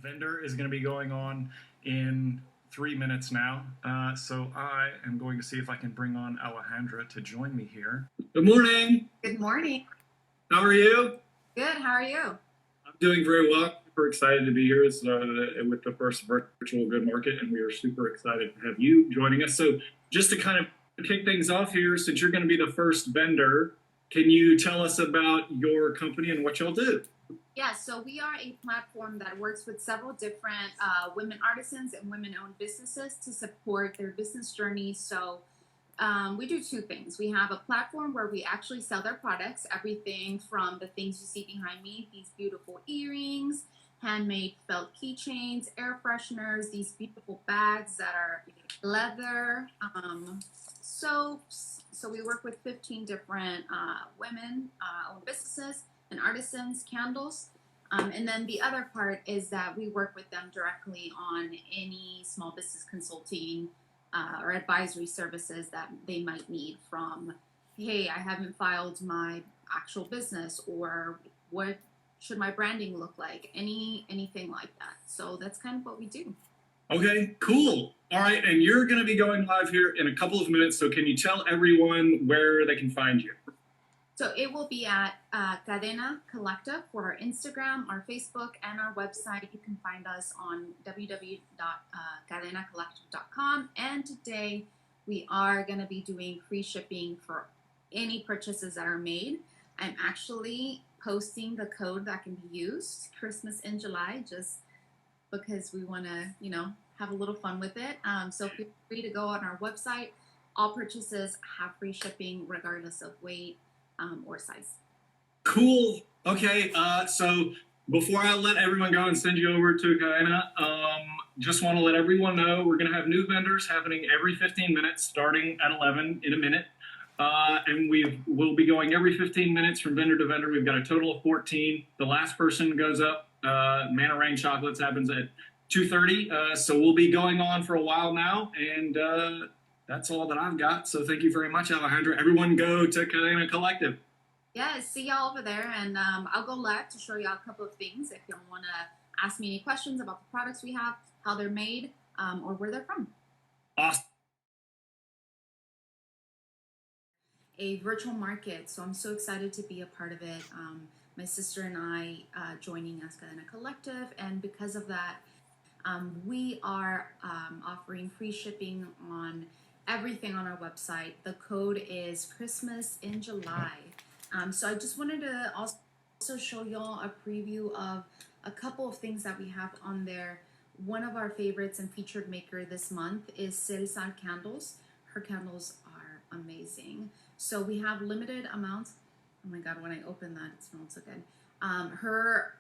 vendor is going to be going on in 3 minutes now. So I am going to see if I can bring on Alejandra to join me here. Good morning. Good morning. How are you? Good. How are you? I'm doing very well. Super excited to be here with the first virtual Good Market, and we are super excited to have you joining us. So just to kind of kick things off here, since you're going to be the first vendor, can you tell us about your company and what y'all do? Yeah, so we are a platform that works with several different women artisans and women-owned businesses to support their business journey. So we do two things. We have a platform where we actually sell their products, everything from the things you see behind me, these beautiful earrings, handmade felt keychains, air fresheners, these beautiful bags that are leather, soaps. So we work with 15 different women-owned businesses and artisans, candles. And then the other part is that we work with them directly on any small business consulting or advisory services that they might need, from, hey, I haven't filed my actual business, or what should my branding look like, anything like that. So that's kind of what we do. Okay, cool. All right, and you're going to be going live here in a couple of minutes, so can you tell everyone where they can find you? So it will be at Cadena Collective for our Instagram, our Facebook, and our website. You can find us on www.cadenacollective.com. And today we are going to be doing free shipping for any purchases that are made. I'm actually posting the code that can be used, Christmas in July, just because we want to, have a little fun with it. So feel free to go on our website. All purchases have free shipping regardless of weight or size. Cool. Okay. So before I let everyone go and send you over to Cadena, just want to let everyone know we're going to have new vendors happening every 15 minutes, starting at 11 in a minute. And we'll be going every 15 minutes from vendor to vendor. We've got a total of 14. The last person goes up. Manna Rain Chocolates happens at 2:30. So we'll be going on for a while now. And that's all that I've got. So thank you very much, Alejandra. Everyone go to Cadena Collective. Yeah, see y'all over there. And I'll go live to show y'all a couple of things if y'all want to ask me any questions about the products we have, how they're made, or where they're from. Awesome. A virtual market, so I'm so excited to be a part of it. My sister and I joining as Cadena Collective, and because of that, we are offering free shipping on everything on our website. The code is Christmas in July. So I just wanted to also show y'all a preview of a couple of things that we have on there. One of our favorites and featured maker this month is Sassy candles. Her candles are amazing. So we have limited amounts. Oh my God, when I open that, it smells so good.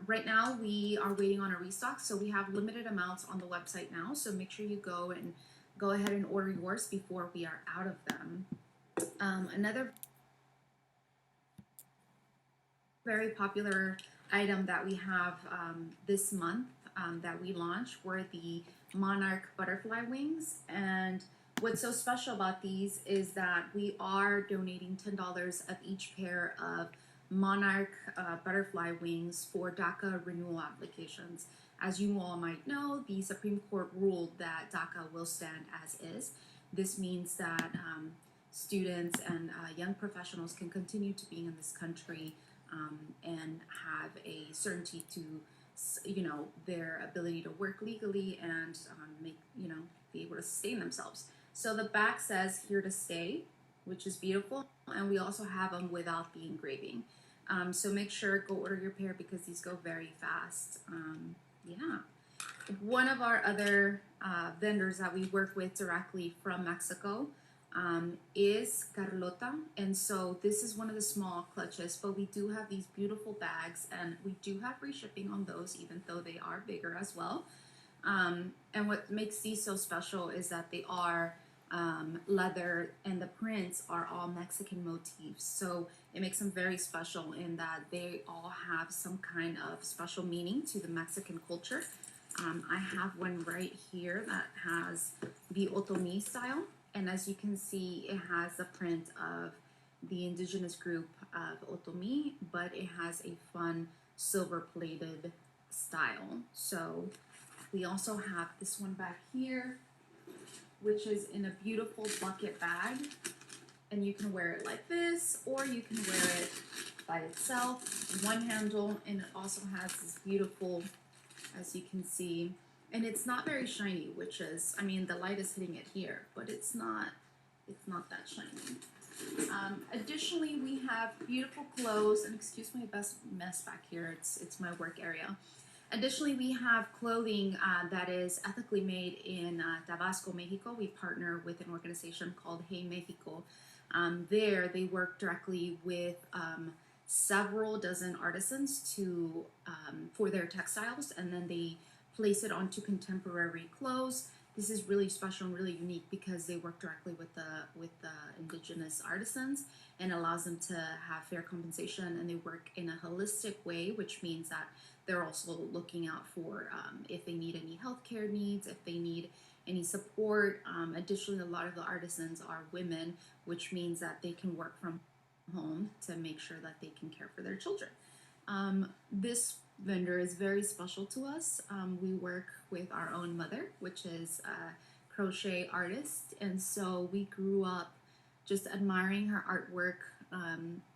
Right now we are waiting on a restock, so we have limited amounts on the website now. So make sure you go ahead and order yours before we are out of them. Another very popular item that we have this month that we launched were the Monarch butterfly wings. And what's so special about these is that we are donating $10 of each pair of Monarch butterfly wings for DACA renewal applications. As you all might know, the Supreme Court ruled that DACA will stand as is. This means that students and young professionals can continue to be in this country and have a certainty to, their ability to work legally and be able to sustain themselves. So the back says "Here to Stay," which is beautiful, and we also have them without the engraving. So make sure go order your pair because these go very fast. Yeah. One of our other vendors that we work with directly from Mexico is Carlota, and so this is one of the small clutches, but we do have these beautiful bags, and we do have free shipping on those, even though they are bigger as well. And what makes these so special is that they are leather, and the prints are all Mexican motifs. So it makes them very special in that they all have some kind of special meaning to the Mexican culture. I have one right here that has the Otomi style, and as you can see, it has a print of the indigenous group of Otomi, but it has a fun silver plated style. So We also have this one back here, which is in a beautiful bucket bag. And you can wear it like this, or you can wear it by itself, one handle, and it also has this beautiful, as you can see, and it's not very shiny, which is, I mean, the light is hitting it here, but it's not that shiny. Additionally, we have beautiful clothes, and excuse my best mess back here, it's my work area. Additionally, we have clothing that is ethically made in Tabasco, Mexico. We partner with an organization called Hey Mexico. There, they work directly with several dozen artisans to for their textiles, and then they place it onto contemporary clothes. This is really special and really unique because they work directly with the indigenous artisans and allows them to have fair compensation, and they work in a holistic way, which means that they're also looking out for if they need any healthcare needs, if they need any support. Additionally, a lot of the artisans are women, which means that they can work from home to make sure that they can care for their children. This vendor is very special to us. We work with our own mother, which is a crochet artist, and so we grew up just admiring her artwork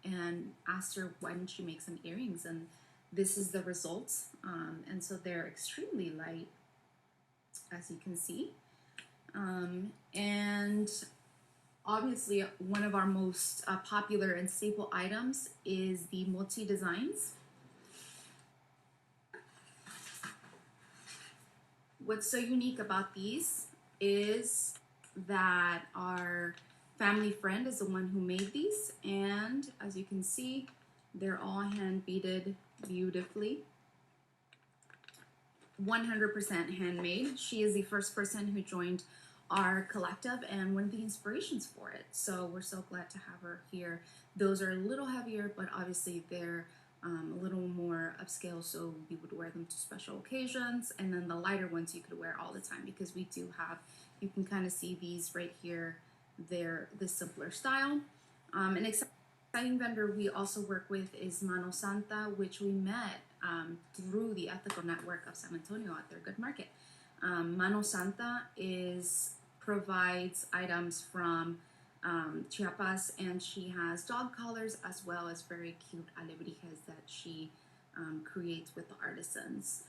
and asked her why didn't she make some earrings, and this is the result. And so they're extremely light, as you can see. And obviously one of our most popular and staple items is the multi designs. What's so unique about these is that our family friend is the one who made these, and as you can see, they're all hand beaded beautifully. 100% handmade. She is the first person who joined our collective and one of the inspirations for it. So we're so glad to have her here. Those are a little heavier, but obviously they're a little more upscale, so you would wear them to special occasions. And then the lighter ones you could wear all the time, because we do have, you can kind of see these right here, they're the simpler style. An exciting vendor we also work with is Mano Santa, which we met through the ethical network of San Antonio at their Good Market. Mano Santa provides items from Chiapas, and she has dog collars as well as very cute alebrijes that she creates with the artisans.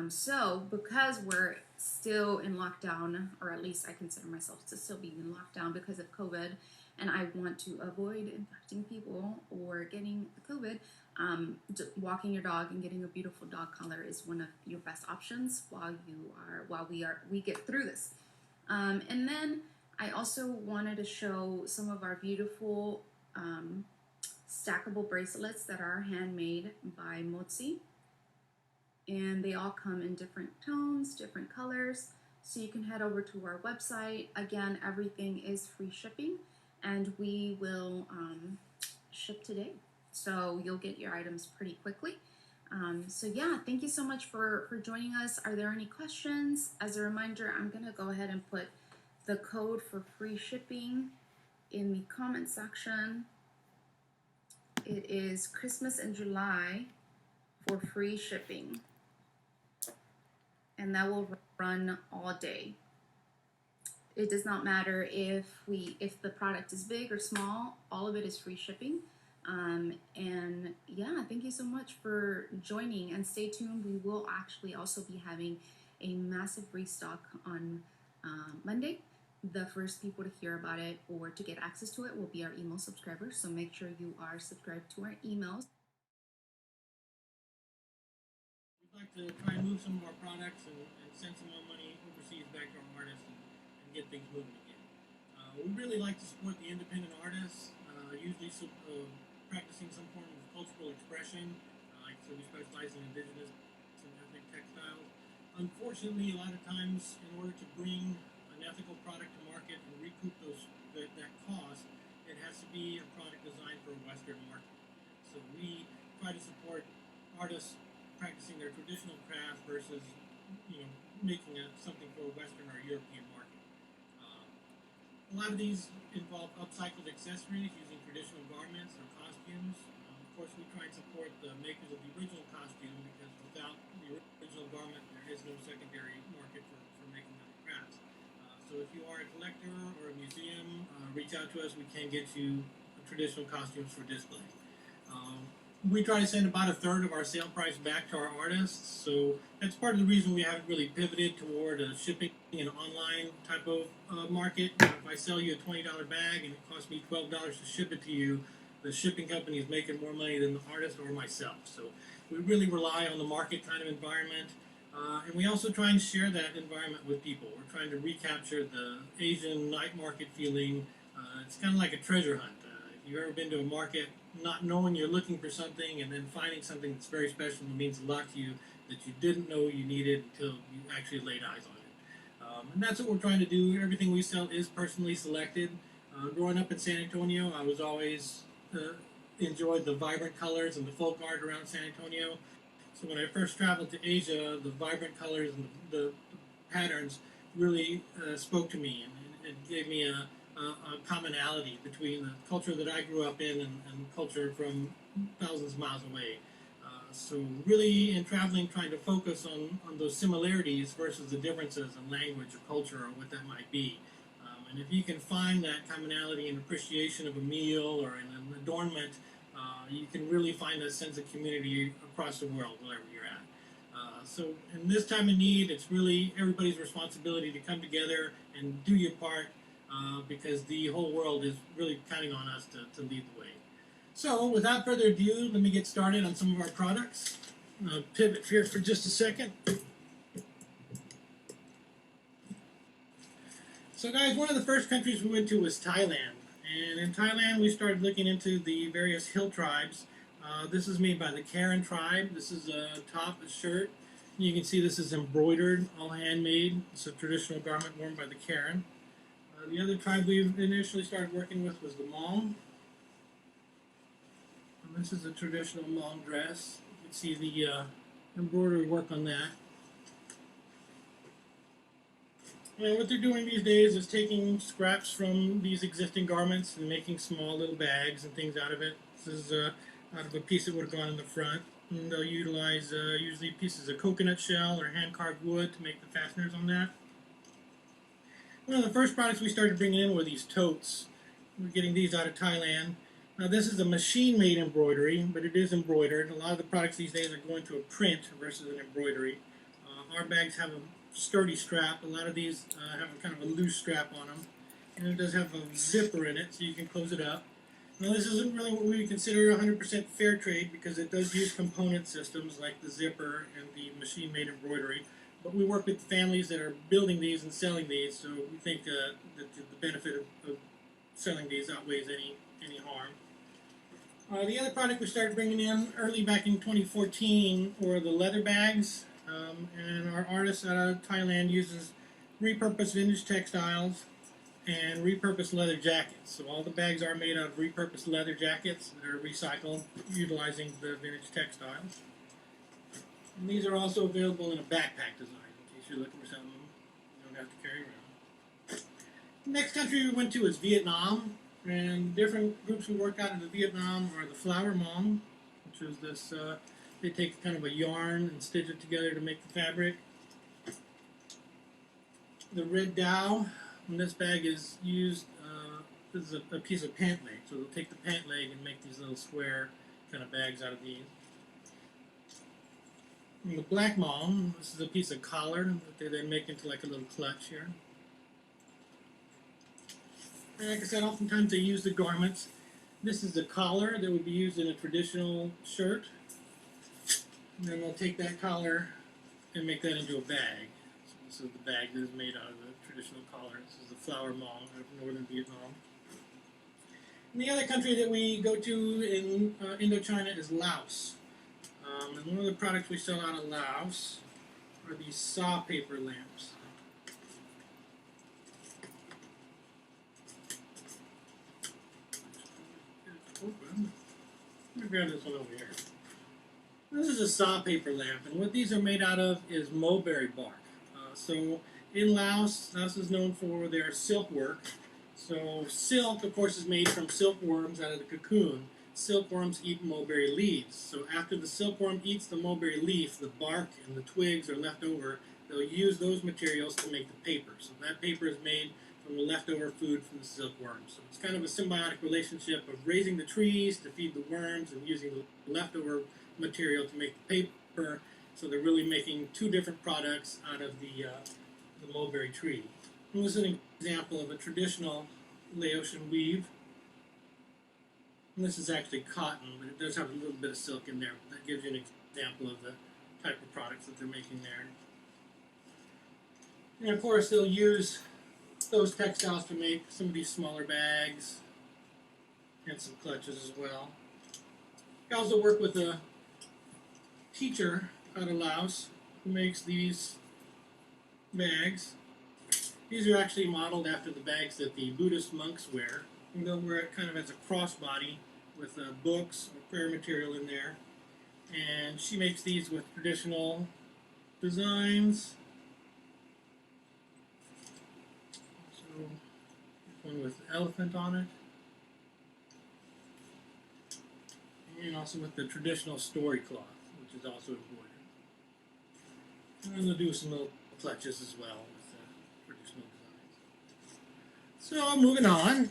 So because we're still in lockdown, or at least I consider myself to still be in lockdown because of COVID, and I want to avoid infecting people or getting COVID, walking your dog and getting a beautiful dog collar is one of your best options while we get through this. And then I also wanted to show some of our beautiful stackable bracelets that are handmade by Motsi. And they all come in different tones, different colors. So you can head over to our website. Again, everything is free shipping, and we will ship today. So you'll get your items pretty quickly. So yeah, thank you so much for joining us. Are there any questions? As a reminder, I'm gonna go ahead and put the code for free shipping in the comment section. It is Christmas in July for free shipping, and that will run all day. It does not matter if the product is big or small, all of it is free shipping. And yeah, thank you so much for joining, and stay tuned. We will actually also be having a massive restock on Monday. The first people to hear about it or to get access to it will be our email subscribers, so make sure you are subscribed to our emails. We'd like to try and move some of our products and send some more money overseas back to our artists and get things moving again. We really like to support the independent artists, usually practicing some form of cultural expression. So we specialize in indigenous and ethnic textiles. Unfortunately, a lot of times, in order to bring an ethical product to market and recoup that cost, it has to be a product designed for a Western market. So we try to support artists practicing their traditional craft versus, making something for a Western or European market. A lot of these involve upcycled accessories using traditional garments or costumes. Of course, we try and support the makers of the original costume, because without the original garment, there is no secondary market if you are a collector or a museum, reach out to us. We can get you traditional costumes for display. We try to send about a third of our sale price back to our artists, so that's part of the reason we haven't really pivoted toward a shipping and online type of market. If I sell you a $20 bag and it costs me $12 to ship it to you, the shipping company is making more money than the artist or myself. So we really rely on the market kind of environment, and we also try and share that environment with people. We're trying to recapture the Asian night market feeling. It's kind of like a treasure hunt. If you've ever been to a market not knowing you're looking for something and then finding something that's very special and means a lot to you that you didn't know you needed until you actually laid eyes on it. And that's what we're trying to do. Everything we sell is personally selected. Growing up in San Antonio, I was always enjoyed the vibrant colors and the folk art around San Antonio. So when I first traveled to Asia, the vibrant colors and the patterns really spoke to me, and it gave me a commonality between the culture that I grew up in and culture from thousands of miles away. So really in traveling, trying to focus on those similarities versus the differences in language or culture or what that might be. And if you can find that commonality and appreciation of a meal or in an adornment, you can really find a sense of community across the world, wherever you're at. So in this time of need, it's really everybody's responsibility to come together and do your part, because the whole world is really counting on us to lead the way. So without further ado, let me get started on some of our products. I'll pivot here for just a second. So guys, one of the first countries we went to was Thailand. And in Thailand, we started looking into the various hill tribes. This is made by the Karen tribe. This is a top, a shirt. You can see this is embroidered, all handmade. It's a traditional garment worn by the Karen. The other tribe we initially started working with was the Hmong. And this is a traditional Hmong dress. You can see the embroidery work on that. And what they're doing these days is taking scraps from these existing garments and making small little bags and things out of it. This is out of a piece that would have gone in the front. And they'll utilize usually pieces of coconut shell or hand-carved wood to make the fasteners on that. One of the first products we started bringing in were these totes. We're getting these out of Thailand. Now this is a machine-made embroidery, but it is embroidered. A lot of the products these days are going to a print versus an embroidery. Our bags have a sturdy strap. A lot of these have a kind of a loose strap on them. And it does have a zipper in it, so you can close it up. Now this isn't really what we would consider 100% fair trade, because it does use component systems like the zipper and the machine-made embroidery. But we work with families that are building these and selling these, so we think that the benefit of selling these outweighs any harm. The other product we started bringing in early back in 2014 were the leather bags, and our artist out of Thailand uses repurposed vintage textiles and repurposed leather jackets. So all the bags are made out of repurposed leather jackets that are recycled, utilizing the vintage textiles. And these are also available in a backpack design, in case you're looking for something you don't have to carry around. The next country we went to is Vietnam, and different groups we work out in Vietnam are the flower Hmong, which is this, they take kind of a yarn and stitch it together to make the fabric. The red dowel, and this bag is used, this is a piece of pant leg, so they'll take the pant leg and make these little square kind of bags out of these. And the black Hmong, this is a piece of collar that they then make into like a little clutch here. And like I said, oftentimes they use the garments. This is the collar that would be used in a traditional shirt. And then they'll take that collar and make that into a bag. So this is the bag that is made out of the traditional collar. This is the flower Hmong out of northern Vietnam. And the other country that we go to in Indochina is Laos. And one of the products we sell out of Laos are these saw paper lamps. Let me grab this one over here. This is a saw paper lamp, and what these are made out of is mulberry bark. So in Laos, Laos is known for their silk work. So silk, of course, is made from silkworms out of the cocoon. Silkworms eat mulberry leaves. So after the silkworm eats the mulberry leaf, the bark and the twigs are left over they'll use those materials to make the paper. So that paper is made from the leftover food from the silkworms. So it's kind of a symbiotic relationship of raising the trees to feed the worms and using the leftover material to make the paper. So they're really making two different products out of the mulberry tree. And this is an example of a traditional Laotian weave. And this is actually cotton, but it does have a little bit of silk in there. That gives you an example of the type of products that they're making there. And of course, they'll use those textiles to make some of these smaller bags and some clutches as well. I also work with a teacher out of Laos who makes these bags. These are actually modeled after the bags that the Buddhist monks wear. And they'll wear it kind of as a crossbody with books or prayer material in there. And she makes these with traditional designs. So, this one with elephant on it. And also with the traditional story cloth, which is also embroidered. And then they'll do some little clutches as well with traditional designs. So, moving on.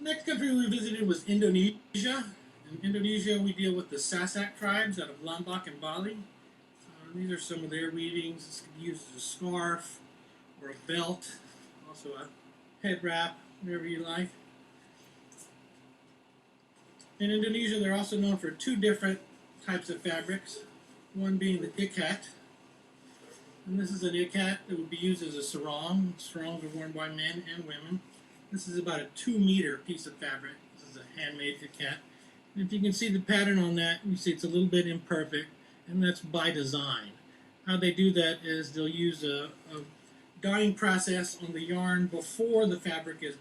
The next country we visited was Indonesia. In Indonesia, we deal with the Sasak tribes out of Lombok and Bali. These are some of their weavings. This can be used as a scarf or a belt, also a head wrap, whatever you like. In Indonesia, they're also known for two different types of fabrics. One being the ikat. And this is an ikat that would be used as a sarong. Sarongs are worn by men and women. This is about a 2-meter piece of fabric. This is a handmade ikat. And if you can see the pattern on that, you see it's a little bit imperfect, and that's by design. How they do that is they'll use a dyeing process on the yarn before the fabric is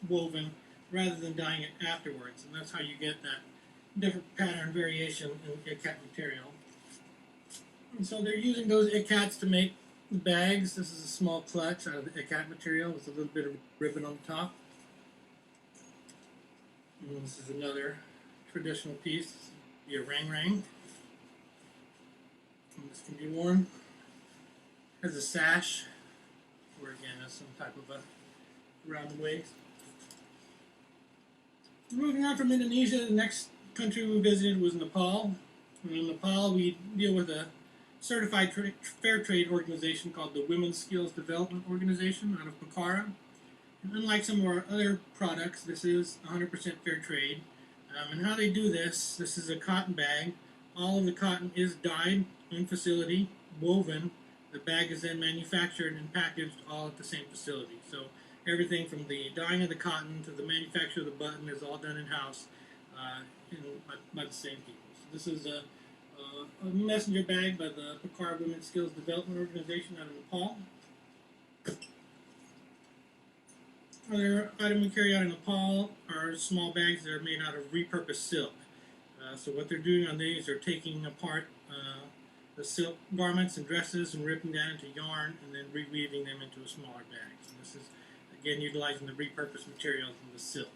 woven, rather than dyeing it afterwards. And that's how you get that different pattern variation in ikat material. And so they're using those ikats to make the bags. This is a small clutch out of the ikat material with a little bit of ribbon on the top. And this is another traditional piece, the orang-rang. And this can be worn as a sash, or again as some type of a around the waist. Moving on from Indonesia, the next country we visited was Nepal. And in Nepal, we deal with a certified fair trade organization called the Women's Skills Development Organization out of Pokhara. And unlike some of our other products, this is 100% fair trade. And how they do this is a cotton bag. All of the cotton is dyed in facility, woven. The bag is then manufactured and packaged all at the same facility. So everything from the dyeing of the cotton to the manufacture of the button is all done in-house by the same people. So this is a messenger bag by the Pokhara Women's Skills Development Organization out of Nepal. Other item we carry out in Nepal are small bags that are made out of repurposed silk. So what they're doing on these are taking apart the silk garments and dresses and ripping that into yarn and then reweaving them into a smaller bag. So this is, again, utilizing the repurposed materials in the silk.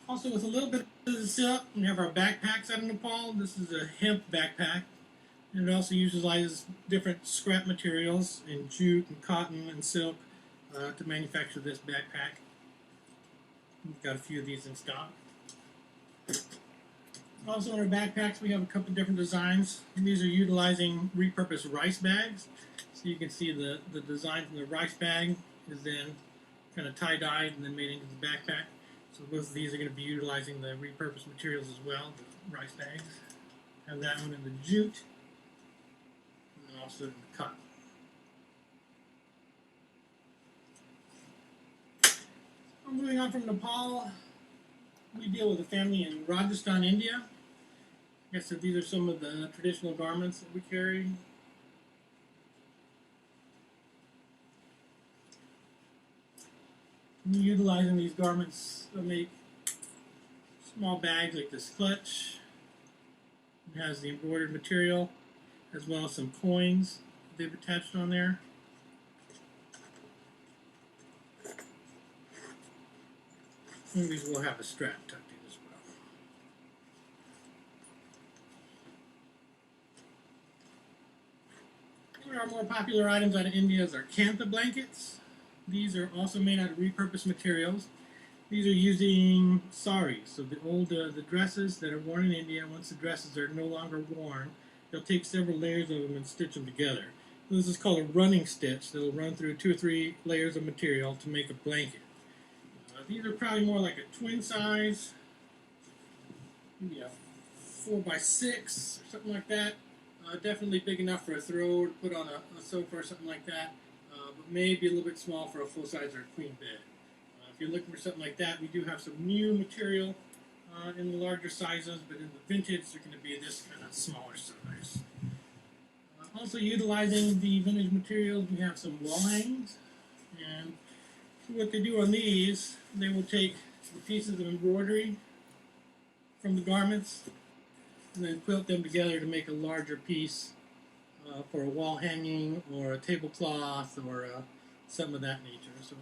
Also, with a little bit of the silk, we have our backpacks out of Nepal. This is a hemp backpack, and it also utilizes different scrap materials in jute and cotton and silk to manufacture this backpack. We've got a few of these in stock. Also in our backpacks, we have a couple different designs. And these are utilizing repurposed rice bags. So you can see the design from the rice bag is then kind of tie-dyed and then made into the backpack. So both of these are going to be utilizing the repurposed materials as well, the rice bags. Have that one in the jute, and then also in the cotton. Moving on from Nepal, we deal with a family in Rajasthan, India. Like I said, these are some of the traditional garments that we carry. Utilizing these garments to make small bags like this clutch. It has the embroidered material as well as some coins they've attached on there. And these will have a strap tucked in as well. our more popular items out of India are Kantha blankets. These are also made out of repurposed materials. These are using saris, so the old the dresses that are worn in India. Once the dresses are no longer worn, they'll take several layers of them and stitch them together. So this is called a running stitch. They'll run through 2 or 3 layers of material to make a blanket. These are probably more like a twin size, maybe a 4 by 6 or something like that. Definitely big enough for a throw to put on a sofa or something like that, but maybe a little bit small for a full size or a queen bed. If you're looking for something like that, we do have some new material in the larger sizes, but in the vintage, they're going to be this kind of smaller size. Also utilizing the vintage materials, we have some wall hangings, and what they do on these, they will take the pieces of embroidery from the garments and then quilt them together to make a larger piece for a wall hanging or a tablecloth or something of that nature. So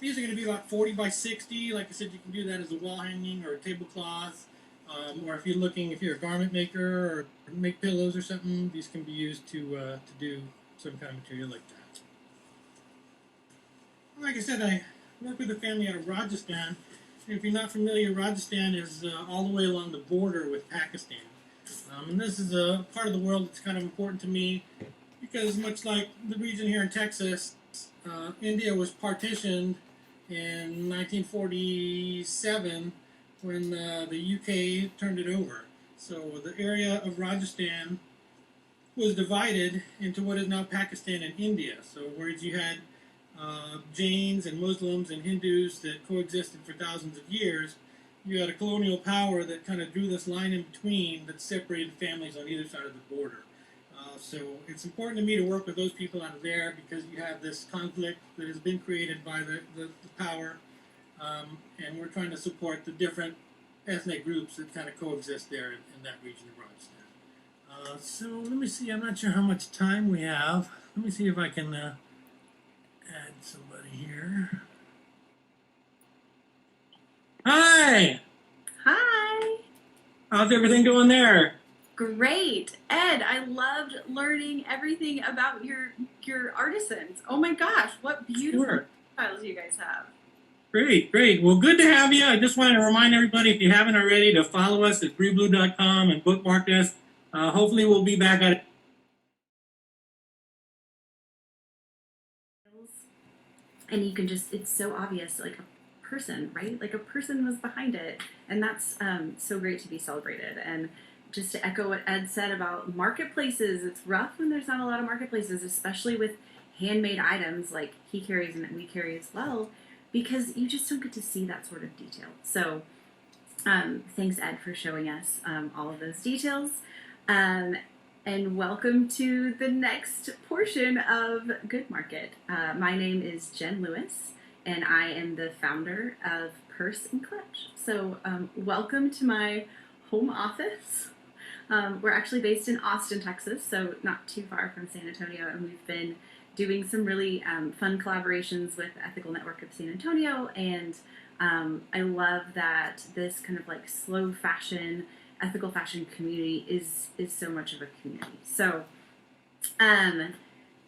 these are going to be about 40 by 60. Like I said, you can do that as a wall hanging or a tablecloth. Or if you're a garment maker or make pillows or something, these can be used to do some kind of material like that. Like I said, I work with a family out of Rajasthan. If you're not familiar, Rajasthan is all the way along the border with Pakistan. And this is a part of the world that's kind of important to me because much like the region here in Texas, India was partitioned in 1947 when the UK turned it over. So the area of Rajasthan was divided into what is now Pakistan and India. So whereas you had Jains and Muslims and Hindus that coexisted for thousands of years, you had a colonial power that kind of drew this line in between that separated families on either side of the border. So it's important to me to work with those people out of there because you have this conflict that has been created by the power, and we're trying to support the different ethnic groups that kind of coexist there in that region of Rajasthan. So let me see, I'm not sure how much time we have. Let me see if I can add somebody here. Hi! Hi! How's everything going there? Great. Ed, I loved learning everything about your artisans. Oh my gosh, what beautiful styles you guys have. Great, great. Well, good to have you. I just wanted to remind everybody, if you haven't already, to follow us at freeblue.com and bookmark us. Hopefully we'll be back at it. And you can just, it's so obvious, like a person, right? Like a person was behind it. And that's so great to be celebrated. And just to echo what Ed said about marketplaces, it's rough when there's not a lot of marketplaces, especially with handmade items like he carries and that we carry as well, because you just don't get to see that sort of detail. So thanks, Ed, for showing us all of those details. And welcome to the next portion of Good Market. My name is Jen Lewis, and I am the founder of Purse and Clutch. So welcome to my home office. We're actually based in Austin, Texas, so not too far from San Antonio, and we've been doing some really fun collaborations with the Ethical Network of San Antonio, and I love that this kind of like slow fashion, ethical fashion community is so much of a community. So,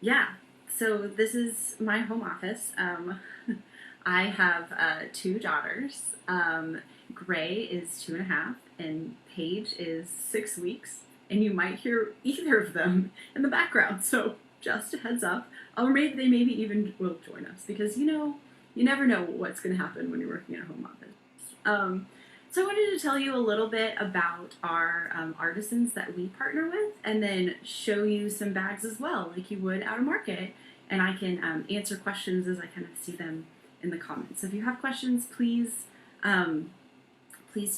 yeah, so this is my home office. I have 2 daughters. Gray is 2.5, and Paige is 6 weeks, and you might hear either of them in the background, so just a heads up. Or maybe they even will join us, because you never know what's going to happen when you're working at a home office. So I wanted to tell you a little bit about our artisans that we partner with, and then show you some bags as well, like you would at a market, and I can answer questions as I kind of see them in the comments. So if you have questions, please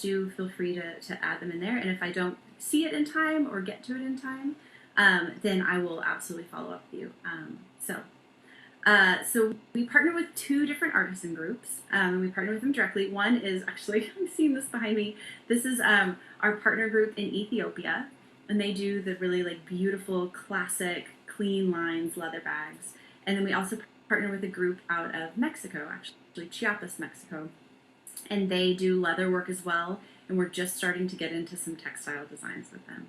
do feel free to add them in there, and if I don't see it in time or get to it in time, then I will absolutely follow up with you. So we partner with 2 different artisan groups, and we partner with them directly. One is actually, I'm seeing this behind me, this is our partner group in Ethiopia, and they do the really like beautiful, classic, clean lines, leather bags. And then we also partner with a group out of Mexico, actually Chiapas, Mexico, and they do leather work as well, and we're just starting to get into some textile designs with them.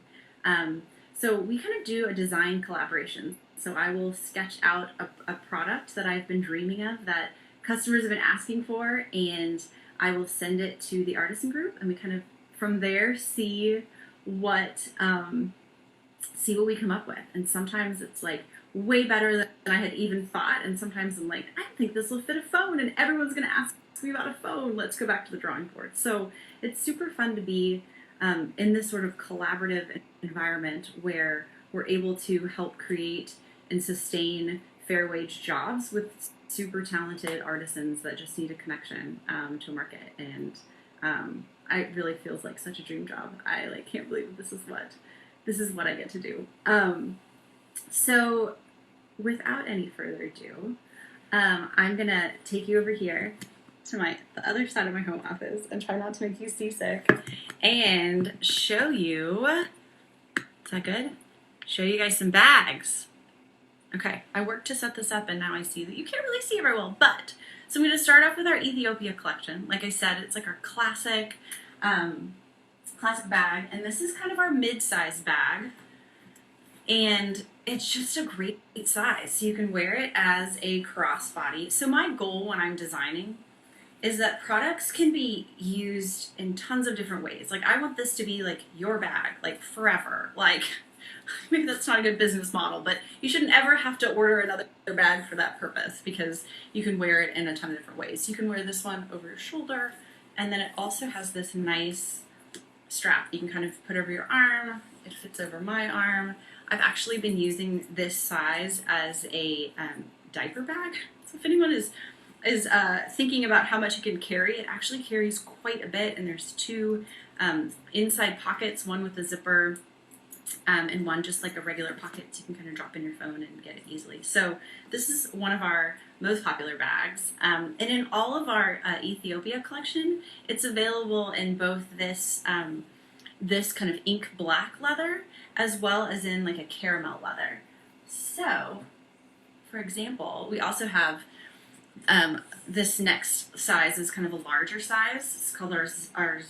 So we kind of do a design collaboration. So I will sketch out a product that I've been dreaming of that customers have been asking for, and I will send it to the artisan group, and we kind of from there see what we come up with. And sometimes it's like way better than I had even thought, and sometimes I'm like, I don't think this will fit a phone, and everyone's gonna ask me about a phone. Let's go back to the drawing board. So it's super fun to be in this sort of collaborative environment where we're able to help create and sustain fair wage jobs with super talented artisans that just need a connection to a market. And it really feels like such a dream job. I can't believe this is what I get to do. So without any further ado, I'm gonna take you over here to the other side of my home office and try not to make you seasick and show you, is that good? Show you guys some bags. Okay, I worked to set this up and now I see that you can't really see it very well, but, so I'm gonna start off with our Ethiopia collection. Like I said, it's like our classic bag, and this is kind of our mid-size bag, and it's just a great size. So you can wear it as a crossbody. So my goal when I'm designing is that products can be used in tons of different ways. Like I want this to be like your bag, like forever. Like maybe that's not a good business model, but you shouldn't ever have to order another bag for that purpose because you can wear it in a ton of different ways. You can wear this one over your shoulder, and then it also has this nice strap you can kind of put over your arm. It fits over my arm. I've actually been using this size as a diaper bag. So if anyone is thinking about how much it can carry, it actually carries quite a bit, and there's two inside pockets, one with a zipper and one just like a regular pocket, so you can kind of drop in your phone and get it easily. So this is one of our most popular bags, and in all of our Ethiopia collection, it's available in both this this kind of ink black leather as well as in like a caramel leather. So, for example, we also have this next size is kind of a larger size. It's called our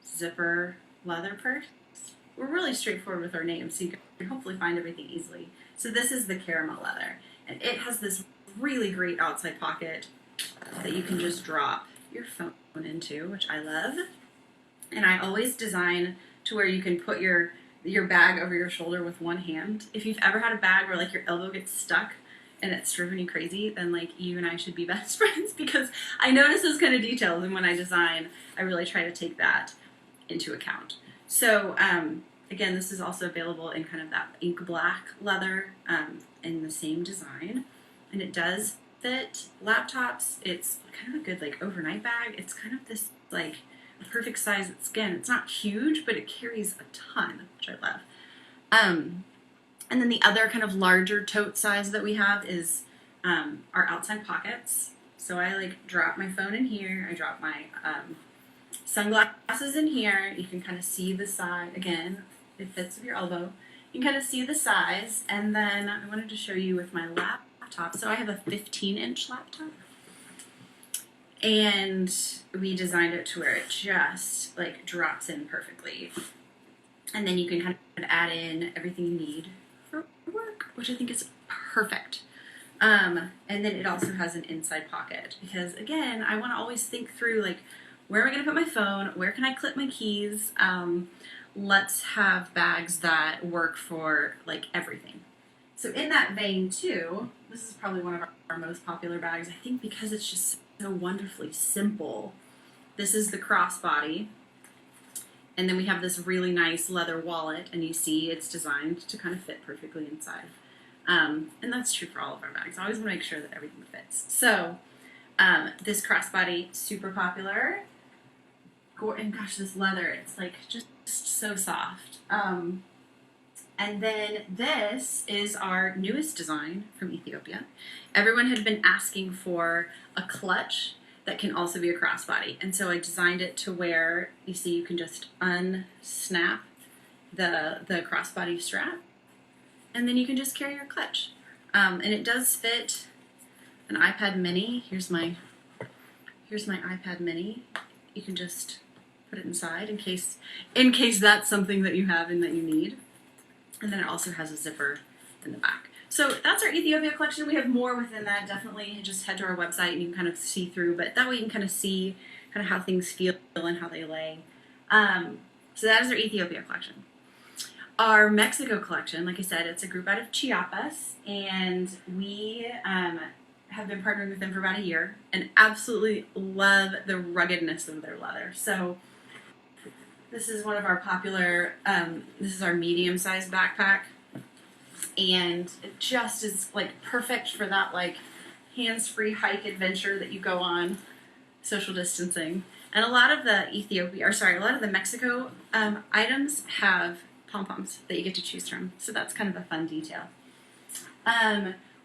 zipper leather purse. We're really straightforward with our names, so you can hopefully find everything easily. So this is the caramel leather, and it has this really great outside pocket that you can just drop your phone into, which I love. And I always design to where you can put your bag over your shoulder with one hand. If you've ever had a bag where like your elbow gets stuck and it's driven you crazy, then like you and I should be best friends, because I notice those kind of details, and when I design, I really try to take that into account. So again, this is also available in kind of that ink black leather in the same design, and it does fit laptops. It's kind of a good like overnight bag. It's kind of this like a perfect size. Again, it's not huge, but it carries a ton, which I love. And then the other kind of larger tote size that we have is our outside pockets. So I like drop my phone in here. I drop my sunglasses in here. You can kind of see the size. Again, it fits with your elbow. You can kind of see the size. And then I wanted to show you with my laptop. So I have a 15-inch laptop. And we designed it to where it just like drops in perfectly. And then you can kind of add in everything you need for work, which I think is perfect. And then it also has an inside pocket, because again, I want to always think through like, where am I going to put my phone? Where can I clip my keys? Let's have bags that work for like everything. So in that vein too, this is probably one of our most popular bags, I think, because it's just so wonderfully simple. This is the crossbody. And then we have this really nice leather wallet, and you see it's designed to kind of fit perfectly inside. And that's true for all of our bags. I always want to make sure that everything fits. So this crossbody, super popular. And gosh, this leather, it's like just so soft. And then this is our newest design from Ethiopia. Everyone had been asking for a clutch that can also be a crossbody. And so I designed it to where, you see, you can just unsnap the crossbody strap, and then you can just carry your clutch. And it does fit an iPad mini. Here's my iPad mini. You can just put it inside in case that's something that you have and that you need. And then it also has a zipper in the back. So that's our Ethiopia collection. We have more within that. Definitely just head to our website and you can kind of see through, but that way you can kind of see kind of how things feel and how they lay. So that is our Ethiopia collection. Our Mexico collection, like I said, it's a group out of Chiapas, and we have been partnering with them for about a year and absolutely love the ruggedness of their leather. So this is one of our popular, this is our medium-sized backpack, and it just is like perfect for that like hands-free hike adventure that you go on, social distancing. And a lot of the a lot of the Mexico items have pom-poms that you get to choose from. So that's kind of a fun detail.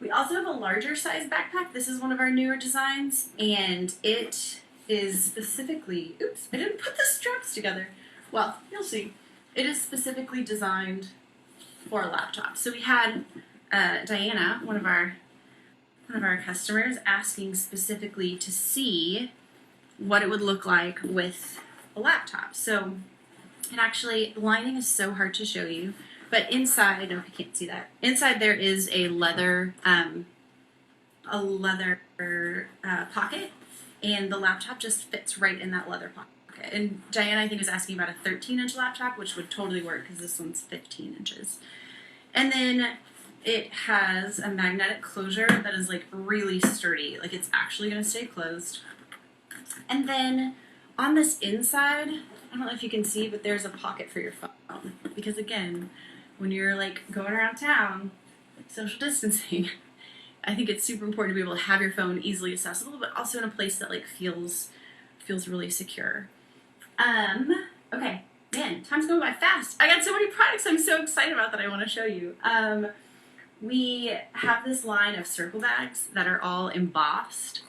We also have a larger size backpack. This is one of our newer designs, and it is specifically, oops, I didn't put the straps together. Well, you'll see. It is specifically designed for a laptop. So we had Diana, one of our customers, asking specifically to see what it would look like with a laptop. So, and actually, lining is so hard to show you, but inside, no, I can't see that. Inside there is a leather pocket, and the laptop just fits right in that leather pocket. And Diana, I think, was asking about a 13-inch laptop, which would totally work because this one's 15 inches. And then it has a magnetic closure that is like really sturdy, like it's actually going to stay closed. And then on this inside, I don't know if you can see, but there's a pocket for your phone. Because again, when you're like going around town, social distancing, I think it's super important to be able to have your phone easily accessible, but also in a place that like feels really secure. Okay, man, time's going by fast. I got so many products I'm so excited about that I want to show you. We have this line of circle bags that are all embossed.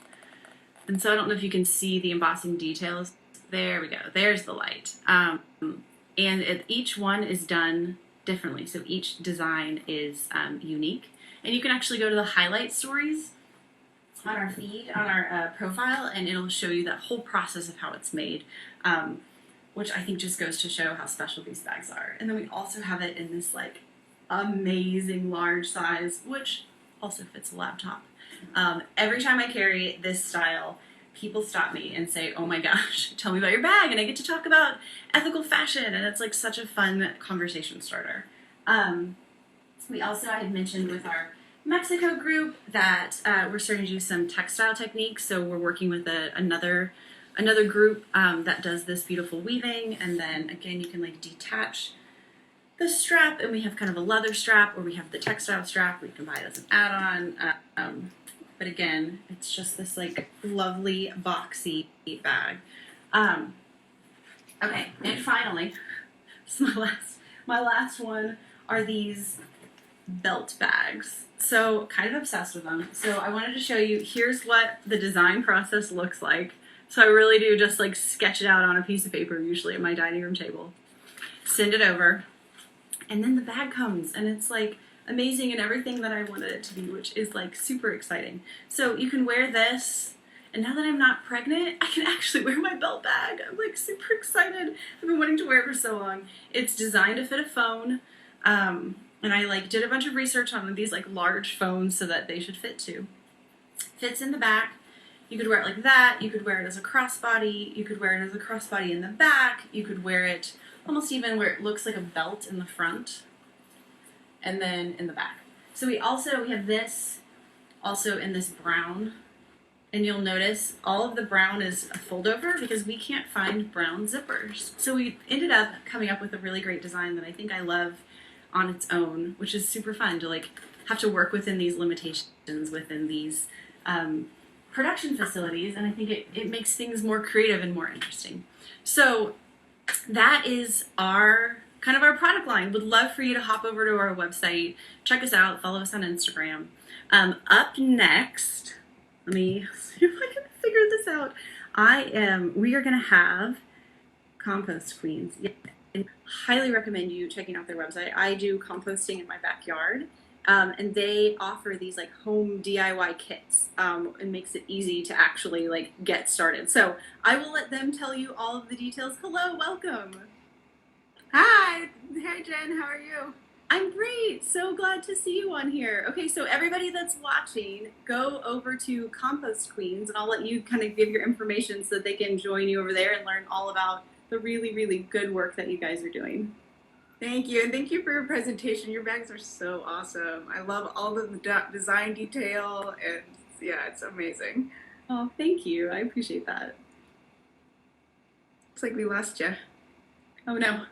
And so I don't know if you can see the embossing details. There we go. There's the light. And each one is done differently. So each design is unique. And you can actually go to the highlight stories on our feed, on our profile, and it'll show you that whole process of how it's made, which I think just goes to show how special these bags are. And then we also have it in this like amazing large size, which also fits a laptop. Every time I carry this style, people stop me and say, oh my gosh, tell me about your bag, and I get to talk about ethical fashion, and it's like such a fun conversation starter. We also, I had mentioned with our Mexico group that we're starting to do some textile techniques, so we're working with another group that does this beautiful weaving, and then again, you can like detach the strap, and we have kind of a leather strap, or we have the textile strap, where you can buy it as an add-on. But again, it's just this like lovely boxy bag. Okay, and finally, my last one are these belt bags. So kind of obsessed with them. So I wanted to show you, here's what the design process looks like. So I really do just like sketch it out on a piece of paper, usually at my dining room table. Send it over. And then the bag comes, and it's like amazing and everything that I wanted it to be, which is like super exciting. So you can wear this, and now that I'm not pregnant, I can actually wear my belt bag. I'm like super excited. I've been wanting to wear it for so long. It's designed to fit a phone, and I like did a bunch of research on these like large phones so that they should fit too. Fits in the back. You could wear it like that. You could wear it as a crossbody. You could wear it as a crossbody in the back. You could wear it almost even where it looks like a belt in the front, and then in the back. So we have this also in this brown, and you'll notice all of the brown is a fold over because we can't find brown zippers. So we ended up coming up with a really great design that I think I love on its own, which is super fun to like have to work within these limitations within these production facilities, and I think it makes things more creative and more interesting. So that is our product line. Would love for you to hop over to our website, check us out, follow us on Instagram. Up next, let me see if I can figure this out. We are gonna have Compost Queens. Yeah, and highly recommend you checking out their website. I do composting in my backyard, and they offer these like home DIY kits. It makes it easy to actually like get started. So I will let them tell you all of the details. Hello, welcome. Hi, Jen, how are you? I'm great. So glad to see you on here. Okay, so everybody that's watching, go over to Compost Queens, and I'll let you kind of give your information so that they can join you over there and learn all about the really, really good work that you guys are doing. Thank you, and thank you for your presentation. Your bags are so awesome. I love all of the design detail, and yeah, it's amazing. Oh, thank you. I appreciate that. Looks like we lost you. Oh no.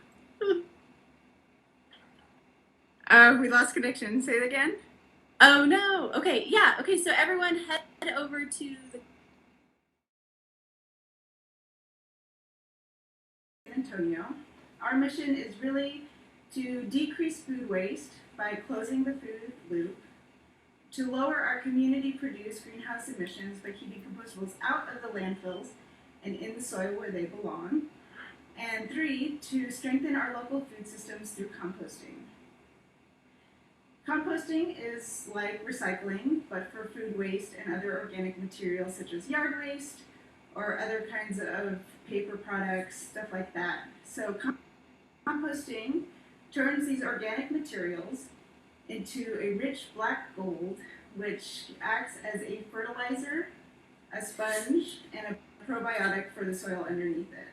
We lost connection. Say it again. Oh no. Okay, yeah. Okay, so everyone head over to the San Antonio. Our mission is really to decrease food waste by closing the food loop, to lower our community-produced greenhouse emissions by keeping compostables out of the landfills and in the soil where they belong, and 3, to strengthen our local food systems through composting. Composting is like recycling, but for food waste and other organic materials such as yard waste or other kinds of paper products, stuff like that. So composting turns these organic materials into a rich black gold, which acts as a fertilizer, a sponge, and a probiotic for the soil underneath it.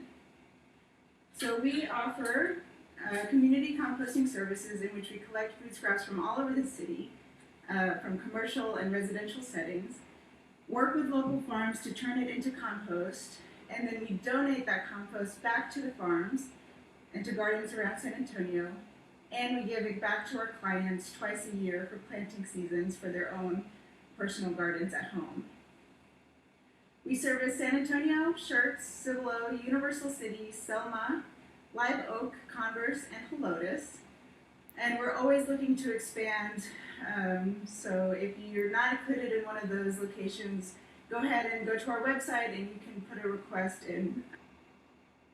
So we offer community composting services in which we collect food scraps from all over the city, from commercial and residential settings, work with local farms to turn it into compost, and then we donate that compost back to the farms and to gardens around San Antonio, and we give it back to our clients twice a year for planting seasons for their own personal gardens at home. We service San Antonio, Schertz, Cibolo, Universal City, Selma, Live Oak, Converse, and Helotes. And we're always looking to expand. So if you're not included in one of those locations, go ahead and go to our website and you can put a request in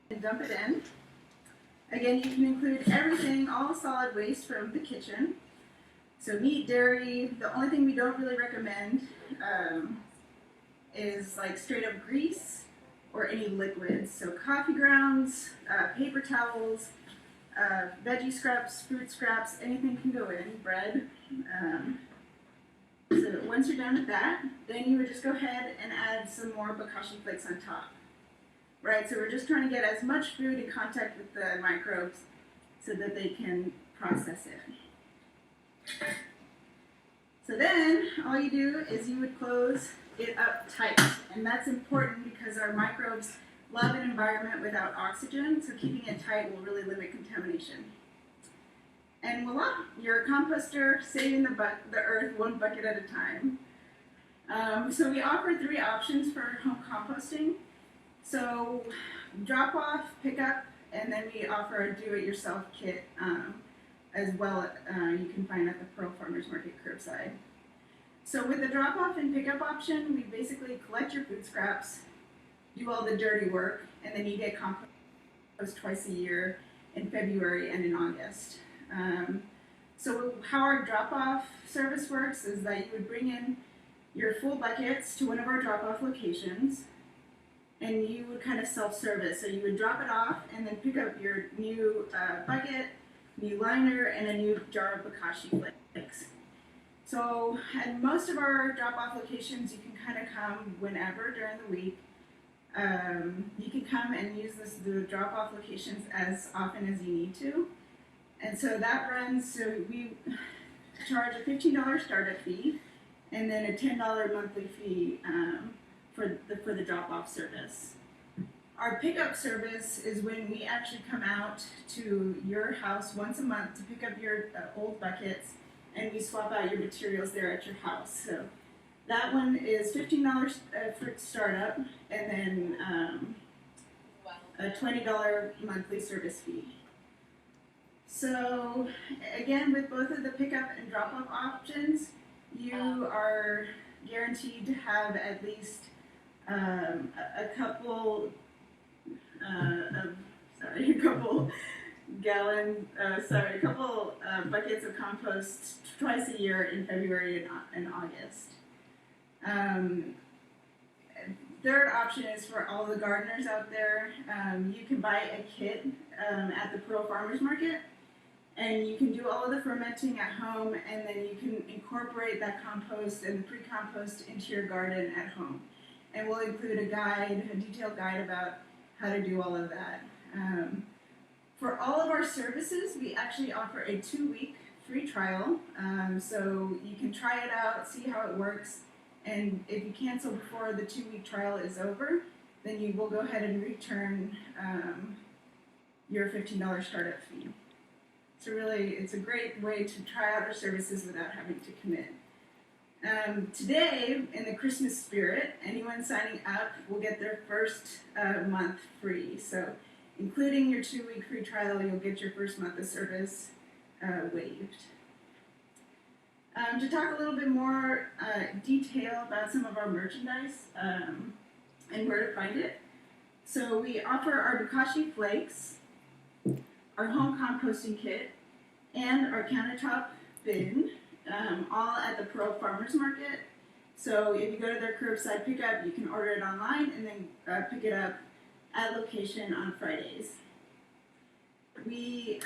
and dump it in. Again, you can include everything, all solid waste from the kitchen. So meat, dairy. The only thing we don't really recommend is like straight up grease or any liquids. So coffee grounds, paper towels, veggie scraps, fruit scraps, anything can go in, bread. So once you're done with that, then you would just go ahead and add some more bokashi flakes on top. Right, so we're just trying to get as much food in contact with the microbes so that they can process it. So then, all you do is you would close it up tight, and that's important because our microbes love an environment without oxygen, so keeping it tight will really limit contamination. And voila, you're a composter saving the earth one bucket at a time. So we offer 3 options for home composting. So drop off, pick up, and then we offer a do-it-yourself kit as well. You can find at the Pearl Farmers Market curbside. So with the drop off and pickup option, we basically collect your food scraps, do all the dirty work, and then you get compost twice a year in February and in August. So how our drop off service works is that you would bring in your full buckets to one of our drop off locations, and you would kind of self-service. So you would drop it off and then pick up your new bucket, new liner, and a new jar of bokashi flakes. So at most of our drop-off locations, you can kind of come whenever during the week. You can come and use the drop-off locations as often as you need to. And so that runs, so we charge a $15 startup fee and then a $10 monthly fee for the drop-off service. Our pickup service is when we actually come out to your house once a month to pick up your old buckets, and we swap out your materials there at your house. So that one is $15 for startup, and then a $20 monthly service fee. So again, with both of the pickup and drop-off options, you are guaranteed to have at least a couple buckets of compost twice a year in February and August. Third option is for all the gardeners out there. You can buy a kit at the Pearl Farmers Market, And you can do all of the fermenting at home, and then you can incorporate that compost and the pre-compost into your garden at home. And we'll include a guide, a detailed guide about how to do all of that. For all of our services, we actually offer a 2-week free trial. So you can try it out, see how it works, and if you cancel before the 2-week trial is over, then you will go ahead and return your $15 startup fee. So really, it's a great way to try out our services without having to commit. Today, in the Christmas spirit, anyone signing up will get their first month free. So including your 2-week free trial, you'll get your first month of service waived. To talk a little bit more detail about some of our merchandise and where to find it. So we offer our Bokashi flakes, our home composting kit, and our countertop bin, all at the Pearl Farmers Market. So if you go to their curbside pickup, you can order it online and then pick it up at location on Fridays. We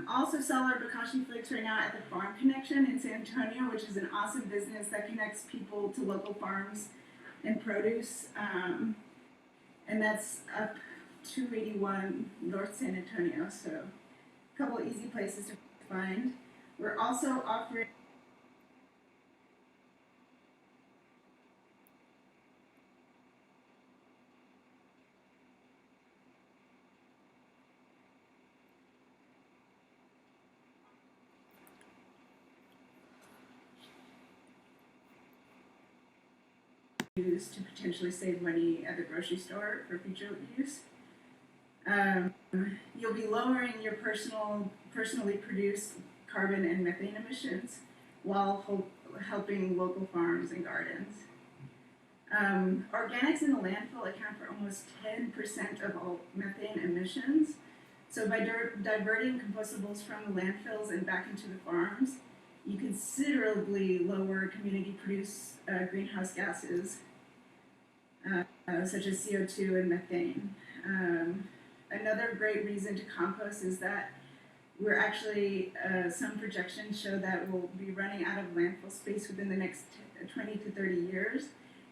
also sell our Bokashi flakes right now at the Farm Connection in San Antonio, which is an awesome business that connects people to local farms and produce. And that's up 281 North San Antonio, so a couple of easy places to find. We're also offering use to potentially save money at the grocery store for future use. You'll be lowering your personally produced carbon and methane emissions while helping local farms and gardens. Organics in the landfill account for almost 10% of all methane emissions. So by diverting compostables from the landfills and back into the farms, you considerably lower community-produced greenhouse gases, such as CO2 and methane. Another great reason to compost is that we're actually, some projections show that we'll be running out of landfill space within the next 20 to 30 years.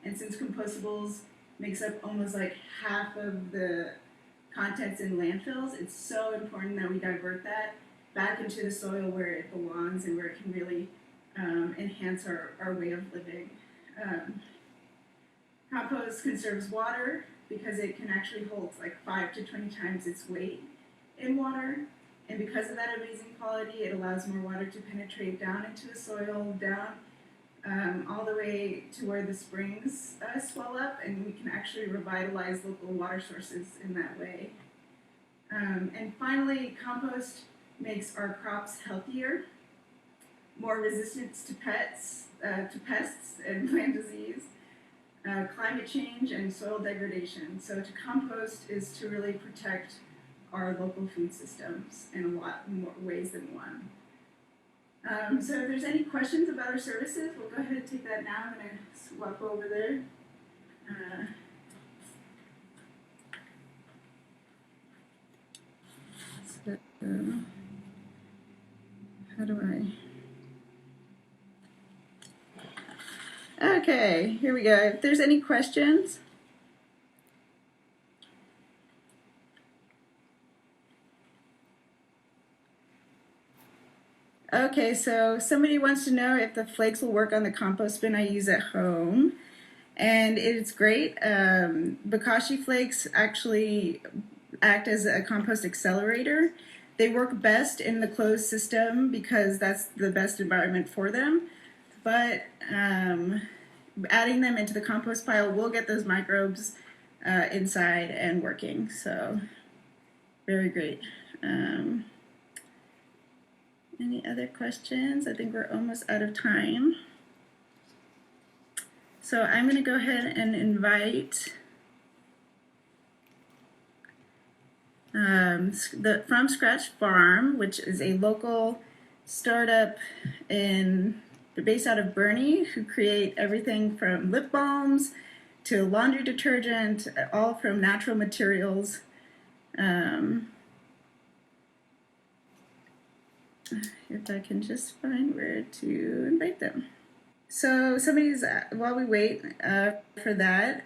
And since compostables makes up almost like half of the contents in landfills, it's so important that we divert that back into the soil where it belongs and where it can really enhance our way of living. Compost conserves water because it can actually hold like 5 to 20 times its weight in water. And because of that amazing quality, it allows more water to penetrate down into the soil, down all the way to where the springs swell up, and we can actually revitalize local water sources in that way. And finally, compost makes our crops healthier, more resistant to pests and plant disease, climate change, and soil degradation. So to compost is to really protect our local food systems in a lot more ways than one. So if there's any questions about our services, we'll go ahead and take that now. I'm going to swap over there. How do I? Okay, here we go. If there's any questions. Okay, so somebody wants to know if the flakes will work on the compost bin I use at home. And it's great. Bokashi flakes actually act as a compost accelerator. They work best in the closed system because that's the best environment for them. But adding them into the compost pile will get those microbes inside and working. So very great. Any other questions? I think we're almost out of time. So I'm going to go ahead and invite the From Scratch Farm, which is a local startup based out of Bernie, who create everything from lip balms to laundry detergent, all from natural materials. if I can just find where to invite them. So somebody's, while we wait for that,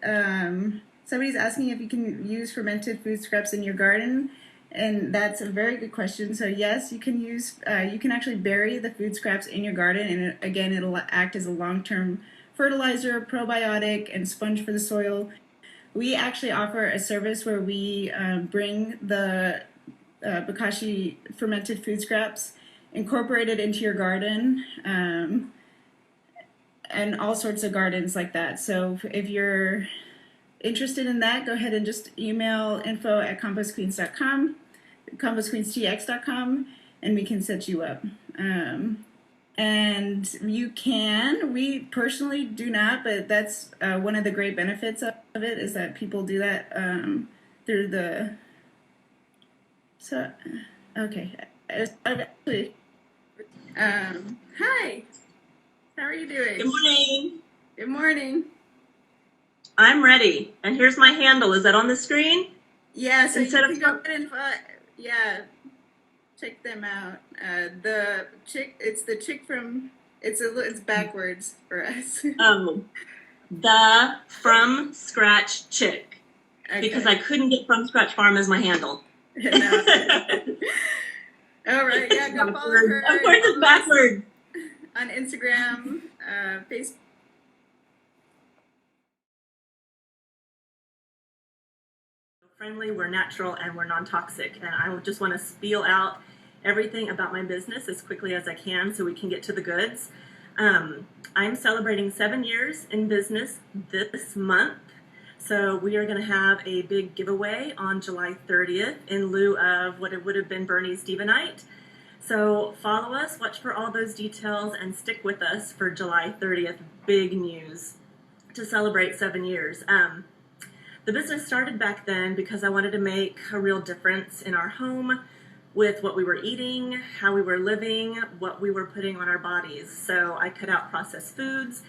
somebody's asking if you can use fermented food scraps in your garden. And that's a very good question. So yes, you can use, you can actually bury the food scraps in your garden, and again, it'll act as a long-term fertilizer, probiotic, and sponge for the soil. We actually offer a service where we bring the bokashi fermented food scraps, incorporate it into your garden, and all sorts of gardens like that. So if you're interested in that, go ahead and just email info@compostqueens.com, compostqueenstx.com, and we can set you up. And you can, we personally do not, but that's one of the great benefits of it, is that people do that through the, so, okay. Actually, hi, how are you doing? Good morning. Good morning. I'm ready. And here's my handle. Is that on the screen? Yeah, so Instead you of can go ahead and, check them out. The chick, it's the chick from, it's backwards for us. Oh, the From Scratch Chick. Okay. Because I couldn't get From Scratch Farm as my handle. No. All right, yeah, go follow her. Of course it's backwards. On Instagram, Facebook. Friendly, we're natural, and we're non-toxic. And I just want to spiel out everything about my business as quickly as I can so we can get to the goods. I'm celebrating 7 years in business this month. So we are going to have a big giveaway on July 30th in lieu of what it would have been Bernie's Diva Night. So follow us, watch for all those details, and stick with us for July 30th. Big news to celebrate 7 years. The business started back then because I wanted to make a real difference in our home with what we were eating, how we were living, what we were putting on our bodies. So I cut out processed foods,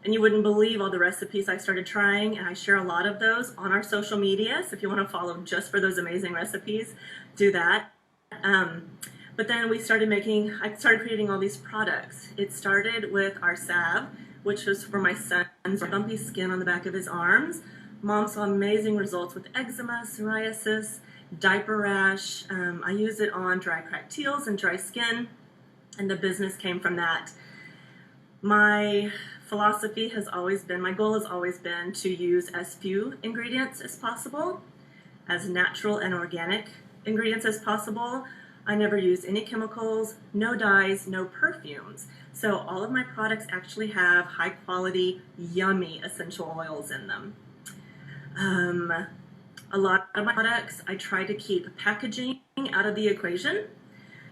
and you wouldn't believe all the recipes I started trying, and I share a lot of those on our social media. So if you want to follow just for those amazing recipes, do that. But then I started creating all these products. It started with our salve, which was for my son's bumpy skin on the back of his arms. Mom saw amazing results with eczema, psoriasis, diaper rash. I use it on dry cracked heels and dry skin, and the business came from that. My philosophy has always been, my goal has always been to use as few ingredients as possible, as natural and organic ingredients as possible. I never use any chemicals, no dyes, no perfumes. So all of my products actually have high quality, yummy essential oils in them. A lot of my products, I try to keep packaging out of the equation.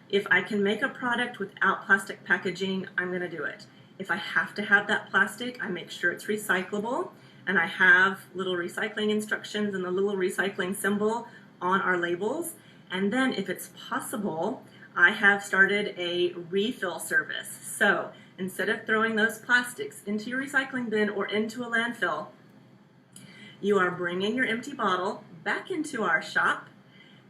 If I can make a product without plastic packaging, I'm going to do it. If I have to have that plastic, I make sure it's recyclable, and I have little recycling instructions and the little recycling symbol on our labels. And then if it's possible, I have started a refill service. So instead of throwing those plastics into your recycling bin or into a landfill, you are bringing your empty bottle back into our shop,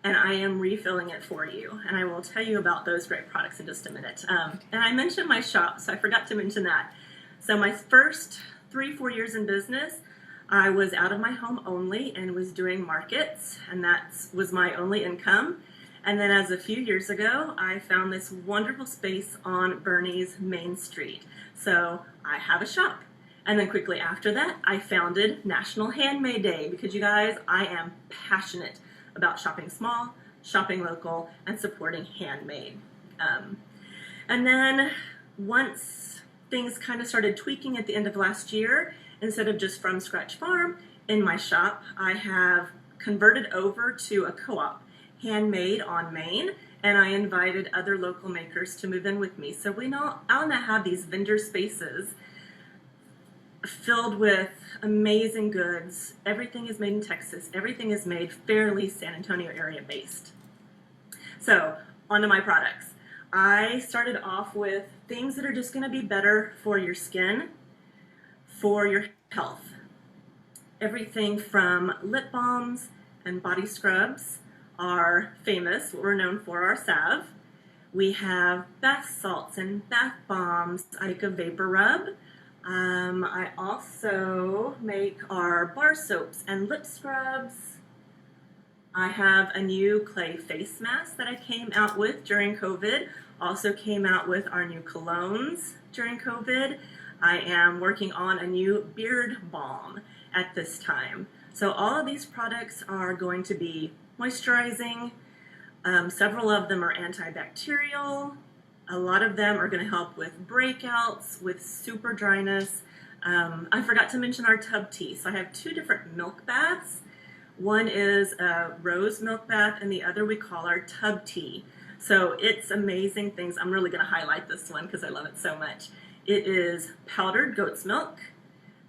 and I am refilling it for you. And I will tell you about those great products in just a minute. And I mentioned my shop, so I forgot to mention that. So my first 3-4 years in business, I was out of my home only and was doing markets, and that was my only income. And then as a few years ago, I found this wonderful space on Bernie's Main Street. So I have a shop. And then quickly after that, I founded National Handmade Day, because you guys, I am passionate about shopping small, shopping local, and supporting handmade. And then once things kind of started tweaking at the end of last year, instead of just From Scratch Farm in my shop, I have converted over to a co-op, Handmade on Main, and I invited other local makers to move in with me. So I'll now have these vendor spaces filled with amazing goods. Everything is made in Texas. Everything is made fairly San Antonio area based. So onto my products. I started off with things that are just going to be better for your skin, for your health. Everything from lip balms and body scrubs are famous. What we're known for, our salve. We have bath salts and bath bombs. I make a vapor rub. I also make our bar soaps and lip scrubs. I have a new clay face mask that I came out with during COVID. Also came out with our new colognes during COVID. I am working on a new beard balm at this time. So all of these products are going to be moisturizing. Several of them are antibacterial. A lot of them are going to help with breakouts, with super dryness. I forgot to mention our tub tea. So I have 2 different milk baths. One is a rose milk bath and the other we call our tub tea. So it's amazing things. I'm really going to highlight this one because I love it so much. It is powdered goat's milk.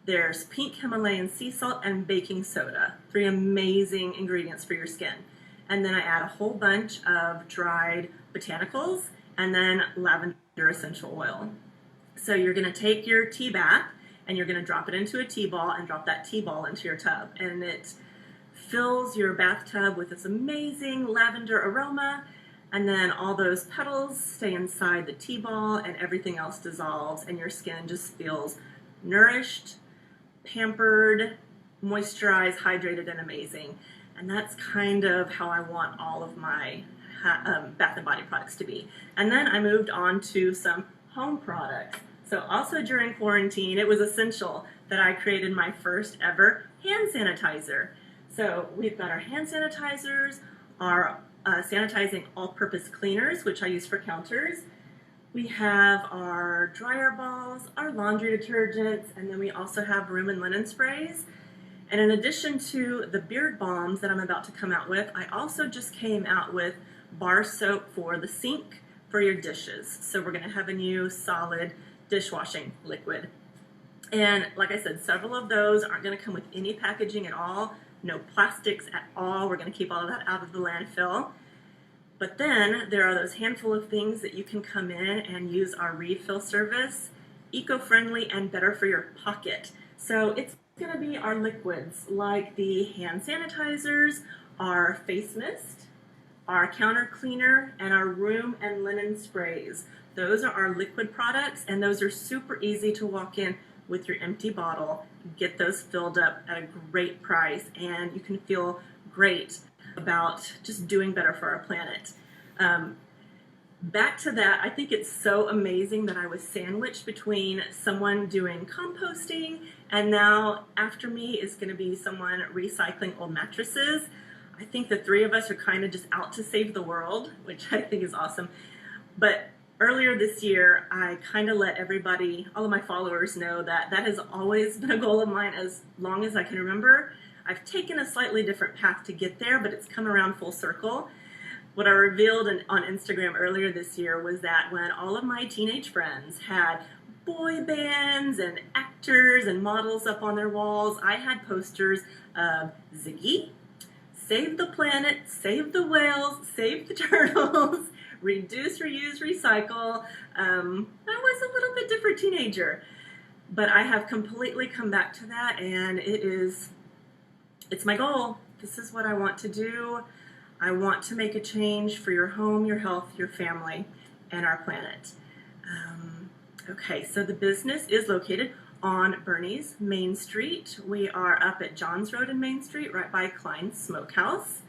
There's pink Himalayan sea salt and baking soda. 3 amazing ingredients for your skin. And then I add a whole bunch of dried botanicals and then lavender essential oil. So you're going to take your tea bath and you're going to drop it into a tea ball and drop that tea ball into your tub. And it fills your bathtub with this amazing lavender aroma. And then all those petals stay inside the tea ball and everything else dissolves and your skin just feels nourished, pampered, moisturized, hydrated, and amazing. And that's kind of how I want all of my Bath and Body products to be. And then I moved on to some home products. So also during quarantine, it was essential that I created my first ever hand sanitizer. So we've got our hand sanitizers, our sanitizing all-purpose cleaners, which I use for counters. We have our dryer balls, our laundry detergents, and then we also have room and linen sprays. And in addition to the beard balms that I'm about to come out with, I also just came out with bar soap for the sink for your dishes. So we're going to have a new solid dishwashing liquid. And like I said, several of those aren't going to come with any packaging at all, no plastics at all. We're going to keep all of that out of the landfill. But then there are those handful of things that you can come in and use our refill service, eco-friendly and better for your pocket. So it's going to be our liquids like the hand sanitizers, our face mist, our counter cleaner, and our room and linen sprays. Those are our liquid products, and those are super easy to walk in with your empty bottle, get those filled up at a great price, and you can feel great about just doing better for our planet. Back to that, I think it's so amazing that I was sandwiched between someone doing composting and now after me is going to be someone recycling old mattresses. I think the 3 of us are kind of just out to save the world, which I think is awesome. But earlier this year, I kind of let everybody, all of my followers know that that has always been a goal of mine as long as I can remember. I've taken a slightly different path to get there, but it's come around full circle. What I revealed on Instagram earlier this year was that when all of my teenage friends had boy bands and actors and models up on their walls, I had posters of Ziggy, Save the Planet, Save the Whales, Save the Turtles, Reduce, Reuse, Recycle. I was a little bit different teenager, but I have completely come back to that, and it's my goal. This is what I want to do. I want to make a change for your home, your health, your family, and our planet. Okay, so the business is located on Bernie's Main Street. We are up at Johns Road and Main Street, right by Klein's Smokehouse.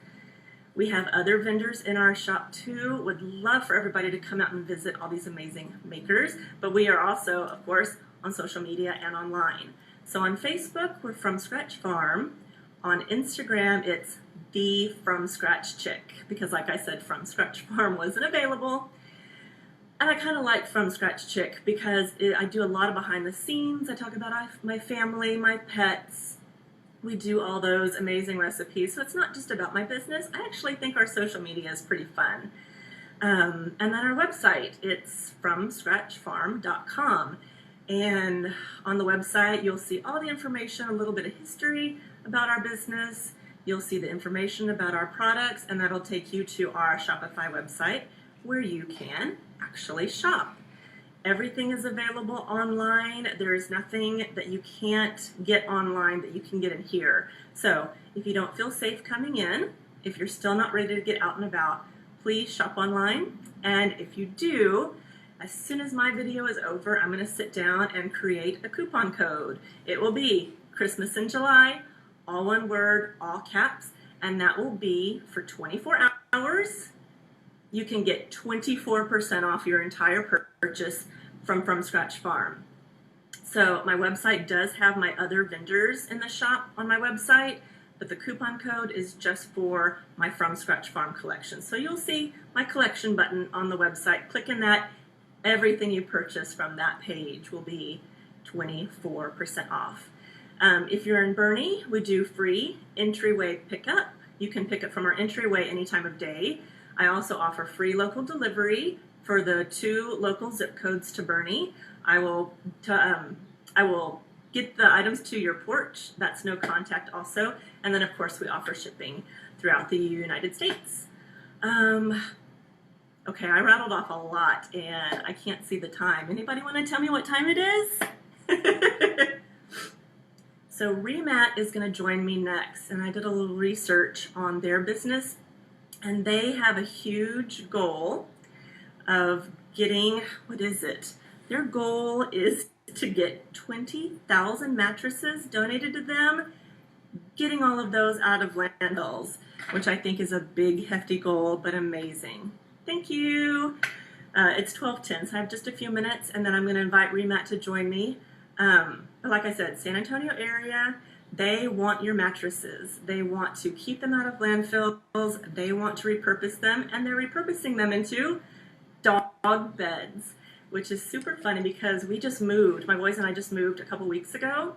We have other vendors in our shop too. Would love for everybody to come out and visit all these amazing makers. But we are also, of course, on social media and online. So on Facebook, we're From Scratch Farm. On Instagram, it's the From Scratch Chick, because like I said, From Scratch Farm wasn't available. And I kind of like From Scratch Chick because I do a lot of behind the scenes. I talk about my family, my pets. We do all those amazing recipes. So it's not just about my business. I actually think our social media is pretty fun. And then our website, it's FromScratchFarm.com. And on the website, you'll see all the information, a little bit of history about our business. You'll see the information about our products, and that'll take you to our Shopify website where you can actually shop. Everything is available online. There's nothing that you can't get online that you can get in here. So if you don't feel safe coming in, if you're still not ready to get out and about, please shop online. And if you do, as soon as my video is over, I'm going to sit down and create a coupon code. It will be Christmas in July, all one word, all caps, and that will be for 24 hours. You can get 24% off your entire purchase from Scratch Farm. So my website does have my other vendors in the shop on my website, but the coupon code is just for my From Scratch Farm collection. So you'll see my collection button on the website. Clicking that, everything you purchase from that page will be 24% off. If you're in Bernie, we do free entryway pickup. You can pick it from our entryway any time of day. I also offer free local delivery for the 2 local zip codes to Bernie. I will get the items to your porch. That's no contact also. And then of course we offer shipping throughout the United States. Okay, I rattled off a lot and I can't see the time. Anybody want to tell me what time it is? So ResiMae is going to join me next, and I did a little research on their business, and they have a huge goal of getting, what is it? Their goal is to get 20,000 mattresses donated to them, getting all of those out of landfills, which I think is a big, hefty goal, but amazing. Thank you. It's 12:10, so I have just a few minutes, and then I'm going to invite ResiMae to join me. But like I said, San Antonio area, they want your mattresses. They want to keep them out of landfills. They want to repurpose them, and they're repurposing them into dog beds, which is super funny because we just moved. My boys and I just moved a couple weeks ago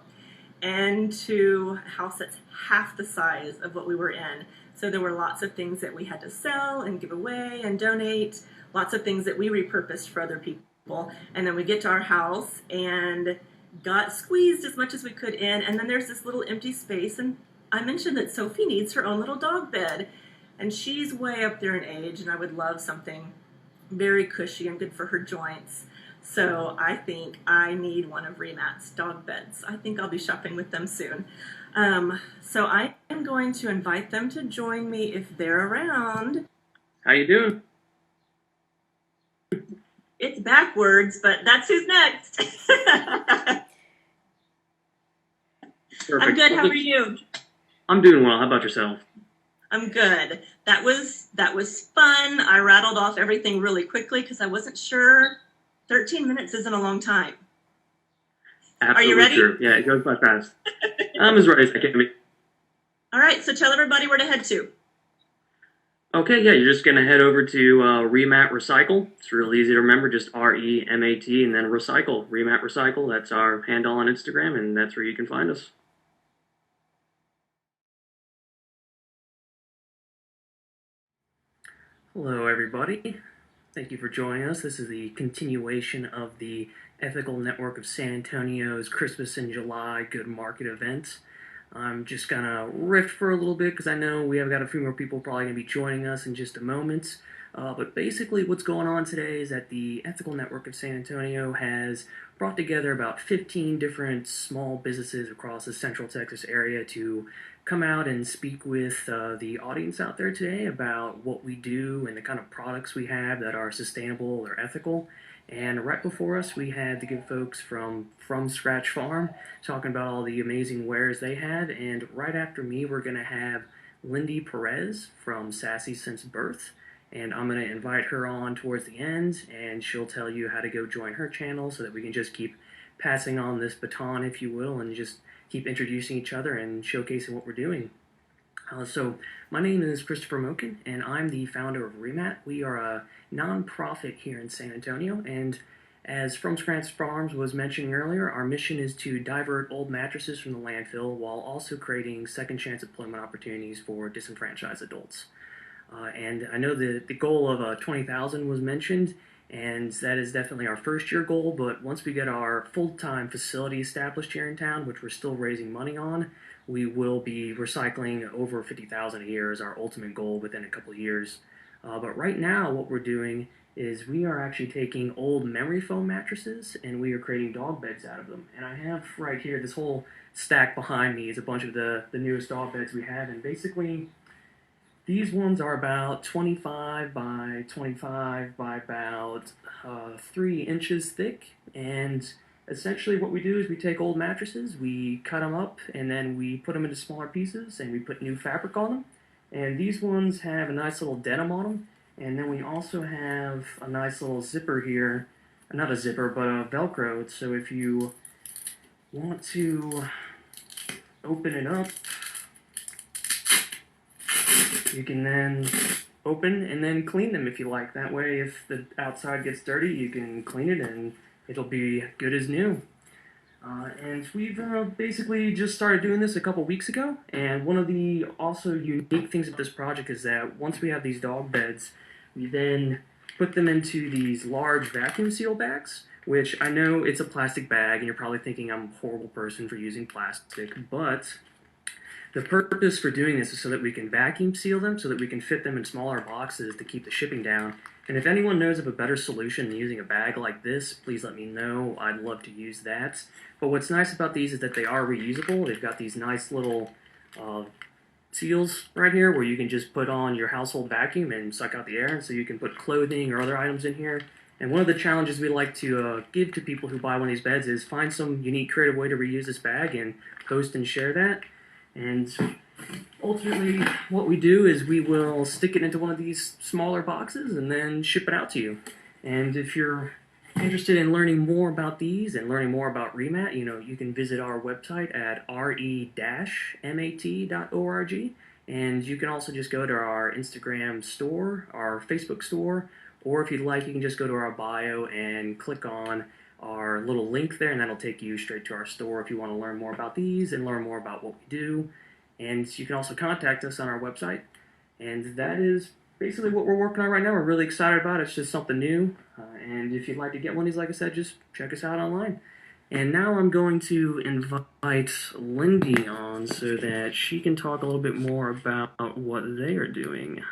into a house that's half the size of what we were in. So there were lots of things that we had to sell and give away and donate, lots of things that we repurposed for other people. And then we get to our house and got squeezed as much as we could in, and then there's this little empty space, and I mentioned that Sophie needs her own little dog bed, and she's way up there in age, and I would love something very cushy and good for her joints. So I think I need one of ResiMae's dog beds. I think I'll be shopping with them soon. So I am going to invite them to join me if they're around. How you doing? It's backwards, but that's who's next. Perfect. I'm good. How are you? I'm doing well. How about yourself? I'm good. That was fun. I rattled off everything really quickly because I wasn't sure. 13 minutes isn't a long time. Absolutely Are you ready? True. Yeah, it goes by fast. I'm as ready as I can be. All right, so tell everybody where to head to. Okay, yeah, you're just going to head over to ResiMae Recycle. It's real easy to remember, just REMAT and then Recycle. ResiMae Recycle, that's our handle on Instagram, and that's where you can find us. Hello, everybody. Thank you for joining us. This is the continuation of the Ethical Network of San Antonio's Christmas in July Good Market event. I'm just going to riff for a little bit because I know we have got a few more people probably going to be joining us in just a moment. But basically what's going on today is that the Ethical Network of San Antonio has brought together about 15 different small businesses across the Central Texas area to come out and speak with the audience out there today about what we do and the kind of products we have that are sustainable or ethical. And right before us, we had the good folks from Scratch Farm talking about all the amazing wares they have. And right after me, we're going to have Lindy Perez from Sassy Since Birth. And I'm going to invite her on towards the end, and she'll tell you how to go join her channel so that we can just keep passing on this baton, if you will, and just keep introducing each other and showcasing what we're doing. So my name is Christopher Moken, and I'm the founder of ResiMae. We are a non-profit here in San Antonio, and as From Scratch Farms was mentioning earlier, our mission is to divert old mattresses from the landfill while also creating second chance employment opportunities for disenfranchised adults. And I know the goal of 20,000 was mentioned, and that is definitely our first year goal, but once we get our full-time facility established here in town, which we're still raising money on, we will be recycling over 50,000 a year as our ultimate goal within a couple of years. But right now what we're doing is we are actually taking old memory foam mattresses and we are creating dog beds out of them. And I have right here, this whole stack behind me is a bunch of the newest dog beds we have, and basically these ones are about 25 by 25 by about 3 inches thick, and essentially what we do is we take old mattresses, we cut them up, and then we put them into smaller pieces, and we put new fabric on them. And these ones have a nice little denim on them, and then we also have a nice little zipper here, not a zipper, but a Velcro, so if you want to open it up, you can then open and then clean them if you like. That way, if the outside gets dirty, you can clean it and it'll be good as new. And we've basically just started doing this a couple weeks ago. And one of the also unique things of this project is that once we have these dog beds, we then put them into these large vacuum seal bags, which I know it's a plastic bag, and you're probably thinking I'm a horrible person for using plastic, but the purpose for doing this is so that we can vacuum seal them, so that we can fit them in smaller boxes to keep the shipping down. And if anyone knows of a better solution than using a bag like this, please let me know. I'd love to use that. But what's nice about these is that they are reusable. They've got these nice little seals right here where you can just put on your household vacuum and suck out the air, and so you can put clothing or other items in here. And one of the challenges we like to give to people who buy one of these beds is find some unique, creative way to reuse this bag and post and share that. And ultimately, what we do is we will stick it into one of these smaller boxes and then ship it out to you. And if you're interested in learning more about these and learning more about ResiMae, you can visit our website at re-mat.org. And you can also just go to our Instagram store, our Facebook store, or if you'd like, you can just go to our bio and click on our little link there, and that'll take you straight to our store if you want to learn more about these and learn more about what we do. And you can also contact us on our website. And that is basically what we're working on right now. We're really excited about it. It's just something new. And if you'd like to get one of these, like I said, just check us out online. And now I'm going to invite Lindy on so that she can talk a little bit more about what they are doing.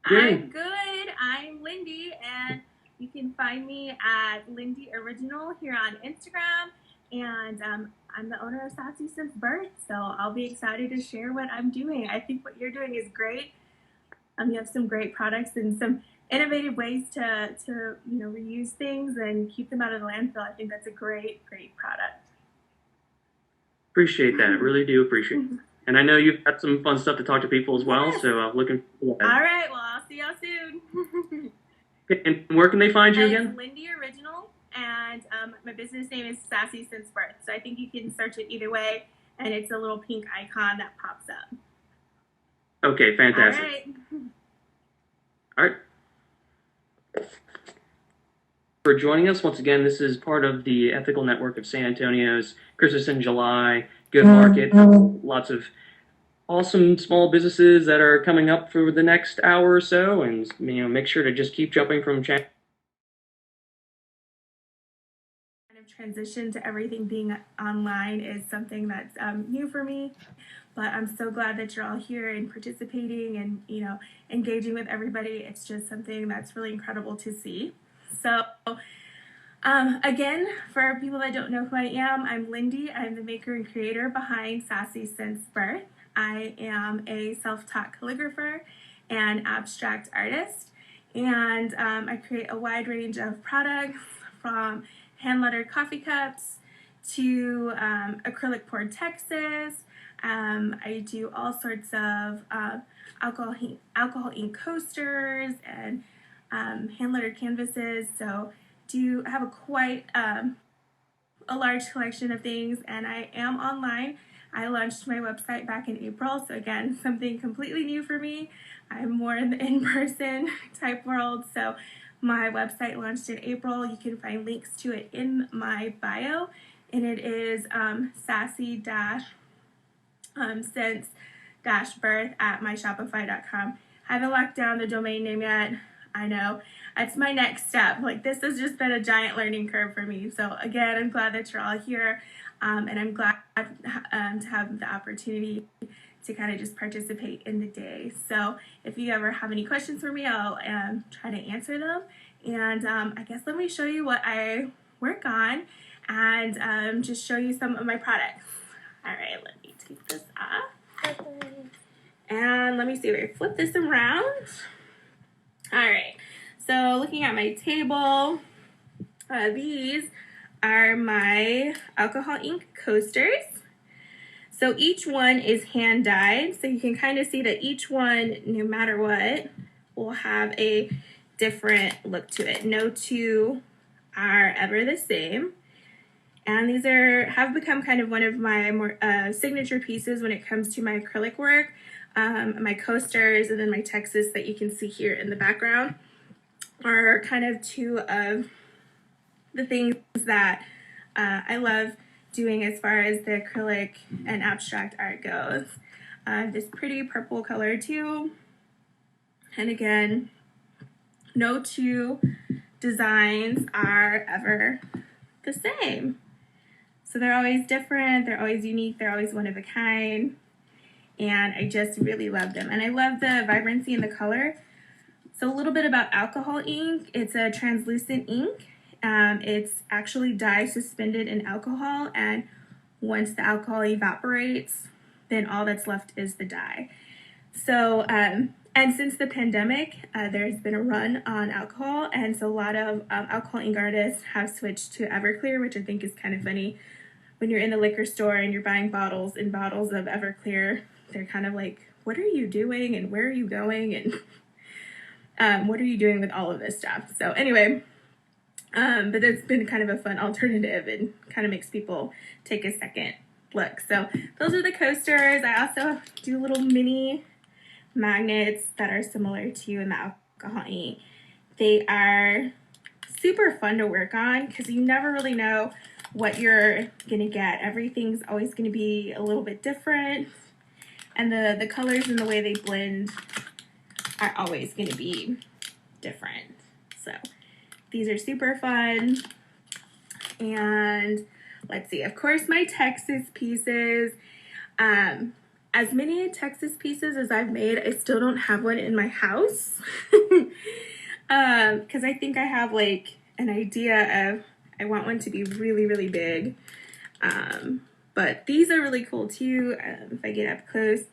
I'm good. I'm Lindy, and you can find me at Lindy Original here on Instagram. And I'm the owner of Sassy since birth, so I'll be excited to share what I'm doing. I think what you're doing is great. You have some great products and some innovative ways to reuse things and keep them out of the landfill. I think that's a great product. Appreciate that. Really do appreciate it. And I know you've got some fun stuff to talk to people as well, so looking forward to that. All right, well, I'll see y'all soon. And where can they find you again? It's Lindy Original, and my business name is Sassy since birth. So I think you can search it either way, and it's a little pink icon that pops up. Okay, fantastic. All right. For joining us once again, this is part of the Ethical Network of San Antonio's Christmas in July Good Market. Lots of awesome small businesses that are coming up for the next hour or so, and make sure to just keep jumping from channel. Kind of transition to everything being online is something that's new for me, but I'm so glad that you're all here and participating and engaging with everybody. It's just something that's really incredible to see. So again, for people that don't know who I am, I'm Lindy. I'm the maker and creator behind Sassy since birth. I am a self-taught calligrapher and abstract artist, and I create a wide range of products from hand-lettered coffee cups to acrylic poured texts. I do all sorts of alcohol ink coasters and hand-lettered canvases, so do have a quite a large collection of things, and I am online. I launched my website back in April, so again, something completely new for me. I'm more in the in-person type world, so my website launched in April. You can find links to it in my bio, and it is sassy-since-birth at myshopify.com. I haven't locked down the domain name yet. I know. That's my next step. This has just been a giant learning curve for me. So again, I'm glad that you're all here, and I'm glad to have the opportunity to kind of just participate in the day. So if you ever have any questions for me, I'll try to answer them. And I guess let me show you what I work on and just show you some of my products. All right, let me take this off. And let me see if I flip this around. All right, so looking at my table, these are my alcohol ink coasters. So each one is hand dyed, so you can kind of see that each one, no matter what, will have a different look to it. No two are ever the same. And these have become kind of one of my more signature pieces when it comes to my acrylic work. My coasters and then my Texas that you can see here in the background are kind of two of the things that I love doing as far as the acrylic and abstract art goes. This pretty purple color too. And again, no two designs are ever the same. So they're always different, they're always unique, they're always one of a kind. And I just really love them. And I love the vibrancy in the color. So a little bit about alcohol ink. It's a translucent ink. It's actually dye suspended in alcohol, and once the alcohol evaporates, then all that's left is the dye. So, and since the pandemic, there's been a run on alcohol, and so a lot of alcohol ink artists have switched to Everclear, which I think is kind of funny. When you're in the liquor store and you're buying bottles and bottles of Everclear, they're kind of like, what are you doing and where are you going and what are you doing with all of this stuff? So anyway, but it's been kind of a fun alternative and kind of makes people take a second look. So those are the coasters. I also do little mini magnets that are similar to an alcohol ink. They are super fun to work on because you never really know what you're gonna get. Everything's always gonna be a little bit different, and the colors and the way they blend are always gonna be different. So these are super fun. And let's see, of course, my Texas pieces. As many Texas pieces as I've made, I still don't have one in my house. Because I think I have like an idea of, I want one to be really, really big. But these are really cool too, if I get up close.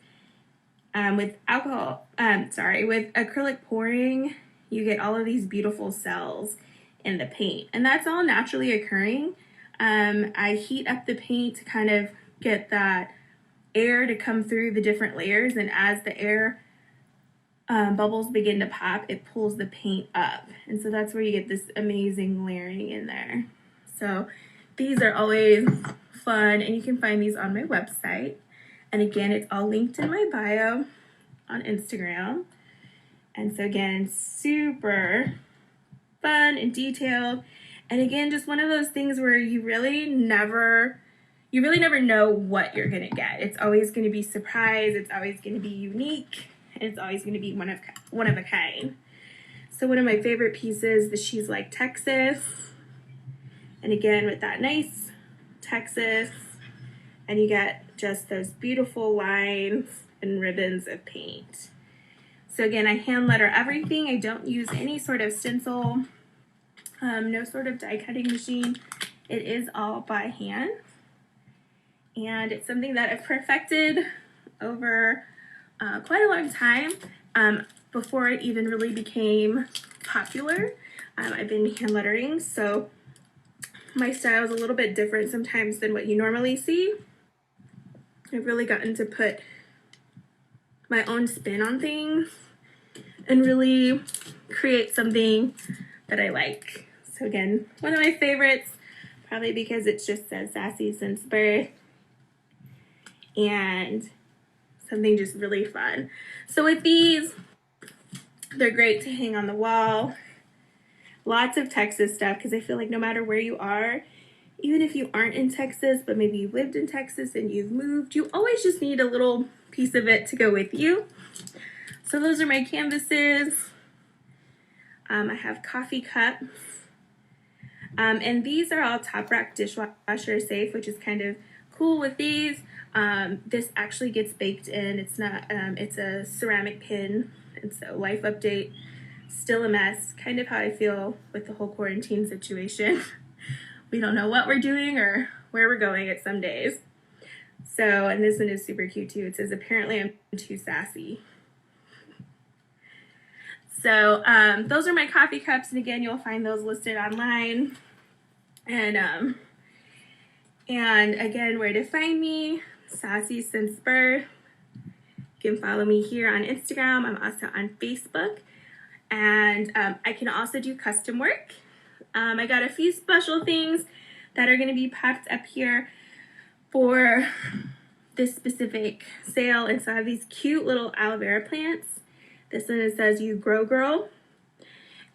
With with acrylic pouring, you get all of these beautiful cells in the paint, and that's all naturally occurring. I heat up the paint to kind of get that air to come through the different layers, and as the air bubbles begin to pop, it pulls the paint up, and so that's where you get this amazing layering in there. So these are always fun, and you can find these on my website. And again, it's all linked in my bio on Instagram. And so again, super fun and detailed. And again, just one of those things where you really never know what you're gonna get. It's always gonna be surprise, it's always gonna be unique, and it's always gonna be one of a kind. So one of my favorite pieces, the She's Like Texas. And again, with that nice Texas, and you get just those beautiful lines and ribbons of paint. So again, I hand letter everything. I don't use any sort of stencil, no sort of die cutting machine. It is all by hand. And it's something that I've perfected over quite a long time, before it even really became popular. I've been hand lettering, so my style is a little bit different sometimes than what you normally see. I've really gotten to put my own spin on things and really create something that I like. So again, one of my favorites, probably because it just says Sassy since birth, and something just really fun. So with these, they're great to hang on the wall. Lots of Texas stuff, because I feel like no matter where you are, even if you aren't in Texas, but maybe you lived in Texas and you've moved, you always just need a little piece of it to go with you. So those are my canvases. I have coffee cups. And these are all top rack dishwasher safe, which is kind of cool with these. This actually gets baked in. It's not, it's a ceramic pin. And so life update, still a mess. Kind of how I feel with the whole quarantine situation. We don't know what we're doing or where we're going at some days. So, and this one is super cute too. It says, apparently I'm too sassy. So those are my coffee cups, and again, you'll find those listed online. And again, where to find me, Sassy since birth. You can follow me here on Instagram. I'm also on Facebook, and I can also do custom work. I got a few special things that are going to be packed up here for this specific sale, and so I have these cute little aloe vera plants. This one, it says "You Grow Girl,"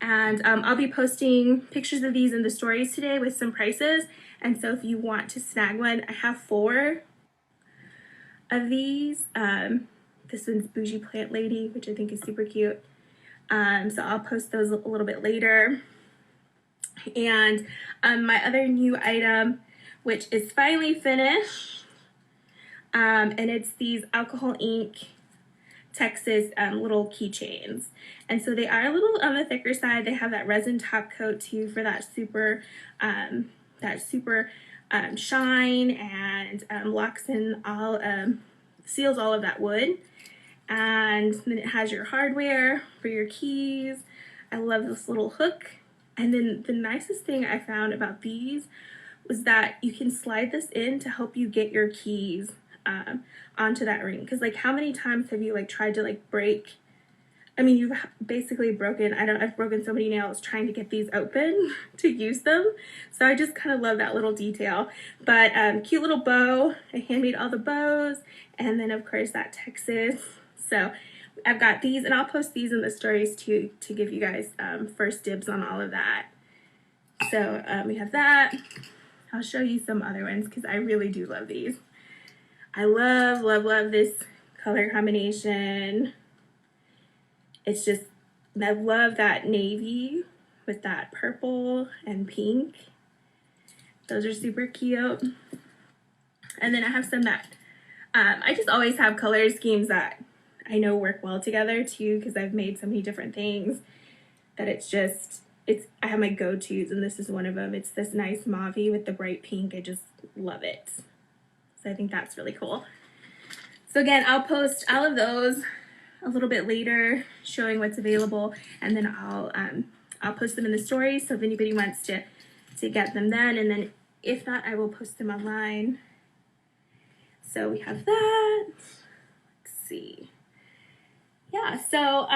and I'll be posting pictures of these in the stories today with some prices. And so if you want to snag one, I have 4 of these. This one's Bougie Plant Lady, which I think is super cute. So I'll post those a little bit later. And my other new item, which is finally finished, and it's these alcohol ink Texas little keychains. And so they are a little on the thicker side. They have that resin top coat too for that super shine, and locks in all, seals all of that wood. And then it has your hardware for your keys. I love this little hook. And then the nicest thing I found about these was that you can slide this in to help you get your keys onto that ring. Because like, how many times have you like tried to like break, I mean, you've basically broken, I've broken so many nails trying to get these open to use them. So I just kind of love that little detail. But cute little bow. I handmade all the bows. And then of course that Texas. So I've got these, and I'll post these in the stories too to give you guys first dibs on all of that. So we have that. I'll show you some other ones because I really do love these. I love, love, love this color combination. It's just, I love that navy with that purple and pink. Those are super cute. And then I have some that, I just always have color schemes that I know work well together too, because I've made so many different things that I have my go-tos, and this is one of them. It's this nice mauve with the bright pink. I just love it. So I think that's really cool. So again, I'll post all of those a little bit later, showing what's available, and then I'll post them in the stories. So if anybody wants to get them then, and then if not, I will post them online. So we have that. Let's see. Yeah, so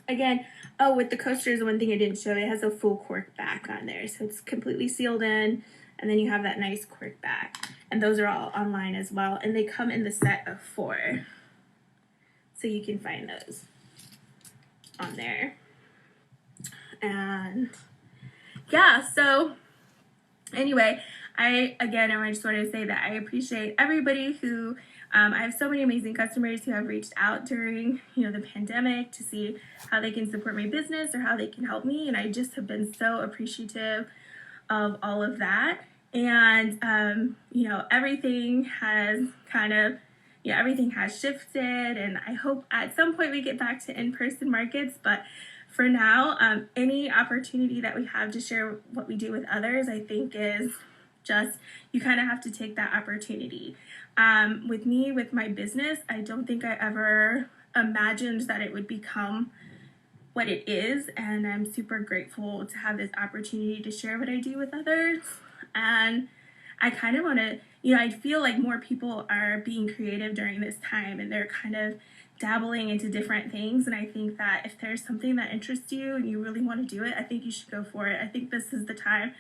again, oh, with the coasters, one thing I didn't show, it has a full cork back on there. So it's completely sealed in, and then you have that nice cork back. And those are all online as well, and they come in the set of 4. So you can find those on there. And yeah, so anyway, I just wanted to say that I appreciate everybody who, I have so many amazing customers who have reached out during, the pandemic to see how they can support my business or how they can help me. And I just have been so appreciative of all of that. And, everything has everything has shifted, and I hope at some point we get back to in-person markets. But for now, any opportunity that we have to share what we do with others, I think is just, you kind of have to take that opportunity. With me, with my business, I don't think I ever imagined that it would become what it is, and I'm super grateful to have this opportunity to share what I do with others. And I kind of want to, I feel like more people are being creative during this time, and they're kind of dabbling into different things. And I think that if there's something that interests you and you really want to do it, I think you should go for it. I think this is the time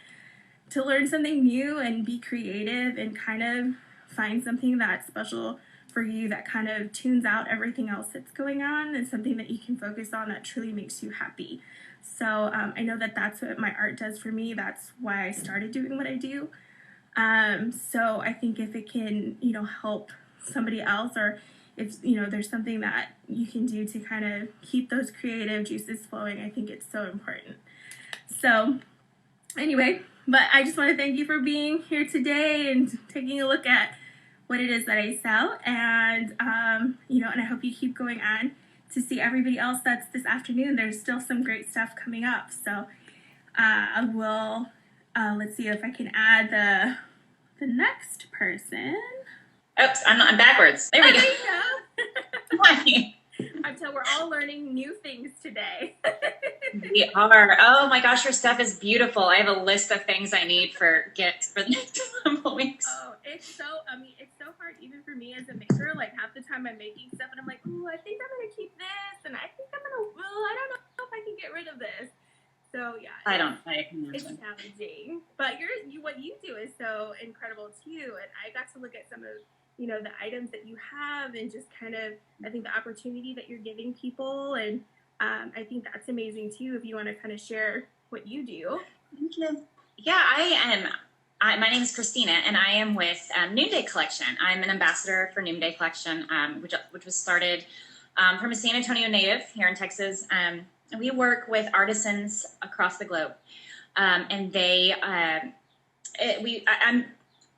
to learn something new and be creative and kind of find something that's special for you, that kind of tunes out everything else that's going on, and something that you can focus on that truly makes you happy. So I know that that's what my art does for me. That's why I started doing what I do. So I think if it can, help somebody else, or if, there's something that you can do to kind of keep those creative juices flowing, I think it's so important. So anyway, but I just want to thank you for being here today and taking a look at what it is that I sell. And, and I hope you keep going on to see everybody else that's this afternoon. There's still some great stuff coming up. So I will, let's see if I can add the the next person. Oops, I'm backwards. There we go. There you go. Hi. Until we're all learning new things today. We are. Oh my gosh, your stuff is beautiful. I have a list of things I need for gifts for the next couple weeks. Oh, it's so hard even for me as a maker. Like half the time I'm making stuff and I'm like, ooh, I think I'm gonna keep this, and I think I don't know if I can get rid of this. So yeah, it's challenging. But what you do is so incredible too, and I got to look at some of the items that you have, and just kind of I think the opportunity that you're giving people, and I think that's amazing too. If you want to kind of share what you do. Thank you. Yeah, I am. My name is Christina, and I am with Noonday Collection. I'm an ambassador for Noonday Collection, which was started from a San Antonio native here in Texas. And we work with artisans across the globe, and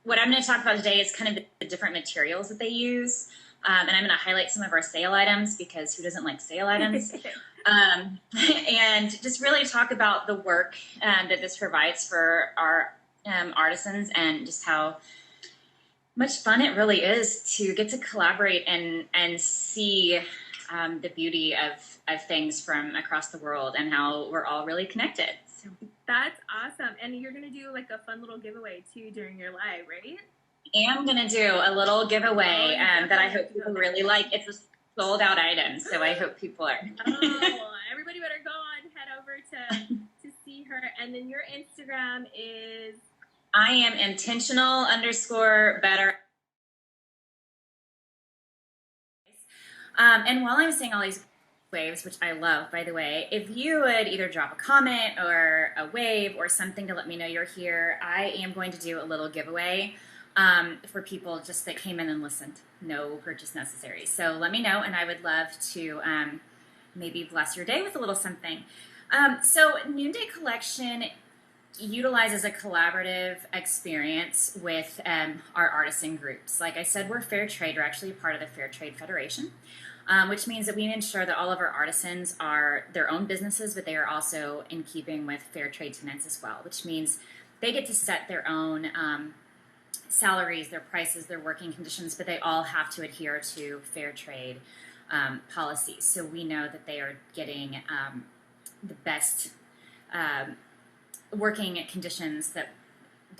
what I'm going to talk about today is kind of the different materials that they use, and I'm going to highlight some of our sale items because who doesn't like sale items? And just really talk about the work that this provides for our artisans, and just how much fun it really is to get to collaborate and see the beauty of things from across the world, and how we're all really connected. So. That's awesome. And you're going to do like a fun little giveaway too during your live, right? I'm going to do a little giveaway that I hope people really like. It's a sold out item, so I hope people are. Oh, everybody better go on, head over to see her. And then your Instagram is? I am intentional_better. And while I'm saying all these waves, which I love, by the way, if you would either drop a comment or a wave or something to let me know you're here, I am going to do a little giveaway for people just that came in and listened. No purchase necessary. So let me know, and I would love to maybe bless your day with a little something. So Noonday Collection utilizes a collaborative experience with our artisan groups. Like I said, we're fair trade. We're actually a part of the Fair Trade Federation, which means that we ensure that all of our artisans are their own businesses, but they are also in keeping with fair trade tenets as well, which means they get to set their own salaries, their prices, their working conditions, but they all have to adhere to fair trade policies. So we know that they are getting the best working conditions that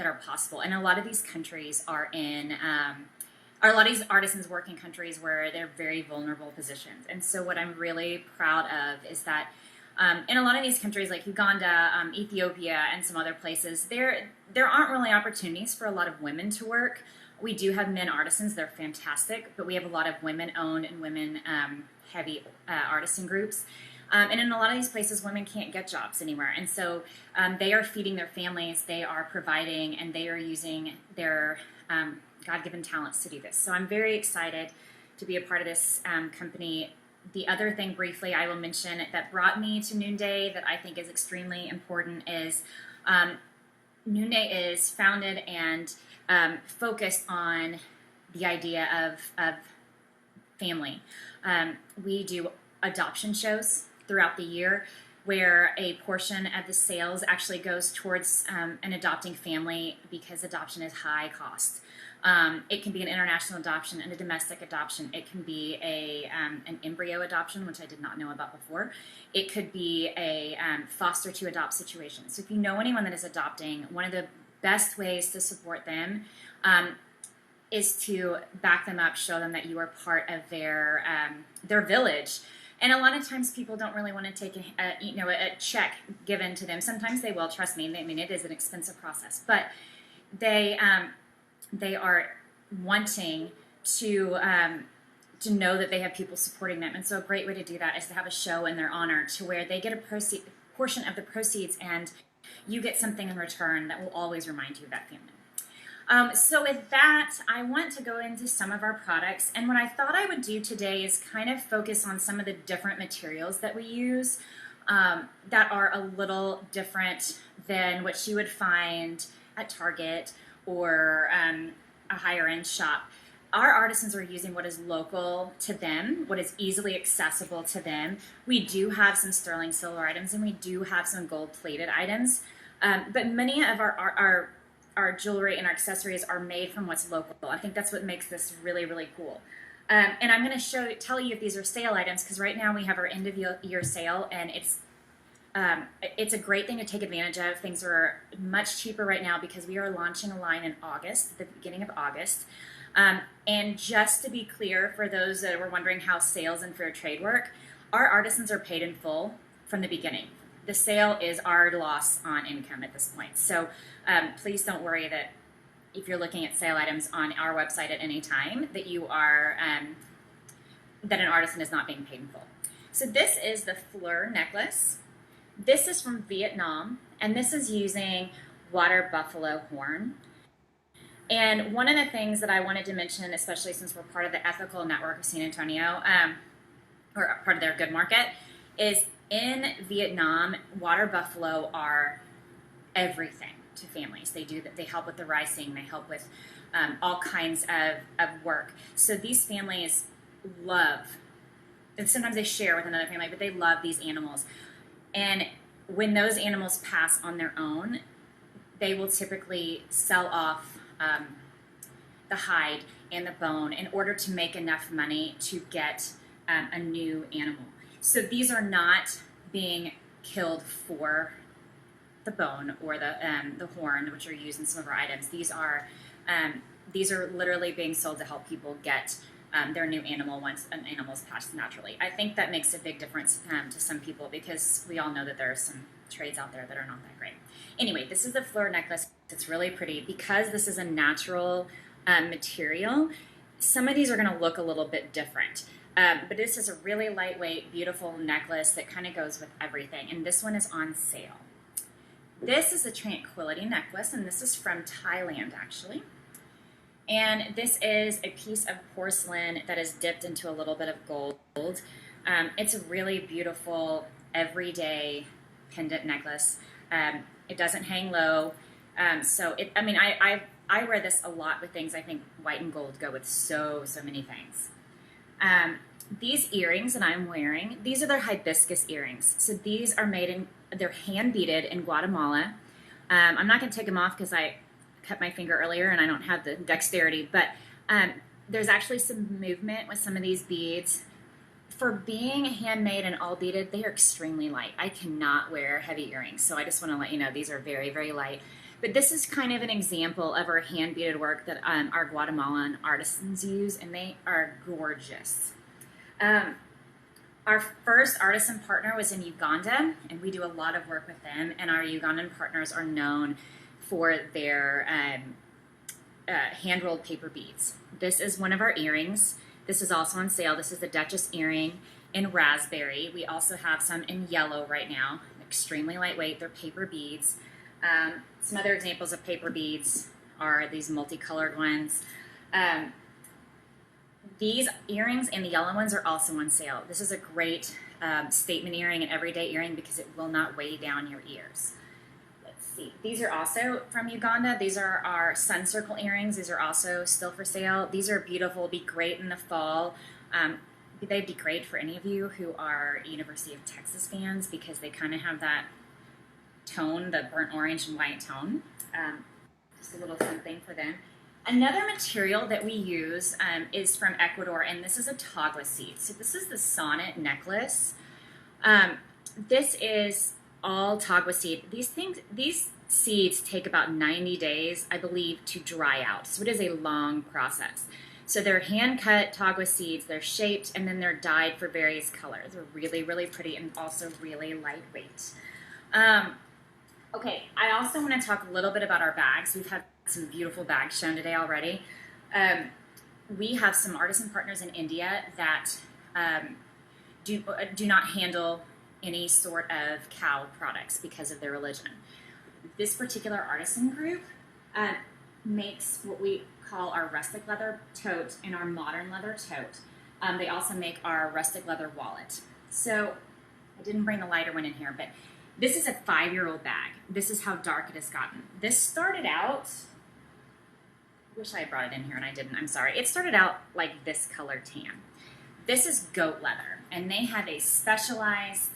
are possible. And a lot of these countries are in, a lot of these artisans work in countries where they're very vulnerable positions. And so what I'm really proud of is that in a lot of these countries like Uganda, Ethiopia, and some other places, there aren't really opportunities for a lot of women to work. We do have men artisans, they're fantastic, but we have a lot of women-owned and women-heavy artisan groups. And in a lot of these places, women can't get jobs anywhere. And so they are feeding their families, they are providing, and they are using their God-given talents to do this. So I'm very excited to be a part of this company. The other thing briefly I will mention that brought me to Noonday that I think is extremely important is Noonday is founded and focused on the idea of family. We do adoption shows throughout the year where a portion of the sales actually goes towards an adopting family, because adoption is high cost. It can be an international adoption and a domestic adoption. It can be an embryo adoption, which I did not know about before. It could be a foster to adopt situation. So if you know anyone that is adopting, one of the best ways to support them is to back them up, show them that you are part of their village. And a lot of times people don't really want to take a check given to them. Sometimes they will, trust me. I mean, it is an expensive process, but they are wanting to know that they have people supporting them. And so a great way to do that is to have a show in their honor, to where they get a portion of the proceeds and you get something in return that will always remind you of that family. So with that, I want to go into some of our products. And what I thought I would do today is kind of focus on some of the different materials that we use that are a little different than what you would find at Target or a higher end shop. Our artisans are using what is local to them, what is easily accessible to them. We do have some sterling silver items and we do have some gold plated items, but many of our our jewelry and our accessories are made from what's local. I think that's what makes this really, really cool. And I'm going to tell you if these are sale items, because right now we have our end of year sale, and it's a great thing to take advantage of. Things are much cheaper right now because we are launching a line in August, the beginning of August. And just to be clear, for those that were wondering how sales and fair trade work, our artisans are paid in full from the beginning. The sale is our loss on income at this point. So please don't worry that if you're looking at sale items on our website at any time that you are that an artisan is not being paid in full. So this is the fleur necklace. This is from Vietnam, and this is using water buffalo horn. And one of the things that I wanted to mention, especially since we're part of the ethical network of San Antonio, or part of their good market, is in Vietnam, water buffalo are everything to families. They help with the rising, they help with all kinds of work. So these families love, and sometimes they share with another family, but they love these animals. And when those animals pass on their own, they will typically sell off the hide and the bone in order to make enough money to get a new animal. So these are not being killed for the bone or the horn, which are used in some of our items. These are literally being sold to help people get their new animal once an animal's passed naturally. I think that makes a big difference to some people, because we all know that there are some trades out there that are not that great. Anyway, this is the fleur necklace. It's really pretty because this is a natural material. Some of these are going to look a little bit different. But this is a really lightweight, beautiful necklace that kind of goes with everything. And this one is on sale. This is the Tranquility necklace, and this is from Thailand, actually. And this is a piece of porcelain that is dipped into a little bit of gold. It's a really beautiful, everyday pendant necklace. It doesn't hang low. I wear this a lot with things. I think white and gold go with so many things. These earrings that I'm wearing, these are their hibiscus earrings. So these are they're hand beaded in Guatemala. I'm not going to take them off because I cut my finger earlier and I don't have the dexterity, but there's actually some movement with some of these beads. For being handmade and all beaded, they are extremely light. I cannot wear heavy earrings, so I just want to let you know these are very, very light. But this is kind of an example of our hand beaded work that our Guatemalan artisans use, and they are gorgeous. Our first artisan partner was in Uganda, and we do a lot of work with them, and our Ugandan partners are known for their hand-rolled paper beads. This is one of our earrings. This is also on sale. This is the Duchess earring in raspberry. We also have some in yellow right now. Extremely lightweight. They're paper beads. Some other examples of paper beads are these multicolored ones. These earrings and the yellow ones are also on sale. This is a great statement earring, an everyday earring, because it will not weigh down your ears. Let's see. These are also from Uganda. These are our sun circle earrings. These are also still for sale. These are beautiful. Be great in the fall. They'd be great for any of you who are University of Texas fans, because they kind of have that tone, the burnt orange and white tone. Just a little something for them. Another material that we use is from Ecuador, and this is a tagua seed. So this is the sonnet necklace. This is all tagua seed. These seeds take about 90 days, I believe, to dry out. So it is a long process. So they're hand-cut tagua seeds. They're shaped, and then they're dyed for various colors. They're really, really pretty and also really lightweight. Okay, I also want to talk a little bit about our bags. We've had some beautiful bags shown today already. We have some artisan partners in India that do not handle any sort of cow products because of their religion. This particular artisan group makes what we call our rustic leather tote and our modern leather tote. They also make our rustic leather wallet. So I didn't bring the lighter one in here, but this is a 5-year-old bag. This is how dark it has gotten. This started out, wish I had brought it in here and I didn't, I'm sorry. It started out like this color tan. This is goat leather, and they have a specialized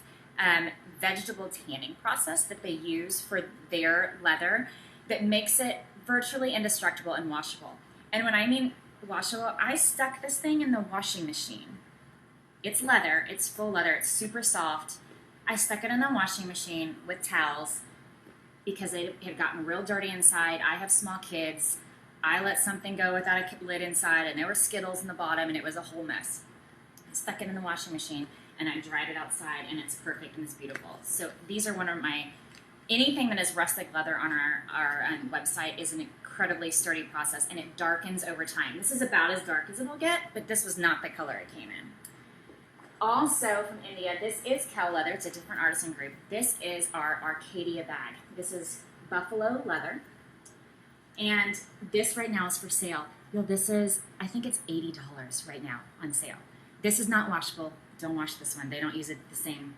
vegetable tanning process that they use for their leather that makes it virtually indestructible and washable. And when I mean washable, I stuck this thing in the washing machine. It's leather, it's full leather, it's super soft. I stuck it in the washing machine with towels because it had gotten real dirty inside. I have small kids. I let something go without a lid inside, and there were Skittles in the bottom, and it was a whole mess. I stuck it in the washing machine, and I dried it outside, and it's perfect and it's beautiful. So these are one of my, anything that is rustic leather on our website is an incredibly sturdy process, and it darkens over time. This is about as dark as it'll get, but this was not the color it came in. Also from India, this is cow leather. It's a different artisan group. This is our Arcadia bag. This is buffalo leather. And this right now is for sale. This is, I think it's $80 right now on sale. This is not washable. Don't wash this one. They don't use it the same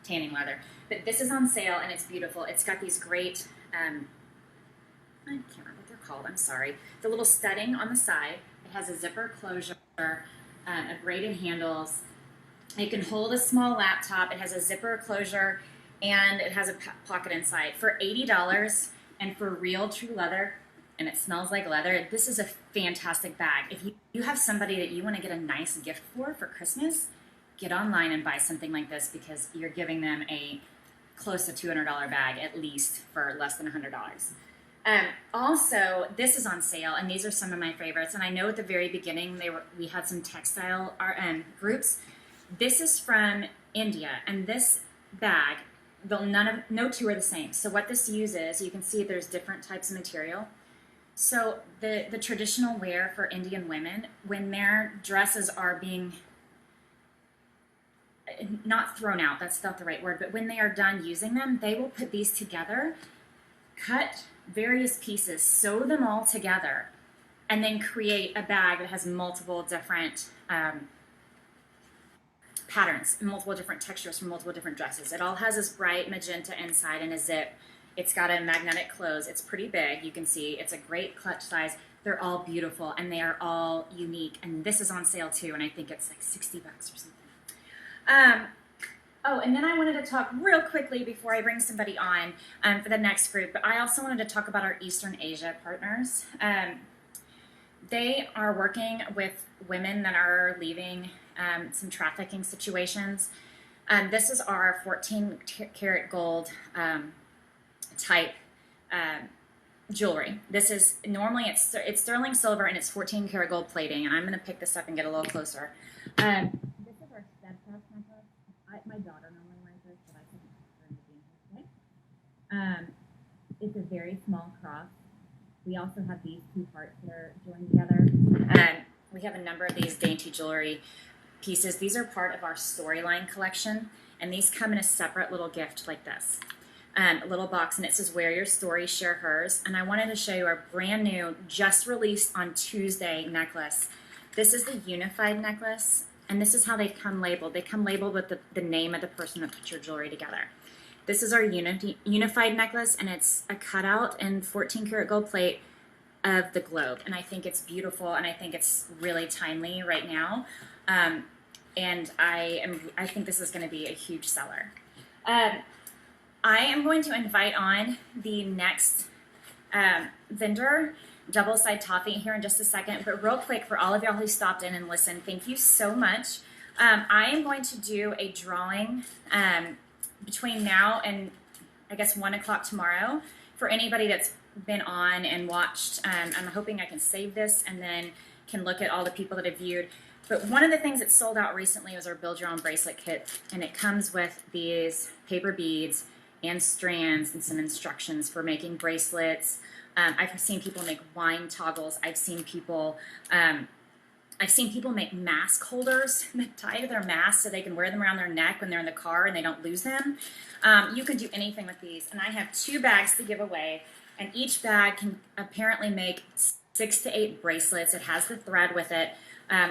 tanning leather. But this is on sale and it's beautiful. It's got these great, I can't remember what they're called. I'm sorry. The little studding on the side. It has a zipper closure. A braided handles. It can hold a small laptop. It has a zipper closure, and it has a pocket inside. For $80 and for real true leather, and it smells like leather, this is a fantastic bag. If you have somebody that you want to get a nice gift for Christmas, get online and buy something like this because you're giving them a close to $200 bag at least for less than $100. Also, this is on sale, and these are some of my favorites. And I know at the very beginning we had some textile groups. This is from India, and this bag, no two are the same. So what this uses, you can see there's different types of material. So the traditional wear for Indian women, when their dresses are being not thrown out, that's not the right word, but when they are done using them, they will put these together, cut various pieces, sew them all together, and then create a bag that has multiple different patterns and multiple different textures from multiple different dresses. It all has this bright magenta inside and a zip. It's got a magnetic close. It's pretty big. You can see it's a great clutch size. They're all beautiful and they are all unique. And this is on sale too, and I think it's like $60 or something. Oh, and then I wanted to talk real quickly before I bring somebody on for the next group, but I also wanted to talk about our Eastern Asia partners. They are working with women that are leaving some trafficking situations. This is our 14 karat gold type jewelry. This is, normally it's sterling silver and it's 14 karat gold plating, and I'm going to pick this up and get a little closer. This is our steadfast necklace. My daughter normally wears this, but I couldn't wear it today. It's a very small cross. We also have these two parts that are joined together. We have a number of these dainty jewelry pieces. These are part of our Storyline collection, and these come in a separate little gift like this. A little box, and it says wear your story, share hers. And I wanted to show you our brand new, just released on Tuesday necklace. This is the unified necklace, and this is how they come labeled. They come labeled with the name of the person that put your jewelry together. This is our unified necklace, and it's a cutout in 14 karat gold plate of the globe. And I think it's beautiful, and I think it's really timely right now. And I think this is going to be a huge seller. I am going to invite on the next vendor, Doubleside Toffee, here in just a second. But real quick, for all of y'all who stopped in and listened, thank you so much. I am going to do a drawing between now and I guess 1 o'clock tomorrow for anybody that's been on and watched. I'm hoping I can save this and then can look at all the people that have viewed. But one of the things that sold out recently was our Build Your Own Bracelet Kit, and it comes with these paper beads and strands and some instructions for making bracelets. I've seen people make wine toggles. I've seen people make mask holders that tie to their mask so they can wear them around their neck when they're in the car and they don't lose them. You can do anything with these. And I have 2 bags to give away, and each bag can apparently make 6 to 8 bracelets. It has the thread with it,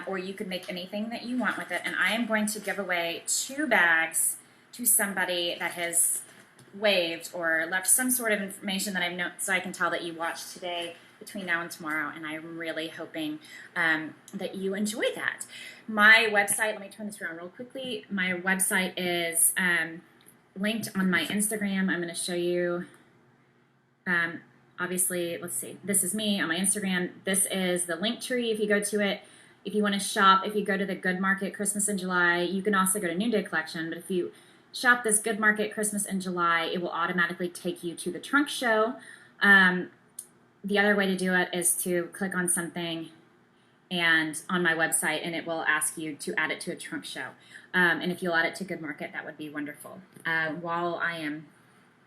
or you could make anything that you want with it. And I am going to give away 2 bags to somebody that has waved or left some sort of information that I've known, so I can tell that you watched today between now and tomorrow, and I'm really hoping that you enjoy that. My website, let me turn this around real quickly. My website is linked on my Instagram. I'm going to show you. obviously, let's see, this is me on my Instagram. This is the link tree if you go to it. If you want to shop, if you go to the Good Market Christmas in July, you can also go to Noonday Collection. But if you shop this Good Market Christmas in July, it will automatically take you to the trunk show. The other way to do it is to click on something and on my website, and it will ask you to add it to a trunk show. And if you'll add it to Good Market, that would be wonderful. While I am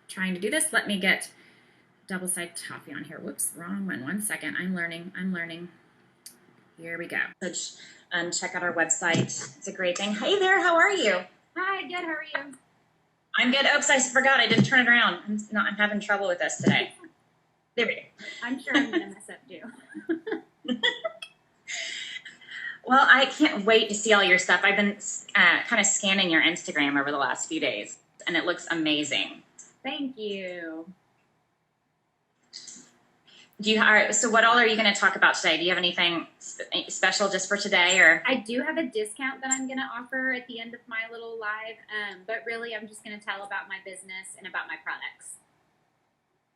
trying to do this, let me get Doubleside Toffee on here. Whoops, wrong one. 1 second. I'm learning. Here we go. Check out our website. It's a great thing. Hey there, how are you? Hi, good. How are you? I'm good. Oops, I forgot. I didn't turn it around. I'm having trouble with this today. There we go. I'm sure I'm gonna mess up too. Well, I can't wait to see all your stuff. I've been kind of scanning your Instagram over the last few days, and it looks amazing. Thank you. All right, so what all are you going to talk about today? Do you have anything special just for today, or? I do have a discount that I'm gonna offer at the end of my little live, but really I'm just gonna tell about my business and about my products.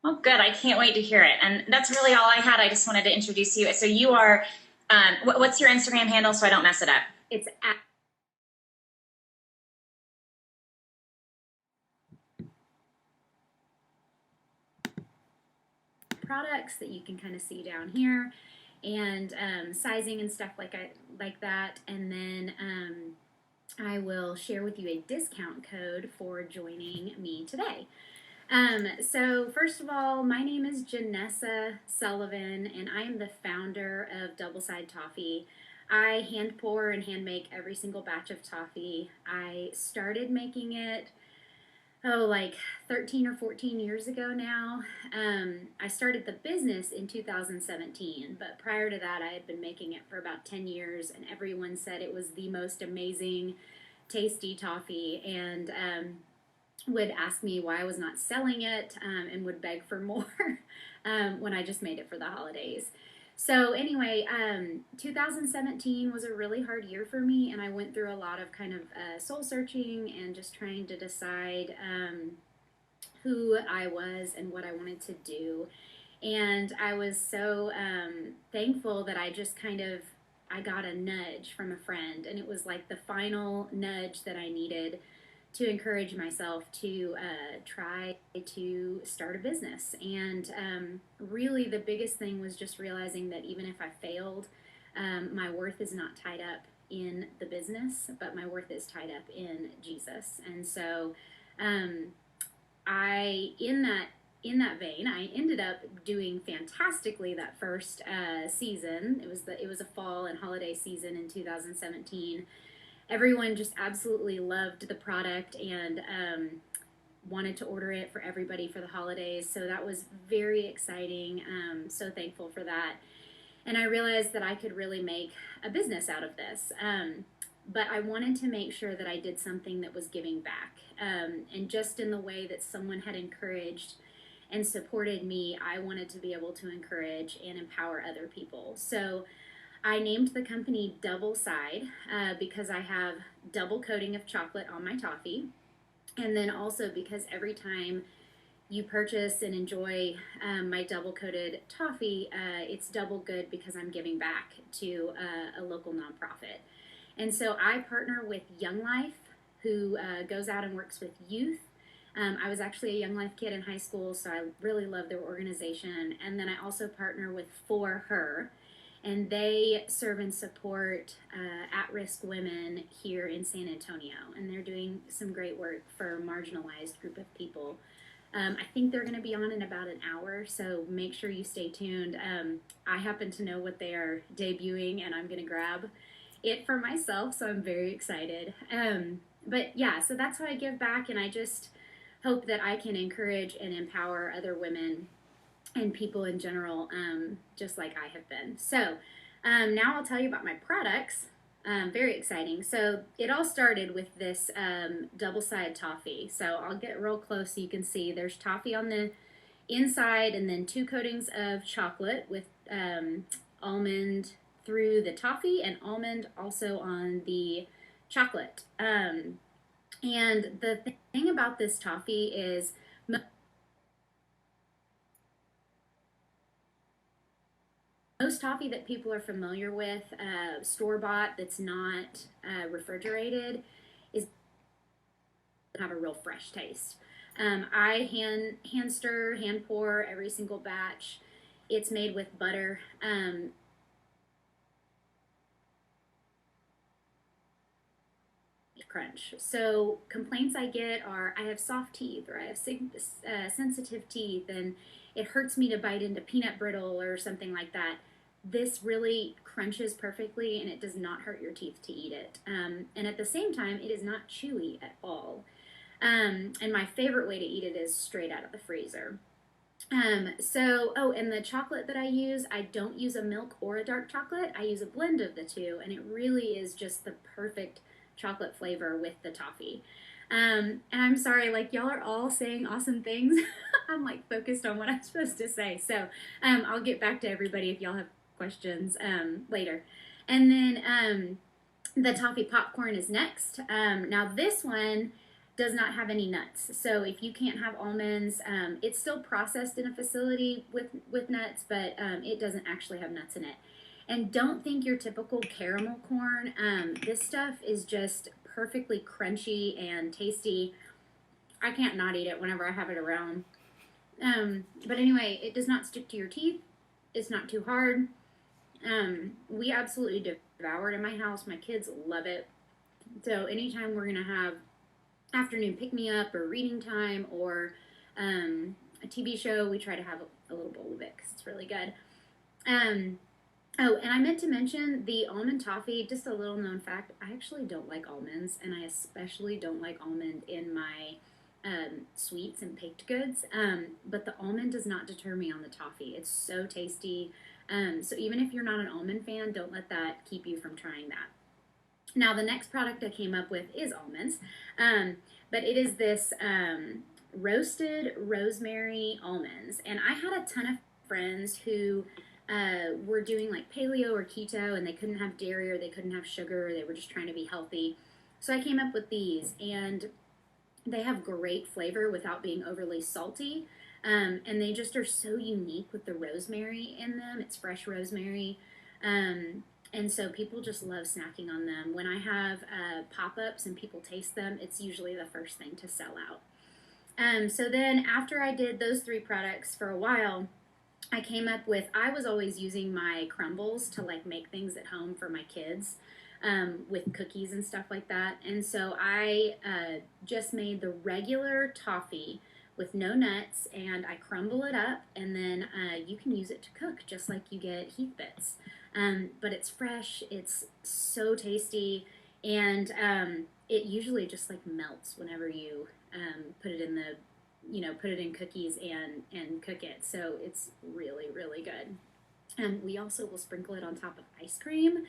Oh, good. I can't wait to hear it. And that's really all I had. I just wanted to introduce you. So you are, what's your Instagram handle so I don't mess it up? It's at products that you can kind of see down here, and sizing and stuff like that. And then I will share with you a discount code for joining me today. So first of all, my name is Janessa Sullivan, and I am the founder of Doubleside Toffee. I hand pour and hand make every single batch of toffee. I started making it, like 13 or 14 years ago now. I started the business in 2017, but prior to that, I had been making it for about 10 years, and everyone said it was the most amazing, tasty toffee, and would ask me why I was not selling it, and would beg for more when I just made it for the holidays. So anyway, 2017 was a really hard year for me, and I went through a lot of kind of soul searching and just trying to decide who I was and what I wanted to do. And I was so thankful that I just I got a nudge from a friend, and it was like the final nudge that I needed to encourage myself to try to start a business. And really the biggest thing was just realizing that even if I failed, my worth is not tied up in the business, but my worth is tied up in Jesus. And so in that vein, I ended up doing fantastically that first season. It was a fall and holiday season in 2017. Everyone just absolutely loved the product and wanted to order it for everybody for the holidays. So that was very exciting. So thankful for that. And I realized that I could really make a business out of this. But I wanted to make sure that I did something that was giving back. And just in the way that someone had encouraged and supported me, I wanted to be able to encourage and empower other people. So I named the company Doubleside because I have double coating of chocolate on my toffee. And then also because every time you purchase and enjoy my double coated toffee, it's double good because I'm giving back to a local nonprofit. And so I partner with Young Life, who goes out and works with youth. I was actually a Young Life kid in high school, so I really love their organization. And then I also partner with For Her, and they serve and support at-risk women here in San Antonio, and they're doing some great work for a marginalized group of people. I think they're going to be on in about an hour, so make sure you stay tuned. I happen to know what they are debuting, and I'm going to grab it for myself, so I'm very excited. But yeah, so that's how I give back, and I just hope that I can encourage and empower other women and people in general, just like I have been. So now I'll tell you about my products. Very exciting. So it all started with this Doubleside toffee. So I'll get real close so you can see. There's toffee on the inside, and then 2 coatings of chocolate with almond through the toffee and almond also on the chocolate. And the thing about this toffee is most toffee that people are familiar with, store-bought, that's not refrigerated, is have a real fresh taste. I hand stir, hand pour every single batch. It's made with butter. Crunch. So complaints I get are I have soft teeth or I have sensitive teeth and it hurts me to bite into peanut brittle or something like that. This really crunches perfectly and it does not hurt your teeth to eat it. And at the same time, it is not chewy at all. And my favorite way to eat it is straight out of the freezer. And the chocolate that I use, I don't use a milk or a dark chocolate. I use a blend of the two, and it really is just the perfect chocolate flavor with the toffee. And I'm sorry, like y'all are all saying awesome things. I'm like focused on what I'm supposed to say. So I'll get back to everybody if y'all have questions later. And then the toffee popcorn is next. Now this one does not have any nuts. So if you can't have almonds, it's still processed in a facility with nuts, but it doesn't actually have nuts in it. And don't think your typical caramel corn. This stuff is just perfectly crunchy and tasty. I can't not eat it whenever I have it around. But anyway, it does not stick to your teeth. It's not too hard. We absolutely devour it in my house. My kids love it. So anytime we're going to have afternoon pick-me-up or reading time or a TV show, we try to have a little bowl of it because it's really good. Oh, and I meant to mention the almond toffee, just a little known fact, I actually don't like almonds, and I especially don't like almond in my sweets and baked goods, but the almond does not deter me on the toffee. It's so tasty. So even if you're not an almond fan, don't let that keep you from trying that. Now, the next product I came up with is almonds, but it is this roasted rosemary almonds, and I had a ton of friends who were doing like paleo or keto, and they couldn't have dairy or they couldn't have sugar, or they were just trying to be healthy. So I came up with these, and they have great flavor without being overly salty, and they just are so unique with the rosemary in them. It's fresh rosemary, and so people just love snacking on them. When I have pop-ups and people taste them, it's usually the first thing to sell out. So then after I did those 3 products for a while, I came up with, I was always using my crumbles to like make things at home for my kids with cookies and stuff like that. And so I just made the regular toffee with no nuts, and I crumble it up, and then you can use it to cook just like you get Heath Bits. But it's fresh, it's so tasty, and it usually just like melts whenever you put it in the put it in cookies and cook it. So it's really, really good. And we also will sprinkle it on top of ice cream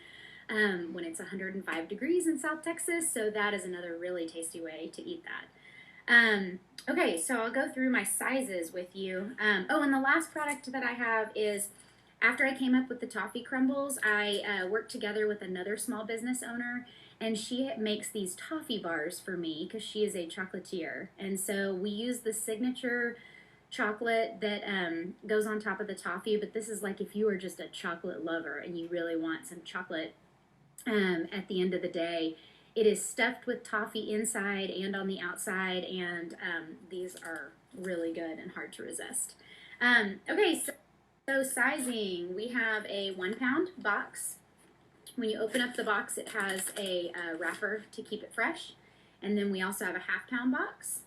when it's 105 degrees in South Texas. So that is another really tasty way to eat that. Okay, so I'll go through my sizes with you. And the last product that I have is, after I came up with the toffee crumbles, I worked together with another small business owner, and she makes these toffee bars for me because she is a chocolatier. And so we use the signature chocolate that goes on top of the toffee, but this is like if you are just a chocolate lover and you really want some chocolate at the end of the day. It is stuffed with toffee inside and on the outside, and these are really good and hard to resist. Okay, so sizing, we have a 1 pound box. When you open up the box, it has a wrapper to keep it fresh. And then we also have a 1/2 pound box.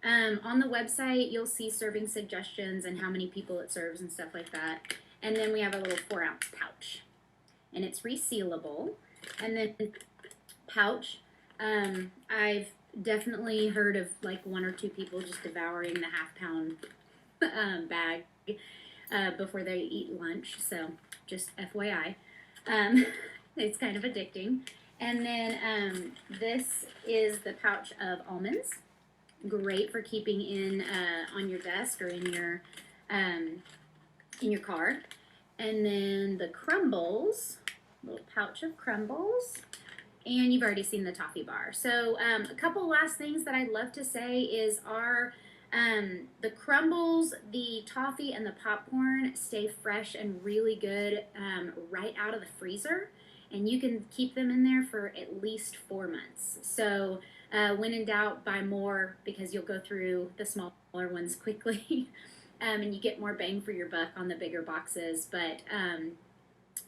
On the website, you'll see serving suggestions and how many people it serves and stuff like that. And then we have a little 4-ounce pouch. And it's resealable. And then pouch, I've definitely heard of like 1 or 2 people just devouring the 1/2 pound bag before they eat lunch. So just FYI. It's kind of addicting. And then this is the pouch of almonds. Great for keeping in on your desk or in your car. And then the crumbles, little pouch of crumbles. And you've already seen the toffee bar. So a couple last things that I'd love to say is our The crumbles, the toffee, and the popcorn stay fresh and really good right out of the freezer, and you can keep them in there for at least 4 months. So when in doubt, buy more, because you'll go through the smaller ones quickly. And you get more bang for your buck on the bigger boxes, but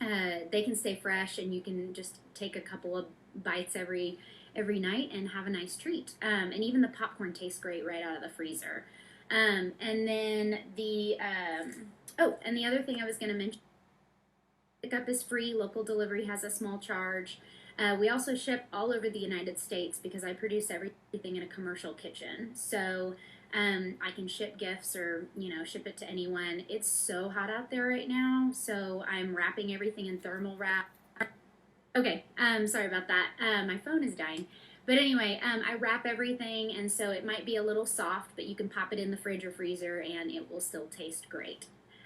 they can stay fresh, and you can just take a couple of bites every night and have a nice treat. And even the popcorn tastes great right out of the freezer. And then the and the other thing I was going to mention, pickup is free. Local delivery has a small charge. We also ship all over the United States because I produce everything in a commercial kitchen. So I can ship gifts or, ship it to anyone. It's so hot out there right now, so I'm wrapping everything in thermal wrap. Okay, sorry about that. My phone is dying. But anyway, I wrap everything, and so it might be a little soft, but you can pop it in the fridge or freezer, and it will still taste great.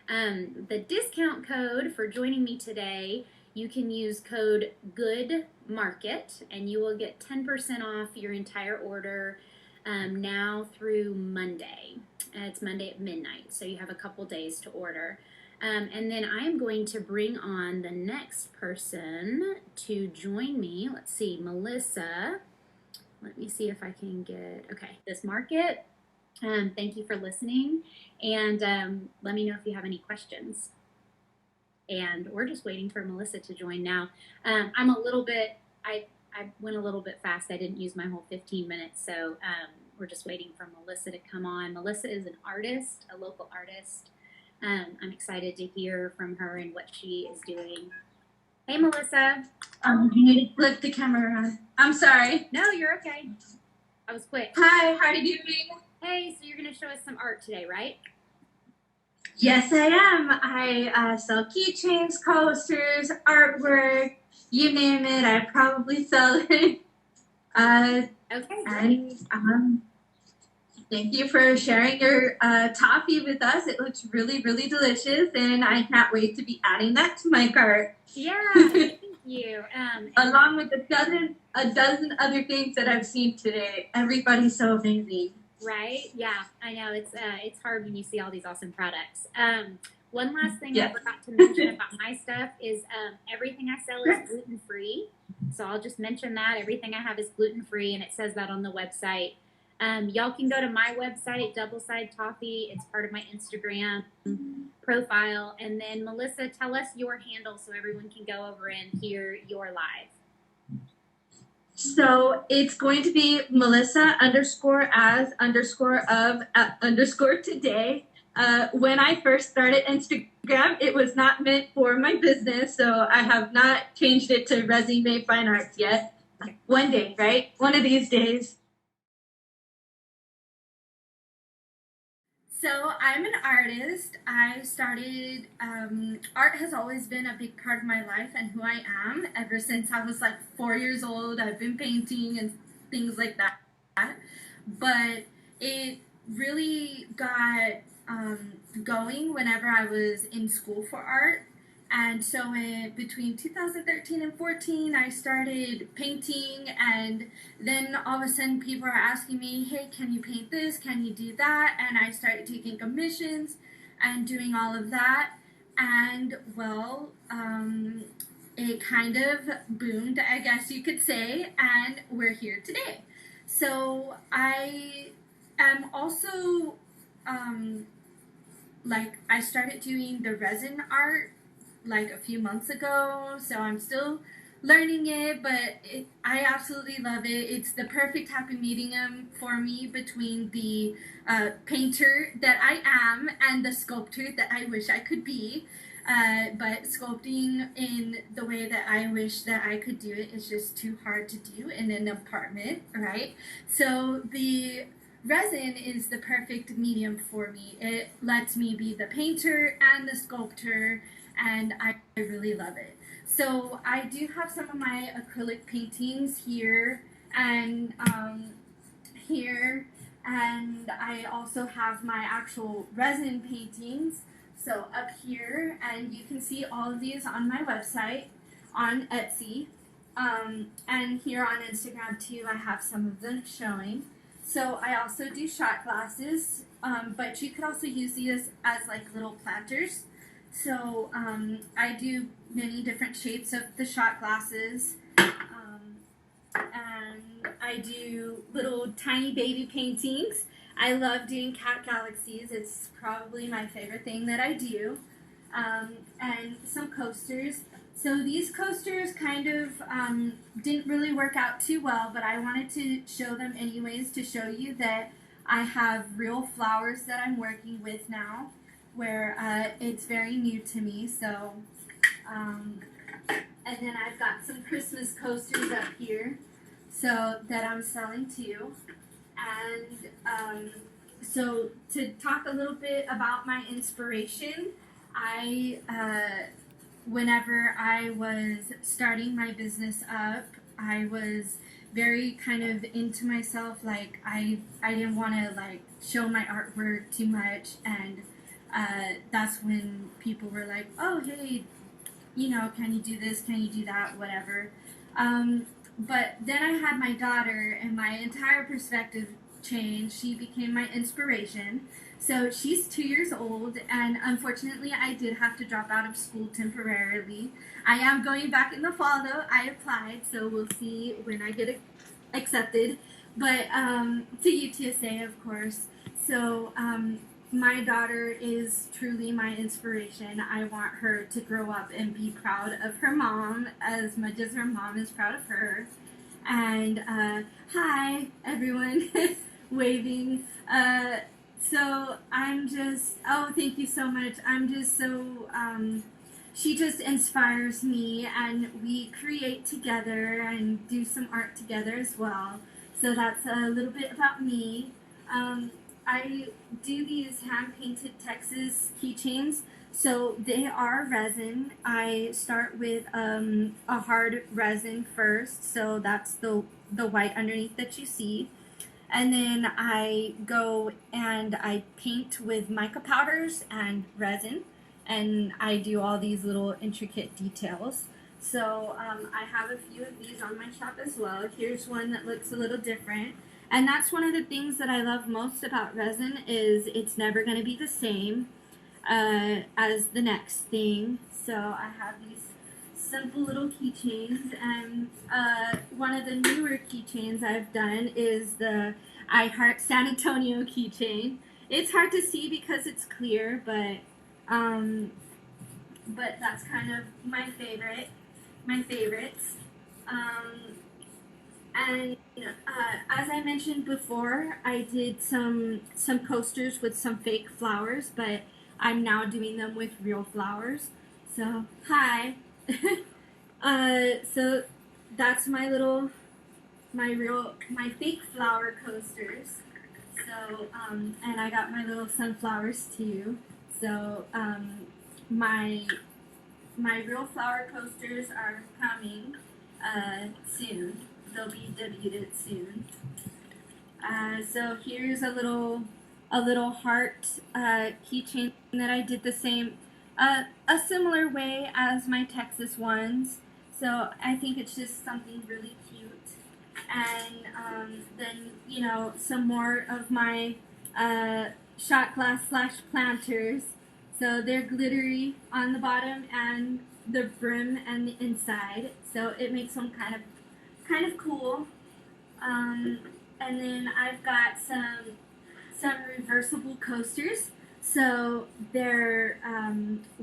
The discount code for joining me today, you can use code GOODMARKET, and you will get 10% off your entire order now through Monday. It's Monday at midnight, so you have a couple days to order. And then I am going to bring on the next person to join me. Let's see, Melissa. Let me see if I can get, okay, this market. Thank you for listening, and let me know if you have any questions. And we're just waiting for Melissa to join now. I went a little bit fast. I didn't use my whole 15 minutes, so we're just waiting for Melissa to come on. Melissa is an artist, a local artist. I'm excited to hear from her and what she is doing. Hey, Melissa. You need to flip the camera around. I'm sorry. No, you're okay. I was quick. Hi, how are you doing? Hey, so you're going to show us some art today, right? Yes, I am. I sell keychains, coasters, artwork, you name it. I probably sell it. Okay, great. And thank you for sharing your toffee with us. It looks really, really delicious, and I can't wait to be adding that to my cart. Yeah, thank you. Along with a dozen other things that I've seen today. Everybody's so amazing. Right? Yeah, I know. It's hard when you see all these awesome products. One last thing I forgot to mention about my stuff is everything I sell is gluten-free. So I'll just mention that. Everything I have is gluten-free, and it says that on the website. Y'all can go to my website, Doubleside Toffee. It's part of my Instagram profile. And then, Melissa, tell us your handle so everyone can go over and hear your live. So it's going to be Melissa _as_of_today. When I first started Instagram, it was not meant for my business, so I have not changed it to ResiMae Fine Arts yet. One day, right? One of these days. So I'm an artist. I started, art has always been a big part of my life and who I am. Ever since I was like 4 years old, I've been painting and things like that. But it really got going whenever I was in school for art. And so between 2013 and 14, I started painting, and then all of a sudden people are asking me, hey, can you paint this? Can you do that? And I started taking commissions and doing all of that. And well, it kind of boomed, I guess you could say, and we're here today. So I am also, I started doing the resin art like a few months ago, so I'm still learning it, but I absolutely love it. It's the perfect happy medium for me between the painter that I am and the sculptor that I wish I could be. But sculpting in the way that I wish that I could do it is just too hard to do in an apartment, right? So the resin is the perfect medium for me. It lets me be the painter and the sculptor, and I really love it. So I do have some of my acrylic paintings here and here, and I also have my actual resin paintings. So up here, and you can see all of these on my website, on Etsy, and here on Instagram too. I have some of them showing. So I also do shot glasses, but you could also use these as like little planters. So I do many different shapes of the shot glasses, and I do little tiny baby paintings. I love doing cat galaxies. It's probably my favorite thing that I do. And some coasters. So these coasters kind of didn't really work out too well, but I wanted to show them anyways to show you that I have real flowers that I'm working with now, where it's very new to me. So, and then I've got some Christmas coasters up here, so that I'm selling too. And so to talk a little bit about my inspiration, whenever I was starting my business up, I was very kind of into myself. Like I didn't want to like show my artwork too much, and that's when people were like, oh hey, can you do this, can you do that, whatever. But then I had my daughter, and my entire perspective changed. She became my inspiration. So she's 2 years old, and unfortunately I did have to drop out of school temporarily. I am going back in the fall though. I applied, so we'll see when I get accepted. But to UTSA, of course. So my daughter is truly my inspiration. I want her to grow up and be proud of her mom as much as her mom is proud of her. And hi everyone, waving. So I'm just, oh, thank you so much. I'm just so, she just inspires me, and we create together and do some art together as well. So that's a little bit about me. I do these hand-painted Texas keychains. So they are resin. I start with a hard resin first. So that's the white underneath that you see. And then I go and I paint with mica powders and resin, and I do all these little intricate details. So I have a few of these on my shop as well. Here's one that looks a little different. And that's one of the things that I love most about resin is it's never going to be the same as the next thing. So I have these simple little keychains, and one of the newer keychains I've done is the I Heart San Antonio keychain. It's hard to see because it's clear, but that's kind of my favorites. And as I mentioned before, I did some coasters with some fake flowers, but I'm now doing them with real flowers. So hi. So that's my fake flower coasters. So and I got my little sunflowers too. So my real flower coasters are coming soon. They'll be debuted soon. So here's a little heart keychain that I did the same, a similar way as my Texas ones. So I think it's just something really cute. And then some more of my shot glass / planters. So they're glittery on the bottom and the brim and the inside. So it makes them kind of cool. And then I've got some reversible coasters. So they're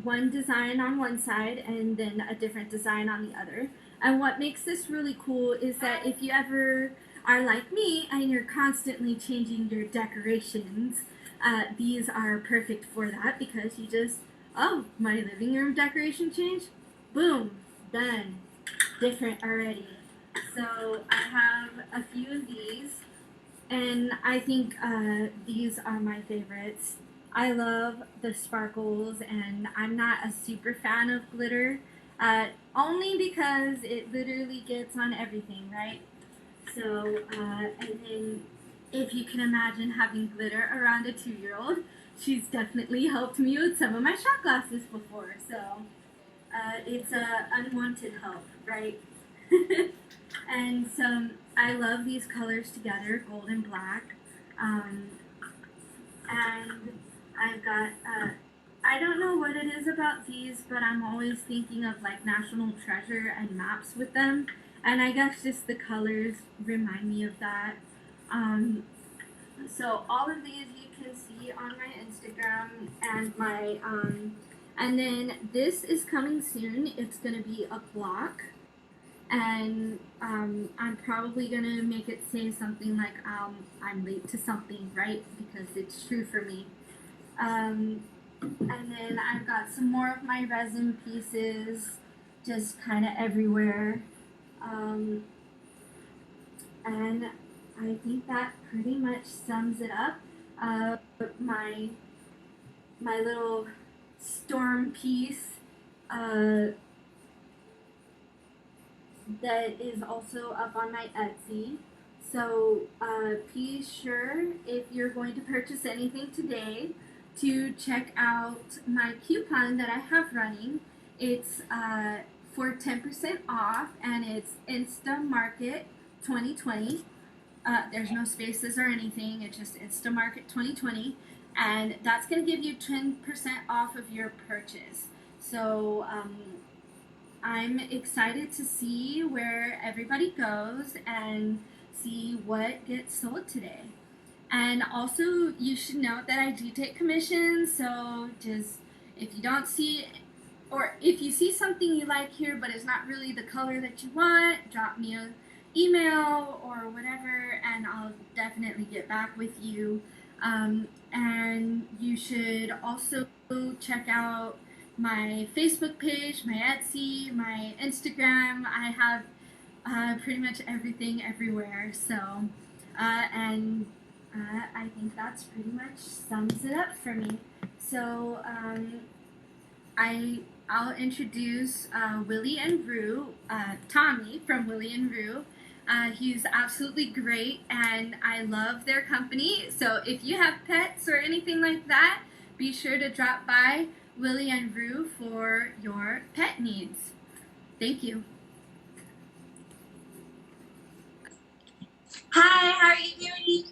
one design on one side and then a different design on the other. And what makes this really cool is that if you ever are like me and you're constantly changing your decorations, these are perfect for that, because you just, oh, my living room decoration changed? Boom, done. Different already. So I have a few of these, and I think these are my favorites. I love the sparkles, and I'm not a super fan of glitter, only because it literally gets on everything, right? So, and then if you can imagine having glitter around a 2-year-old, she's definitely helped me with some of my shot glasses before, so it's unwanted help, right? And so I love these colors together, gold and black. Um, and I've got, I don't know what it is about these, but I'm always thinking of like National Treasure and maps with them. And I guess just the colors remind me of that. So all of these you can see on my Instagram and my, and then this is coming soon. It's gonna be a block. And I'm probably gonna make it say something like I'm late to something, right? Because it's true for me. And then I've got some more of my resin pieces just kind of everywhere. And I think that pretty much sums it up. My little storm piece that is also up on my Etsy. So be sure, if you're going to purchase anything today, to check out my coupon that I have running. It's for 10% off, and it's Instamarket 2020. There's no spaces or anything. It's just Instamarket 2020, and that's going to give you 10% off of your purchase. So I'm excited to see where everybody goes and see what gets sold today. And also, you should note that I do take commissions, so just if you don't see, or if you see something you like here but it's not really the color that you want, drop me an email or whatever, and I'll definitely get back with you. And you should also check out my Facebook page, my Etsy, my Instagram. I have pretty much everything everywhere. So, I think that's pretty much sums it up for me. So I'll introduce Willie and Roo, Tommy from Willie and Roo. He's absolutely great, and I love their company. So if you have pets or anything like that, be sure to drop by Willie and Roo for your pet needs. Thank you. Hi, how are you doing?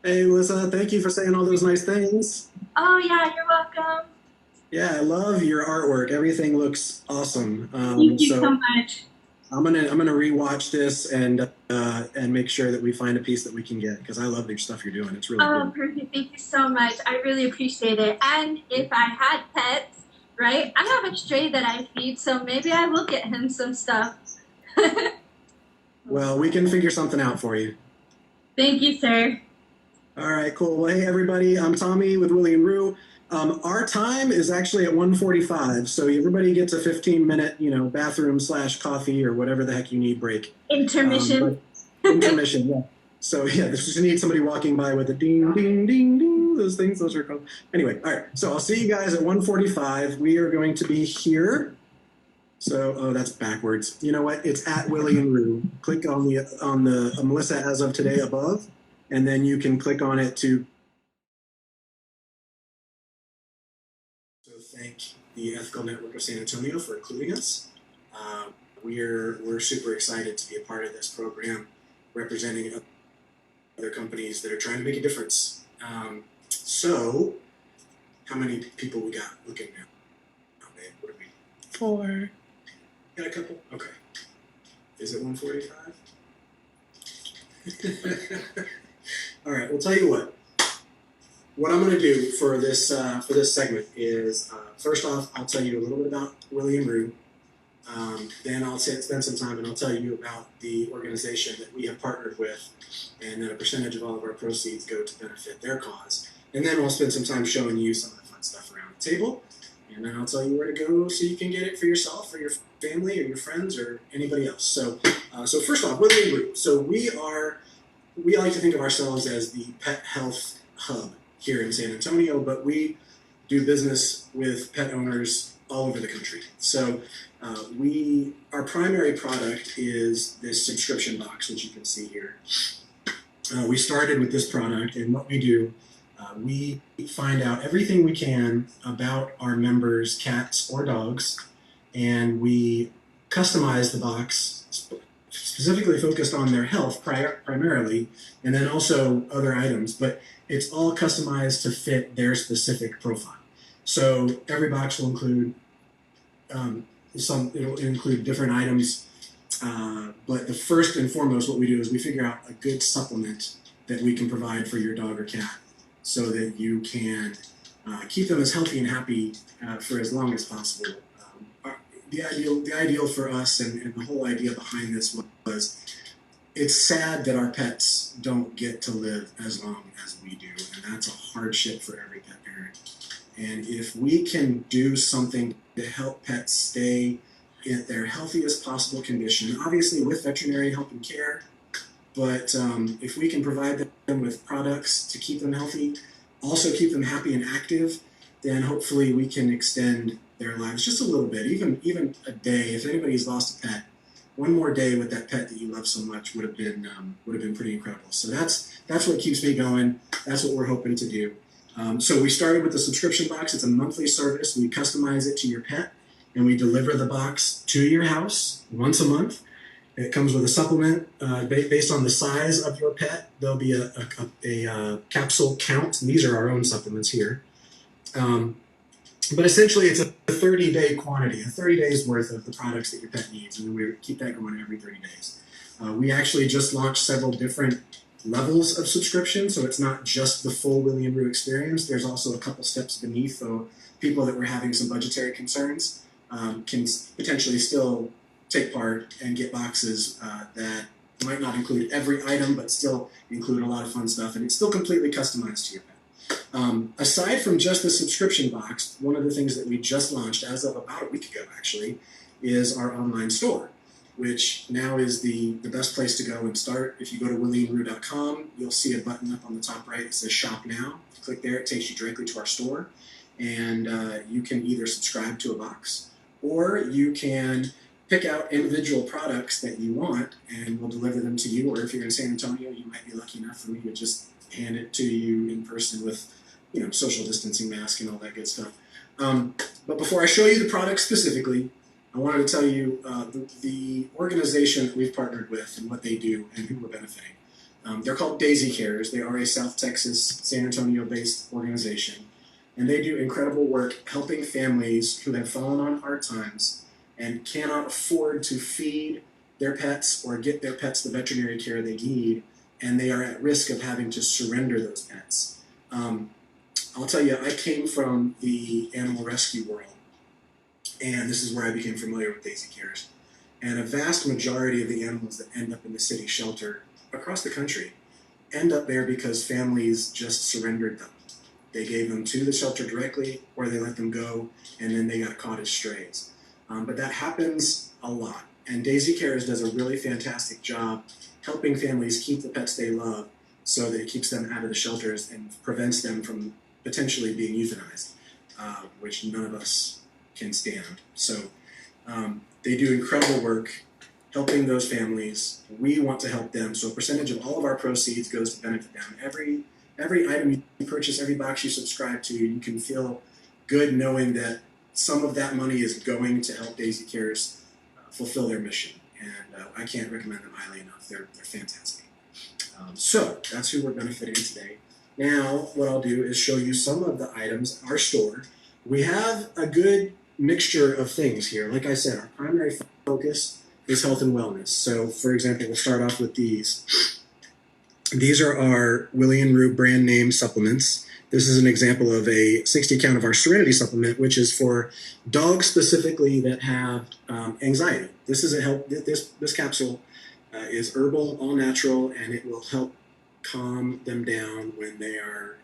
Hey, Alyssa, thank you for saying all those nice things. Oh yeah, you're welcome. Yeah, I love your artwork. Everything looks awesome. Thank you so much. I'm gonna rewatch this and make sure that we find a piece that we can get, because I love the stuff you're doing. It's really Oh, cool. perfect. Thank you so much. I really appreciate it. And if I had pets, right, I have a stray that I feed, so maybe I will get him some stuff. Well, we can figure something out for you. Thank you, sir. All right, cool. Well, hey, everybody. I'm Tommy with Willie and Roo. Our time is actually at 1:45, so everybody gets a 15-minute, bathroom/coffee or whatever the heck you need break. Intermission. Intermission, yeah. So, yeah, this just need somebody walking by with a ding, ding, ding, ding. Those are called. Anyway, all right. So I'll see you guys at 1:45. We are going to be here. So, oh, that's backwards. You know what? It's at Willie and Roo. Click on the Melissa as of today above, and then you can click on it to. So thank the Ethical Network of San Antonio for including us. We're super excited to be a part of this program, representing other companies that are trying to make a difference. So, how many people we got looking now? Oh, babe, what are we? 4. Got a couple? Okay. Is it 1:45? All right, we'll tell you what. What I'm going to do for this segment is, first off, I'll tell you a little bit about Willie and Roo. Then I'll spend some time and I'll tell you about the organization that we have partnered with, and then a percentage of all of our proceeds go to benefit their cause. And then we'll spend some time showing you some of the fun stuff around the table. And then I'll tell you where to go so you can get it for yourself or your family or your friends or anybody else. So first off, Willie and Roo. So we like to think of ourselves as the pet health hub here in San Antonio, but we do business with pet owners all over the country. So our primary product is this subscription box, which you can see here. We started with this product, and what we do, we find out everything we can about our members' cats or dogs, and we customize the box specifically focused on their health primarily, and then also other items, but it's all customized to fit their specific profile. So every box will include it'll include different items, but the first and foremost, what we do is we figure out a good supplement that we can provide for your dog or cat, so that you can keep them as healthy and happy for as long as possible. The ideal for us, and the whole idea behind this was, it's sad that our pets don't get to live as long as we do, and that's a hardship for every pet parent. And if we can do something to help pets stay in their healthiest possible condition, obviously with veterinary help and care, but if we can provide them with products to keep them healthy, also keep them happy and active, then hopefully we can extend their lives just a little bit, even a day. If anybody's lost a pet, one more day with that pet that you love so much would have been pretty incredible. So that's what keeps me going. That's what we're hoping to do. So we started with the subscription box. It's a monthly service. We customize it to your pet, and we deliver the box to your house once a month. It comes with a supplement based on the size of your pet. There'll be a capsule count. And these are our own supplements here. But essentially, it's a 30-day quantity, 30 days worth of the products that your pet needs, and we keep that going every 30 days. We actually just launched several different levels of subscription, so it's not just the full Willie Roo experience. There's also a couple steps beneath, so people that were having some budgetary concerns can potentially still take part and get boxes that might not include every item, but still include a lot of fun stuff, and it's still completely customized to your pet. Aside from just the subscription box, one of the things that we just launched as of about a week ago, actually, is our online store, which now is the best place to go and start. If you go to willieandroo.com, you'll see a button up on the top right that says Shop Now. If you click there, it takes you directly to our store, and you can either subscribe to a box, or you can pick out individual products that you want, and we'll deliver them to you. Or if you're in San Antonio, you might be lucky enough for me to just hand it to you in person with, social distancing mask and all that good stuff. But before I show you the product specifically, I wanted to tell you the organization that we've partnered with and what they do and who we're benefiting. They're called Daisy Cares. They are a South Texas, San Antonio-based organization, and they do incredible work helping families who have fallen on hard times and cannot afford to feed their pets or get their pets the veterinary care they need, and they are at risk of having to surrender those pets. I'll tell you, I came from the animal rescue world, and this is where I became familiar with Daisy Cares. And a vast majority of the animals that end up in the city shelter across the country end up there because families just surrendered them. They gave them to the shelter directly, or they let them go, and then they got caught as strays. But that happens a lot, and Daisy Cares does a really fantastic job helping families keep the pets they love, so that it keeps them out of the shelters and prevents them from potentially being euthanized, which none of us can stand. So they do incredible work helping those families. We want to help them, so a percentage of all of our proceeds goes to benefit them. Every item you purchase, every box you subscribe to, you can feel good knowing that some of that money is going to help Daisy Cares fulfill their mission. And I can't recommend them highly enough. They're fantastic. So that's who we're benefiting today. Now, what I'll do is show you some of the items in our store. We have a good mixture of things here. Like I said, our primary focus is health and wellness. So, for example, we'll start off with these. These are our Willie Roo brand name supplements. This is an example of a 60 count of our Serenity supplement, which is for dogs specifically that have anxiety. This is this capsule is herbal, all natural, and it will help calm them down when they are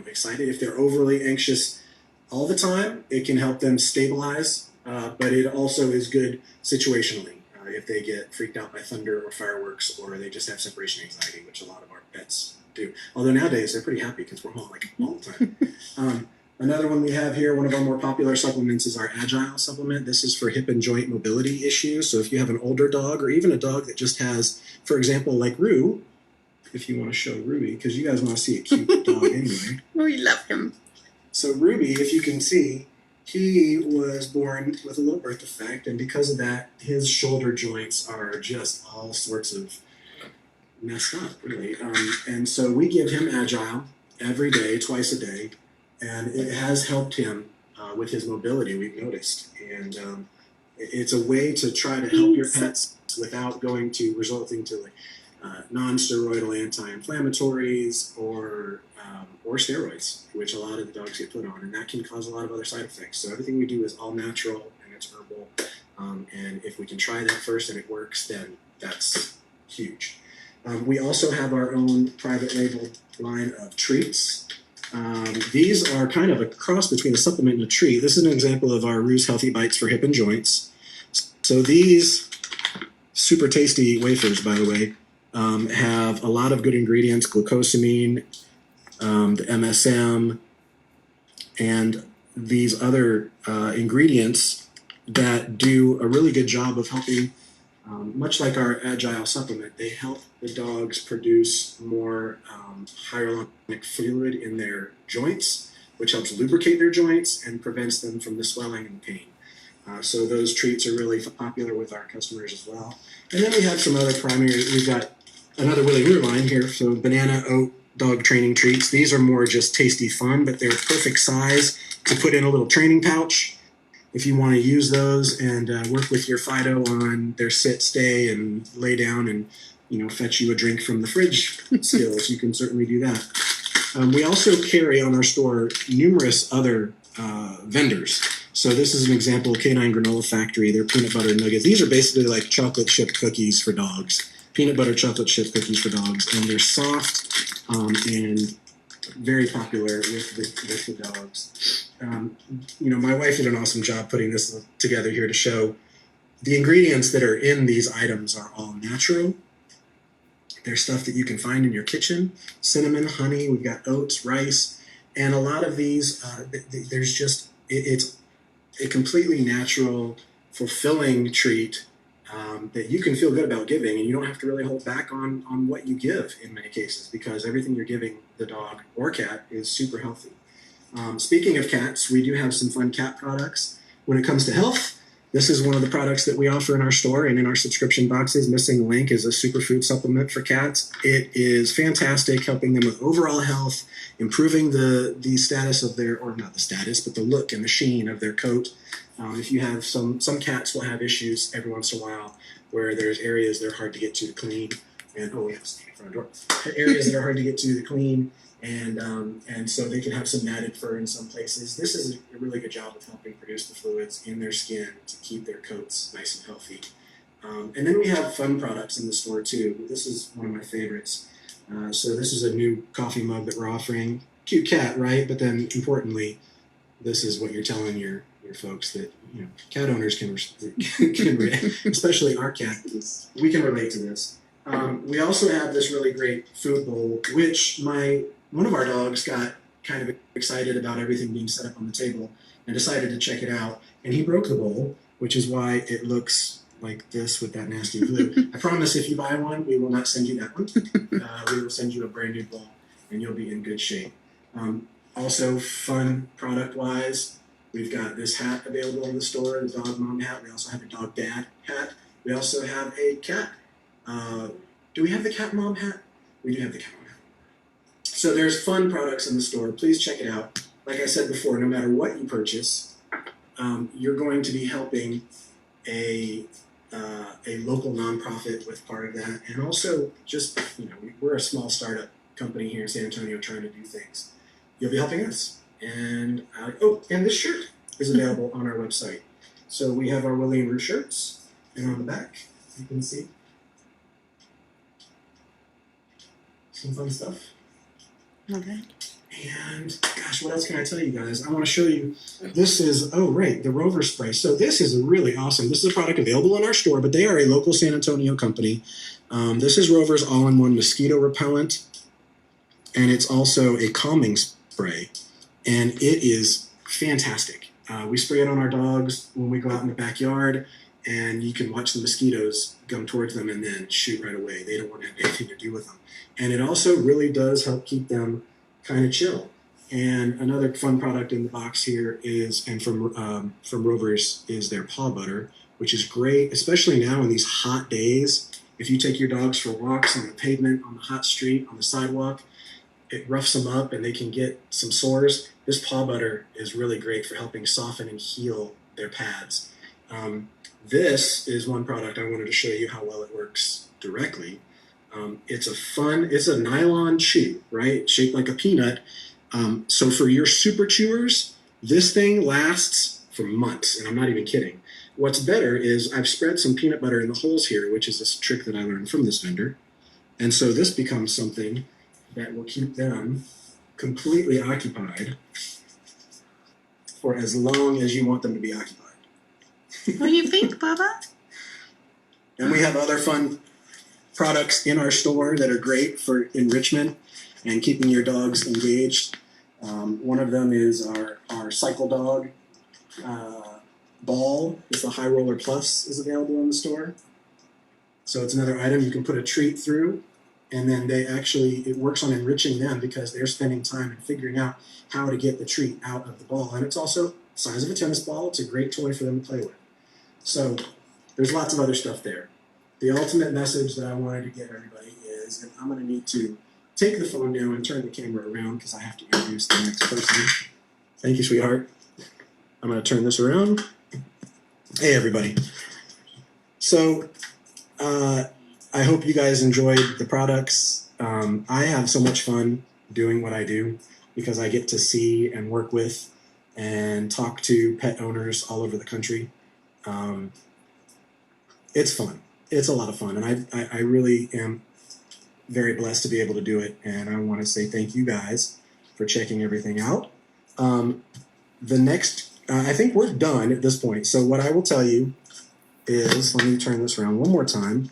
excited. If they're overly anxious all the time, it can help them stabilize, but it also is good situationally. If they get freaked out by thunder or fireworks, or they just have separation anxiety, which a lot of our pets do. Although nowadays they're pretty happy because we're home all the time. Another one we have here, one of our more popular supplements, is our Agile supplement. This is for hip and joint mobility issues. So if you have an older dog, or even a dog that just has, for example, like Roo, if you want to show Ruby, because you guys want to see a cute dog anyway. We love him. So Ruby, if you can see, he was born with a little birth defect, and because of that, his shoulder joints are just all sorts of messed up, really. And so we give him Agile every day, twice a day, and it has helped him with his mobility, we've noticed. And it's a way to try to help your pets without resulting to like non-steroidal anti-inflammatories or steroids, which a lot of the dogs get put on, and that can cause a lot of other side effects. So everything we do is all natural and it's herbal. And if we can try that first and it works, then that's huge. We also have our own private label line of treats. These are kind of a cross between a supplement and a treat. This is an example of our Roo's Healthy Bites for hip and joints. So these super tasty wafers, by the way, have a lot of good ingredients, glucosamine, the MSM, and these other ingredients that do a really good job of helping, much like our Agile supplement, they help the dogs produce more hyaluronic fluid in their joints, which helps lubricate their joints and prevents them from the swelling and pain. So those treats are really popular with our customers as well. And then we have some other we've got another Willie Roo line here, so banana oat dog training treats. These are more just tasty fun, but they're perfect size to put in a little training pouch if you want to use those and work with your Fido on their sit, stay, and lay down and fetch you a drink from the fridge skills. You can certainly do that. We also carry on our store numerous other vendors. So this is an example of Canine Granola Factory. They're peanut butter nuggets. These are basically like chocolate chip cookies for dogs. Peanut butter chocolate chip cookies for dogs, and they're soft and very popular with the dogs. My wife did an awesome job putting this together here to show the ingredients that are in these items are all natural. They're stuff that you can find in your kitchen: cinnamon, honey. We've got oats, rice, and a lot of these. There's just it's a completely natural, fulfilling treat. That you can feel good about giving, and you don't have to really hold back on what you give in many cases, because everything you're giving the dog or cat is super healthy. Speaking of cats, we do have some fun cat products. When it comes to health, this is one of the products that we offer in our store and in our subscription boxes. Missing Link is a superfood supplement for cats. It is fantastic, helping them with overall health, improving the status of their, or not the status, but the look and the sheen of their coat. If you have some cats will have issues every once in a while where there's areas that are hard to get to clean, and we have a front door. Areas that are hard to get to clean, and so they can have some matted fur in some places. This is a really good job of helping produce the fluids in their skin to keep their coats nice and healthy. And then we have fun products in the store too. This is one of my favorites. So this is a new coffee mug that we're offering. Cute cat, right? But then importantly, this is what you're telling your folks that cat owners can especially our cat. We can relate to this. We also have this really great food bowl, which one of our dogs got kind of excited about everything being set up on the table and decided to check it out. And he broke the bowl, which is why it looks like this with that nasty glue. I promise if you buy one, we will not send you that one. We will send you a brand new bowl, and you'll be in good shape. Also, fun product-wise, we've got this hat available in the store, the dog mom hat. We also have a dog dad hat. We also have a cat. Do we have the cat mom hat? We do have the cat mom hat. So there's fun products in the store. Please check it out. Like I said before, no matter what you purchase, you're going to be helping a local nonprofit with part of that. And also just, we're a small startup company here in San Antonio trying to do things. You'll be helping us. And and this shirt is available on our website. So we have our Willie Roo shirts, and on the back you can see some fun stuff. Okay. And gosh, what else can I tell you guys? I want to show you. This is the Rover spray. So this is really awesome. This is a product available in our store, but they are a local San Antonio company. This is Rover's all-in-one mosquito repellent, and it's also a calming spray. And it is fantastic. We spray it on our dogs when we go out in the backyard, and you can watch the mosquitoes come towards them and then shoot right away. They don't want to have anything to do with them. And it also really does help keep them kind of chill. And another fun product in the box here is, and from Rovers, is their paw butter, which is great, especially now in these hot days. If you take your dogs for walks on the pavement, on the hot street, on the sidewalk, it roughs them up and they can get some sores. This paw butter is really great for helping soften and heal their pads. This is one product I wanted to show you how well it works directly. It's a nylon chew, right? Shaped like a peanut. So for your super chewers, this thing lasts for months, and I'm not even kidding. What's better is I've spread some peanut butter in the holes here, which is a trick that I learned from this vendor. And so this becomes something that will keep them completely occupied for as long as you want them to be occupied. What do you think, Bubba? And we have other fun products in our store that are great for enrichment and keeping your dogs engaged. One of them is our Cycle Dog ball with the High Roller Plus is available in the store. So it's another item you can put a treat through, and then it works on enriching them because they're spending time and figuring out how to get the treat out of the ball. And it's also the size of a tennis ball. It's a great toy for them to play with. So there's lots of other stuff there. The ultimate message that I wanted to give everybody is, and I'm going to need to take the phone down and turn the camera around because I have to introduce the next person. Thank you, sweetheart. I'm going to turn this around. Hey, everybody. So I hope you guys enjoyed the products. I have so much fun doing what I do because I get to see and work with and talk to pet owners all over the country. It's fun. It's a lot of fun, and I really am very blessed to be able to do it, and I want to say thank you guys for checking everything out. The next, I think we're done at this point, so what I will tell you is, let me turn this around one more time.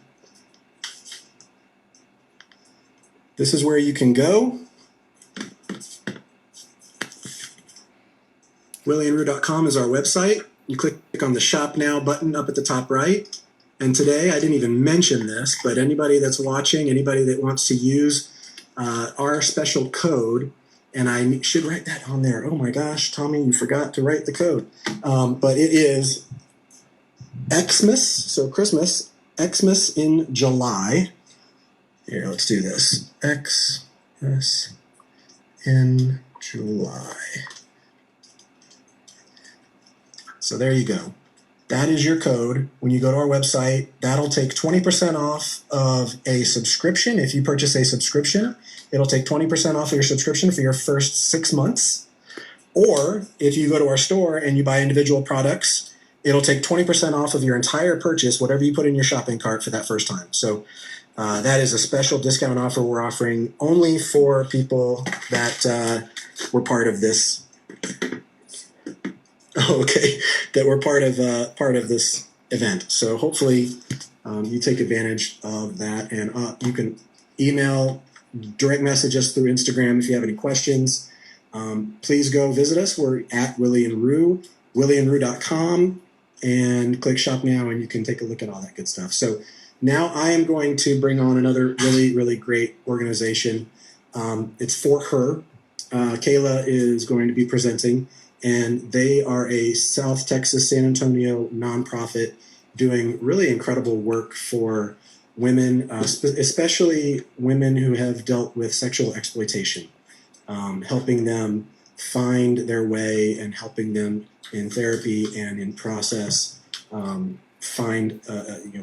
This is where you can go. WillieandRoo.com is our website. You click on the Shop Now button up at the top right. And today, I didn't even mention this, but anybody that's watching, anybody that wants to use our special code, and I should write that on there. Oh my gosh, Tommy, you forgot to write the code. But it is Xmas, so Christmas, Xmas in July. Here, let's do this. Xmas in July. So there you go. That is your code. When you go to our website, that'll take 20% off of a subscription. If you purchase a subscription, it'll take 20% off of your subscription for your first 6 months. Or if you go to our store and you buy individual products, it'll take 20% off of your entire purchase, whatever you put in your shopping cart for that first time. So that is a special discount offer we're offering only for people that were part of this. Okay, that we're part of this event. So hopefully you take advantage of that, and you can email, direct message us through Instagram if you have any questions. Please go visit us. We're at Willie and Roo, WillieandRoo.com, and click Shop Now, and you can take a look at all that good stuff. So now I am going to bring on another really, really great organization. It's for her. Kayla is going to be presenting. And they are a South Texas, San Antonio nonprofit doing really incredible work for women, especially women who have dealt with sexual exploitation, helping them find their way and helping them in therapy and in process find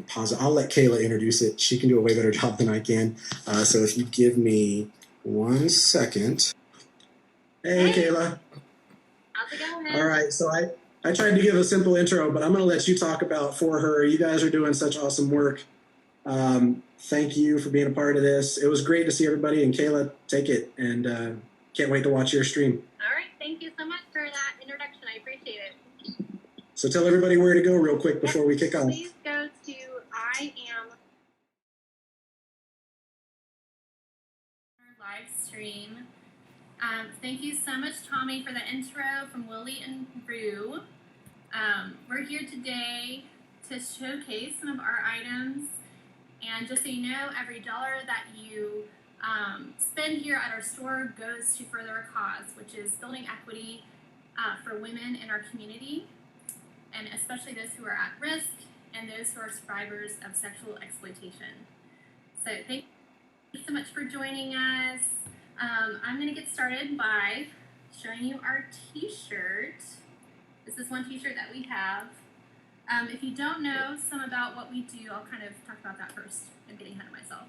positive. I'll let Kayla introduce it. She can do a way better job than I can. So if you give me 1 second. Hey. Kayla. How's it going? All right, so I tried to give a simple intro, but I'm going to let you talk about For Her. You guys are doing such awesome work. Thank you for being a part of this. It was great to see everybody, and Kayla, take it, and can't wait to watch your stream. All right, thank you so much for that introduction. I appreciate it. So tell everybody where to go real quick before we kick off. Please go to I Am Live stream. Thank you so much, Tommy, for the intro from Willie and Roo. We're here today to showcase some of our items. And just so you know, every dollar that you spend here at our store goes to further a cause, which is building equity for women in our community, and especially those who are at risk and those who are survivors of sexual exploitation. So thank you so much for joining us. I'm going to get started by showing you our t-shirt. This is one t-shirt that we have. If you don't know some about what we do, I'll kind of talk about that first. I'm getting ahead of myself.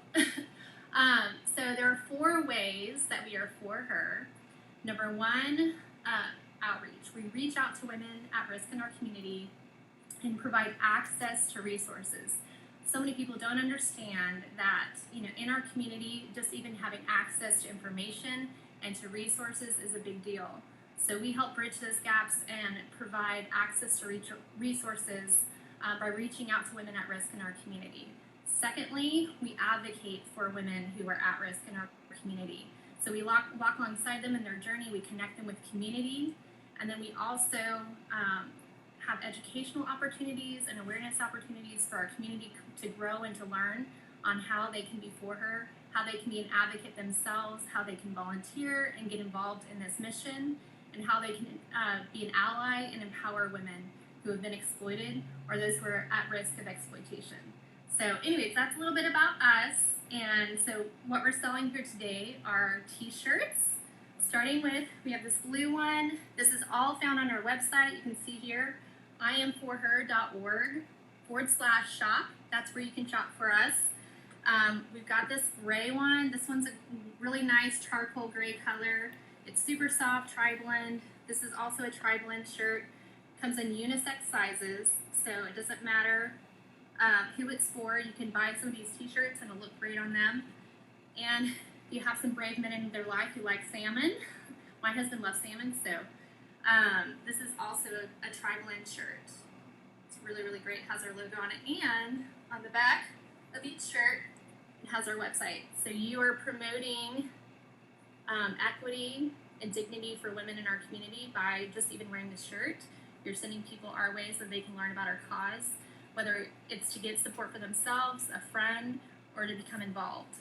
So there are 4 ways that we are for her. Number 1, outreach. We reach out to women at risk in our community and provide access to resources. So many people don't understand that, in our community, just even having access to information and to resources is a big deal. So we help bridge those gaps and provide access to resources by reaching out to women at risk in our community. Secondly, we advocate for women who are at risk in our community. So we walk alongside them in their journey, we connect them with community, and then we also have educational opportunities and awareness opportunities for our community to grow and to learn on how they can be for her, how they can be an advocate themselves, how they can volunteer and get involved in this mission, and how they can be an ally and empower women who have been exploited or those who are at risk of exploitation. So anyways, that's a little bit about us. And so what we're selling here today are t-shirts. Starting with, we have this blue one. This is all found on our website. You can see here, iamforher.org/shop. That's where you can shop for us. We've got this gray one. This one's a really nice charcoal gray color. It's super soft, tri-blend. This is also a tri-blend shirt. Comes in unisex sizes, so it doesn't matter who it's for. You can buy some of these t-shirts and it'll look great on them. And you have some brave men in their life who like salmon. My husband loves salmon, so this is also a tri-blend shirt. It's really, really great. It has our logo on it, and on the back of each shirt, it has our website. So you are promoting equity and dignity for women in our community by just even wearing this shirt. You're sending people our way so they can learn about our cause, whether it's to get support for themselves, a friend, or to become involved.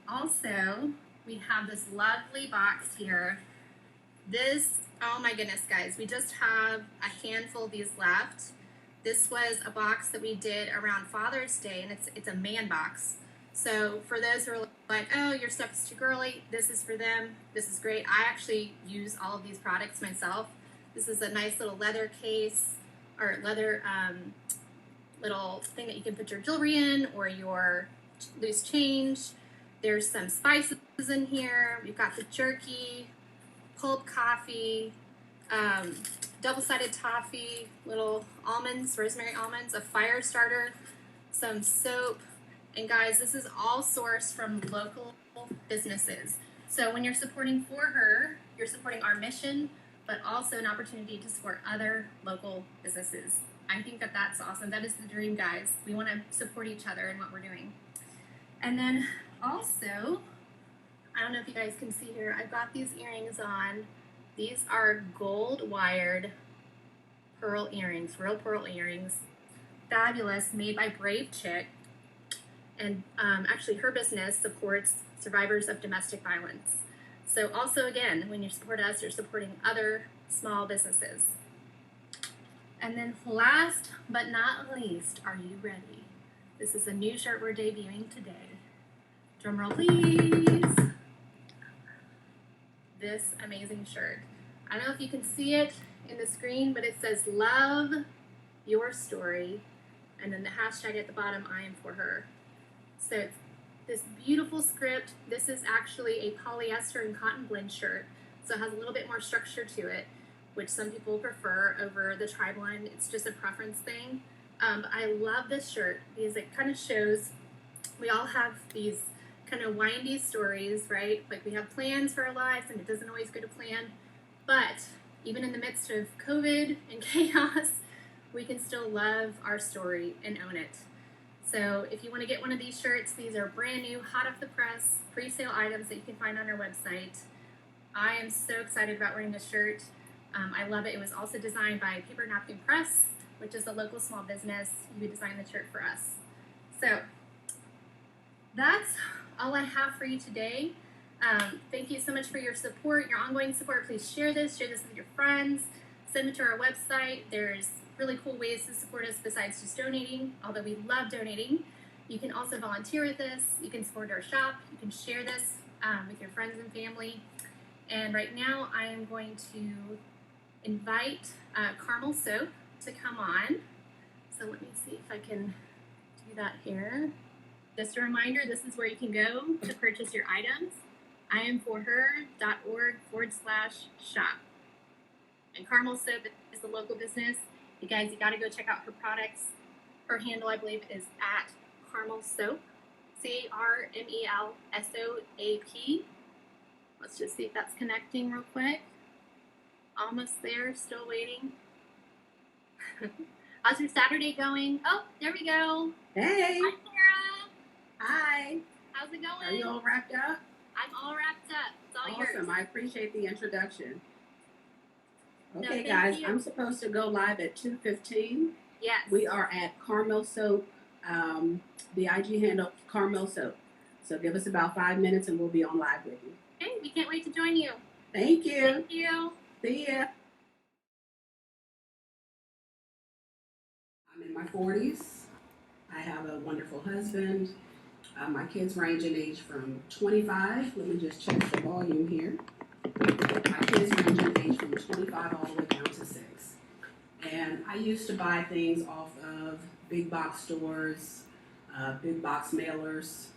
Also, we have this lovely box here. This, oh my goodness, guys, we just have a handful of these left. This was a box that we did around Father's Day, and it's a man box. So for those who are like, oh, your stuff is too girly, this is for them. This is great. I actually use all of these products myself. This is a nice little leather case, or leather little thing that you can put your jewelry in or your loose change. There's some spices in here. We've got the jerky, pulled coffee, double-sided toffee, little almonds, rosemary almonds, a fire starter, some soap. And guys, this is all sourced from local businesses. So when you're supporting for her, you're supporting our mission, but also an opportunity to support other local businesses. I think that that's awesome. That is the dream, guys. We want to support each other in what we're doing. And then also, I don't know if you guys can see here, I've got these earrings on. These are gold wired pearl earrings, real pearl earrings. Fabulous, made by Brave Chick. And actually her business supports survivors of domestic violence. So also again, when you support us, you're supporting other small businesses. And then last but not least, are you ready? This is a new shirt we're debuting today. Drum roll, please. This amazing shirt. I don't know if you can see it in the screen, but it says love your story. And then the hashtag at the bottom, I am for her. So it's this beautiful script. This is actually a polyester and cotton blend shirt. So it has a little bit more structure to it, which some people prefer over the tri-blend. It's just a preference thing. But I love this shirt because it kind of shows we all have these kind of windy stories, right? Like we have plans for our lives and it doesn't always go to plan. But even in the midst of COVID and chaos, we can still love our story and own it. So if you want to get one of these shirts, these are brand new, hot off the press, pre-sale items that you can find on our website. I am so excited about wearing this shirt. I love it. It was also designed by Paper Napkin Press, which is a local small business who designed the shirt for us. So that's all I have for you today. Thank you so much for your support, your ongoing support. Please share this with your friends, send it to our website. There's really cool ways to support us besides just donating, although we love donating. You can also volunteer with us. You can support our shop. You can share this with your friends and family. And right now I am going to invite Carmel Soap to come on. So let me see if I can do that here. Just a reminder, this is where you can go to purchase your items. IamForHer.org/shop. And Carmel Soap is the local business. You guys, you gotta go check out her products. Her handle, I believe, is at Carmel Soap. CarmelSoap. Let's just see if that's connecting real quick. Almost there, still waiting. How's your Saturday going? Oh, there we go. Hey. Hi, Sarah. Hi. How's it going? Are you all wrapped up? I'm all wrapped up. It's all yours. Awesome. I appreciate the introduction. No, Okay, thank guys, you. I'm supposed to go live at 2:15. Yes. We are at Carmel Soap, the IG handle Carmel Soap. So give us about 5 minutes and we'll be on live with you. Okay, we can't wait to join you. Thank you. Thank you. See ya. I'm in my 40s. I have a wonderful husband. My kids range in age from 25. Let me just check the volume here. My kids range in age from 25 all the way down to 6. And I used to buy things off of big box stores, big box mailers,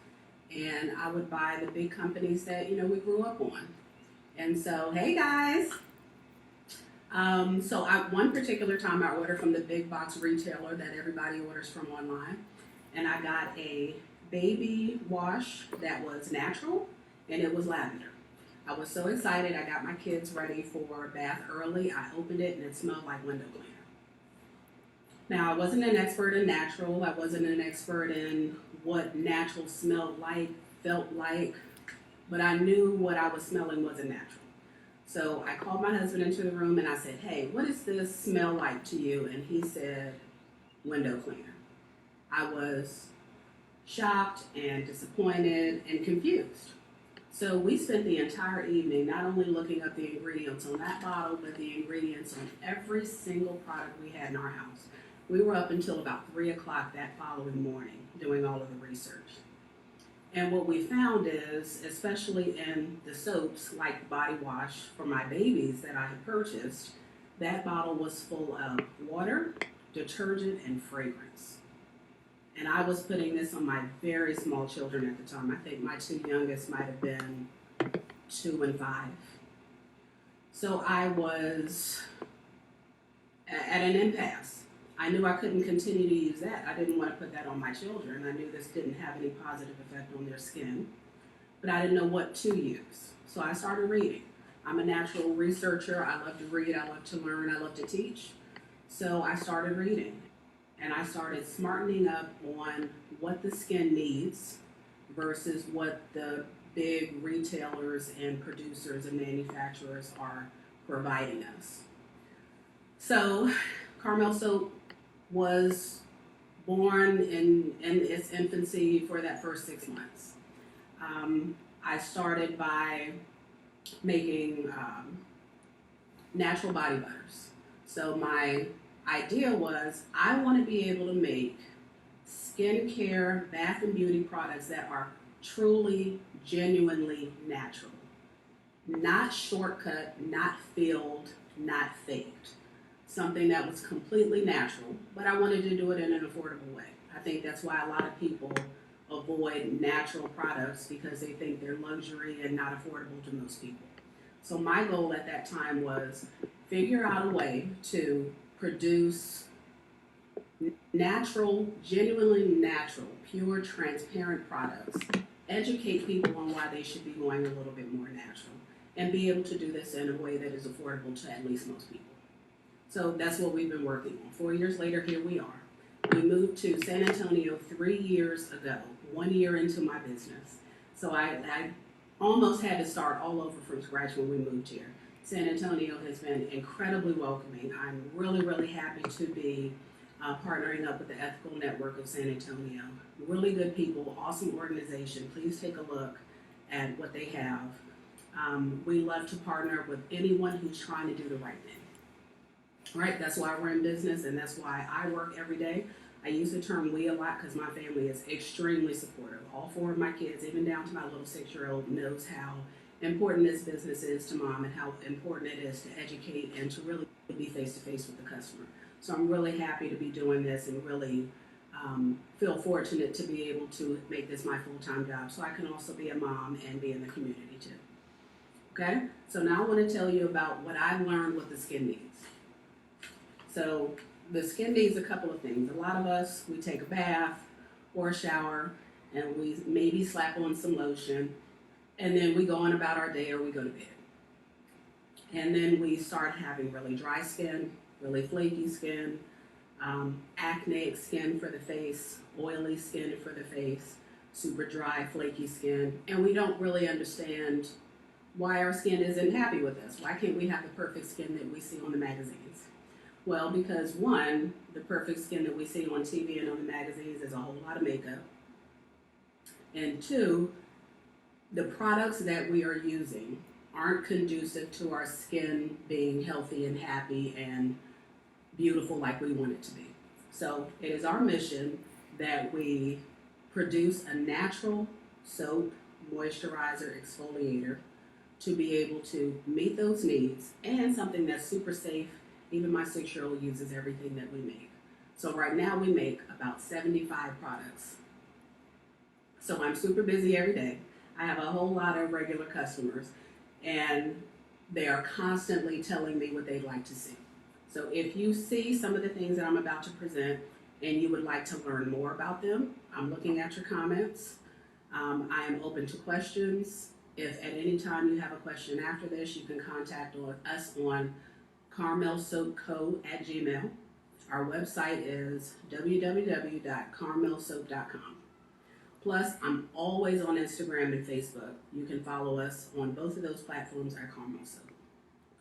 and I would buy the big companies that, we grew up on. And so, hey guys. One particular time I ordered from the big box retailer that everybody orders from online, and I got a baby wash that was natural, and it was lavender. I was so excited. I got my kids ready for a bath early. I opened it, and it smelled like window cleaner. Now, I wasn't an expert in natural. I wasn't an expert in what natural smelled like, felt like, but I knew what I was smelling wasn't natural. So I called my husband into the room and I said, hey, what does this smell like to you? And he said, window cleaner. I was shocked and disappointed and confused. So we spent the entire evening not only looking up the ingredients on that bottle, but the ingredients on every single product we had in our house. We were up until about 3 o'clock that following morning doing all of the research. And what we found is, especially in the soaps, like the body wash for my babies that I had purchased, that bottle was full of water, detergent, and fragrance. And I was putting this on my very small children at the time. I think my 2 youngest might have been 2 and 5. So I was at an impasse. I knew I couldn't continue to use that. I didn't want to put that on my children. I knew this didn't have any positive effect on their skin, but I didn't know what to use. So I started reading. I'm a natural researcher. I love to read. I love to learn. I love to teach. So I started reading, and I started smartening up on what the skin needs versus what the big retailers and producers and manufacturers are providing us. So Carmel Soap was born in its infancy for that first 6 months. I started by making natural body butters. So my idea was I want to be able to make skincare, bath and beauty products that are truly, genuinely natural. Not shortcut, not filled, not faked. Something that was completely natural, but I wanted to do it in an affordable way. I think that's why a lot of people avoid natural products because they think they're luxury and not affordable to most people. So my goal at that time was figure out a way to produce natural, genuinely natural, pure, transparent products, educate people on why they should be going a little bit more natural, and be able to do this in a way that is affordable to at least most people. So that's what we've been working on. 4 years later, here we are. We moved to San Antonio 3 years ago, 1 year into my business. So I almost had to start all over from scratch when we moved here. San Antonio has been incredibly welcoming. I'm really, really happy to be partnering up with the Ethical Network of San Antonio. Really good people, awesome organization. Please take a look at what they have. We love to partner with anyone who's trying to do the right thing. Right? That's why we're in business, and that's why I work every day. I use the term we a lot because my family is extremely supportive. All 4 of my kids, even down to my little 6-year-old, knows how important this business is to mom and how important it is to educate and to really be face-to-face with the customer. So I'm really happy to be doing this and really feel fortunate to be able to make this my full-time job so I can also be a mom and be in the community too. Okay? So now I want to tell you about what I've learned with the skin needs. So the skin needs a couple of things. A lot of us, we take a bath or a shower and we maybe slap on some lotion and then we go on about our day or we go to bed. And then we start having really dry skin, really flaky skin, acneic skin for the face, oily skin for the face, super dry, flaky skin, and we don't really understand why our skin isn't happy with us. Why can't we have the perfect skin that we see on the magazines? Well, because 1, the perfect skin that we see on TV and on the magazines is a whole lot of makeup. And 2, the products that we are using aren't conducive to our skin being healthy and happy and beautiful like we want it to be. So it is our mission that we produce a natural soap, moisturizer, exfoliator to be able to meet those needs and something that's super safe. Even my 6-year-old uses everything that we make. So right now we make about 75 products. So I'm super busy every day. I have a whole lot of regular customers and they are constantly telling me what they'd like to see. So if you see some of the things that I'm about to present and you would like to learn more about them, I'm looking at your comments. I am open to questions. If at any time you have a question after this, you can contact us on carmelsoapco@gmail.com. Our website is www.carmelsoap.com. Plus, I'm always on Instagram and Facebook. You can follow us on both of those platforms at Carmel Soap.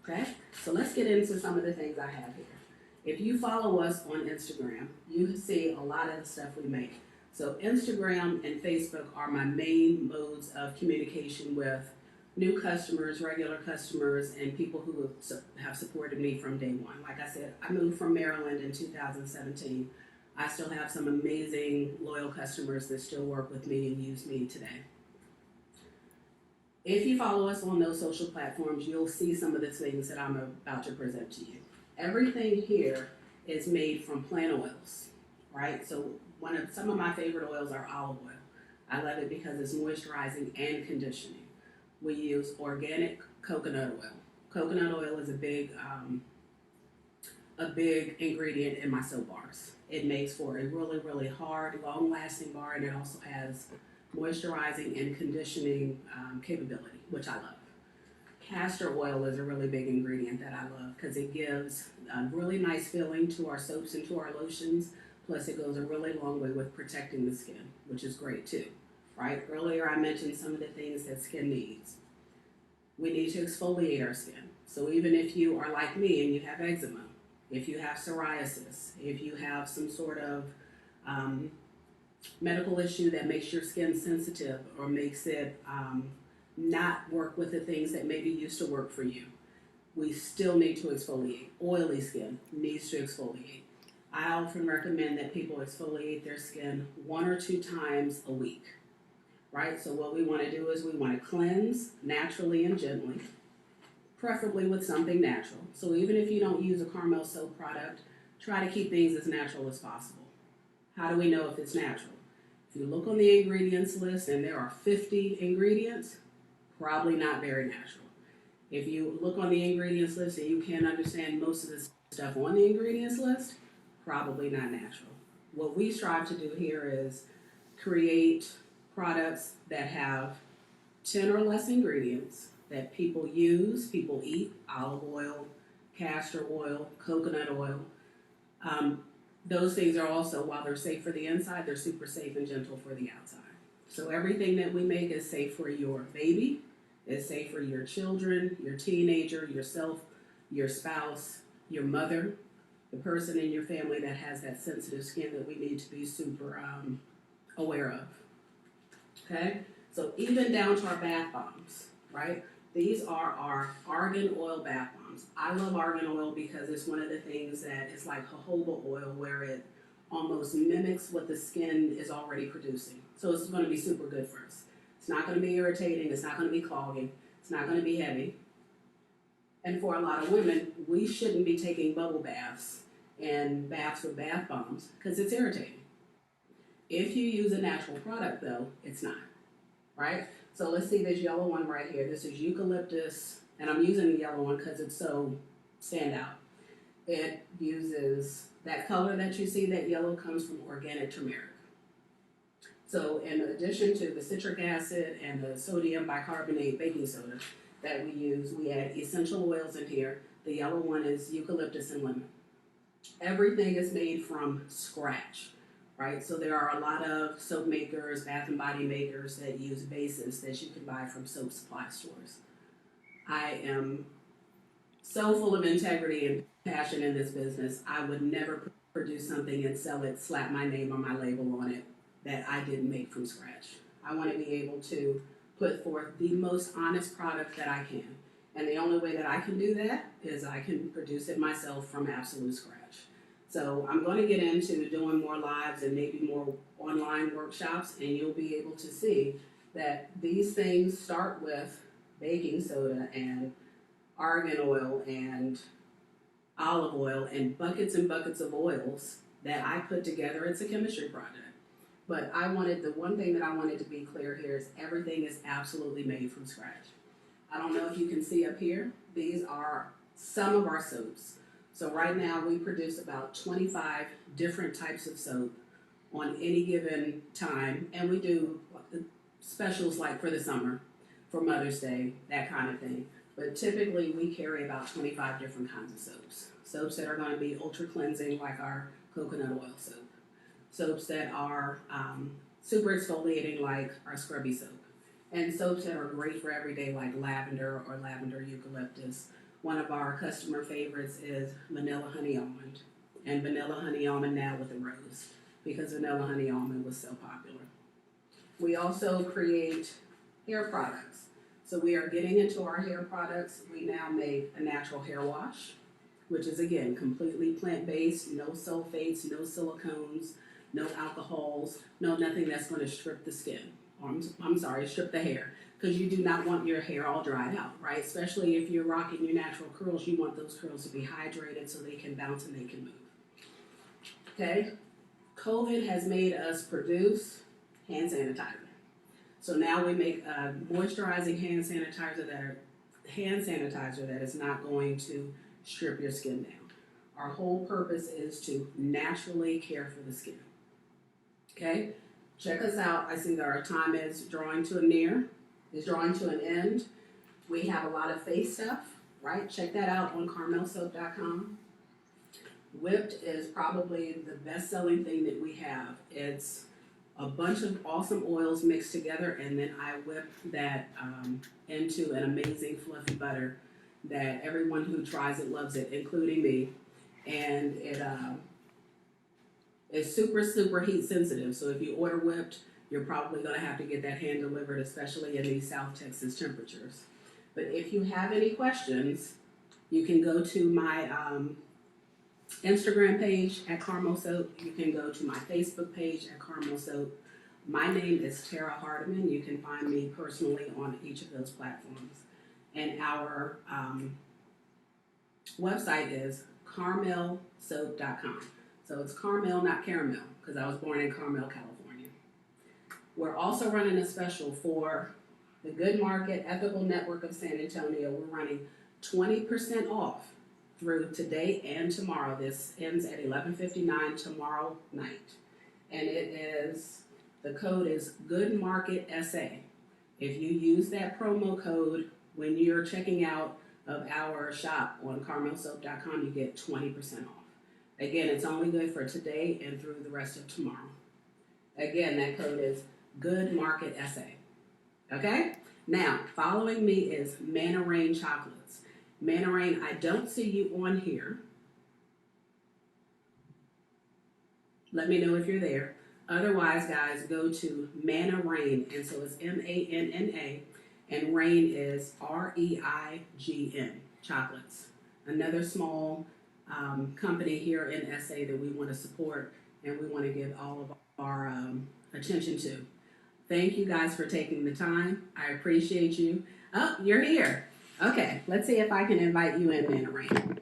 Okay, so let's get into some of the things I have here. If you follow us on Instagram, you see a lot of the stuff we make. So Instagram and Facebook are my main modes of communication with new customers, regular customers, and people who have supported me from day one. Like I said, I moved from Maryland in 2017. I still have some amazing loyal customers that still work with me and use me today. If you follow us on those social platforms, you'll see some of the things that I'm about to present to you. Everything here is made from plant oils, right? So some of my favorite oils are olive oil. I love it because it's moisturizing and conditioning. We use organic coconut oil. Coconut oil is a big ingredient in my soap bars. It makes for a really, really hard, long-lasting bar, and it also has moisturizing and conditioning capability, which I love. Castor oil is a really big ingredient that I love because it gives a really nice feeling to our soaps and to our lotions. Plus, it goes a really long way with protecting the skin, which is great too, right? Earlier, I mentioned some of the things that skin needs. We need to exfoliate our skin. So even if you are like me and you have eczema, if you have psoriasis, if you have some sort of medical issue that makes your skin sensitive or makes it not work with the things that maybe used to work for you, we still need to exfoliate. Oily skin needs to exfoliate. I often recommend that people exfoliate their skin 1 or 2 times a week, right? So what we want to do is we want to cleanse naturally and gently, preferably with something natural. So even if you don't use a Carmel soap product, try to keep things as natural as possible. How do we know if it's natural? If you look on the ingredients list and there are 50 ingredients, probably not very natural. If you look on the ingredients list and you can't understand most of the stuff on the ingredients list, probably not natural. What we strive to do here is create products that have 10 or less ingredients that people use, people eat: olive oil, castor oil, coconut oil. Those things are also, while they're safe for the inside, they're super safe and gentle for the outside. So everything that we make is safe for your baby, is safe for your children, your teenager, yourself, your spouse, your mother, the person in your family that has that sensitive skin that we need to be super aware of. Okay? So even down to our bath bombs, right? These are our argan oil bath bombs. I love argan oil because it's one of the things that is like jojoba oil, where it almost mimics what the skin is already producing. So it's going to be super good for us. It's not going to be irritating. It's not going to be clogging. It's not going to be heavy. And for a lot of women, we shouldn't be taking bubble baths and baths with bath bombs because it's irritating. If you use a natural product, though, it's not, right? So let's see this yellow one right here. This is eucalyptus, and I'm using the yellow one because it's so standout. It uses that color that you see, that yellow comes from organic turmeric. So in addition to the citric acid and the sodium bicarbonate baking soda that we use, we add essential oils in here. The yellow one is eucalyptus and lemon. Everything is made from scratch, right? So there are a lot of soap makers, bath and body makers that use bases that you can buy from soap supply stores. I am so full of integrity and passion in this business. I would never produce something and sell it, slap my name or my label on it that I didn't make from scratch. I want to be able to put forth the most honest product that I can. And the only way that I can do that is I can produce it myself from absolute scratch. So I'm going to get into doing more lives and maybe more online workshops, and you'll be able to see that these things start with baking soda and argan oil and olive oil and buckets of oils that I put together. It's a chemistry project. But the one thing that I wanted to be clear here is everything is absolutely made from scratch. I don't know if you can see up here, these are some of our soaps. So right now we produce about 25 different types of soap on any given time, and we do specials like for the summer, for Mother's Day, that kind of thing. But typically we carry about 25 different kinds of soaps. Soaps that are going to be ultra cleansing, like our coconut oil soap. Soaps that are super exfoliating, like our scrubby soap. And soaps that are great for everyday, like lavender or lavender eucalyptus. One of our customer favorites is vanilla honey almond. And vanilla honey almond now with a rose, because vanilla honey almond was so popular. We also create hair products. So we are getting into our hair products. We now make a natural hair wash, which is, again, completely plant-based, no sulfates, no silicones, no alcohols, no nothing that's going to strip the skin. Strip the hair. Because you do not want your hair all dried out, right? Especially if you're rocking your natural curls, you want those curls to be hydrated so they can bounce and they can move. Okay? COVID has made us produce hand sanitizer. So now we make a moisturizing hand sanitizer that is not going to strip your skin down. Our whole purpose is to naturally care for the skin. Okay? Check us out. I see that our time is drawing to an end. We have a lot of face stuff, right? Check that out on carmelsoap.com. Whipped is probably the best-selling thing that we have. It's a bunch of awesome oils mixed together, and then I whip that into an amazing fluffy butter that everyone who tries it loves it, including me. And it is super, super heat sensitive. So if you order whipped, you're probably going to have to get that hand delivered, especially in these South Texas temperatures. But if you have any questions, you can go to my Instagram page at Carmel Soap. You can go to my Facebook page at Carmel Soap. My name is Tara Hardiman. You can find me personally on each of those platforms. And our website is carmelsoap.com. So it's Carmel, not caramel, because I was born in Carmel, California. We're also running a special for the Good Market Ethical Network of San Antonio. We're running 20% off through today and tomorrow. This ends at 11:59 tomorrow night. And the code is Good Market SA. If you use that promo code when you're checking out of our shop on carmelsoap.com, you get 20% off. Again, it's only good for today and through the rest of tomorrow. Again, that code is Good Market SA. Okay? Now, following me is Manna Rain Chocolates. Manna Rain, I don't see you on here. Let me know if you're there. Otherwise, guys, go to Manna Rain, and so it's Manna, and Rain is Reign chocolates. Another small company here in SA that we want to support and we want to give all of our attention to. Thank you guys for taking the time. I appreciate you. Oh, you're here. Okay, let's see if I can invite you in, Manna Rain.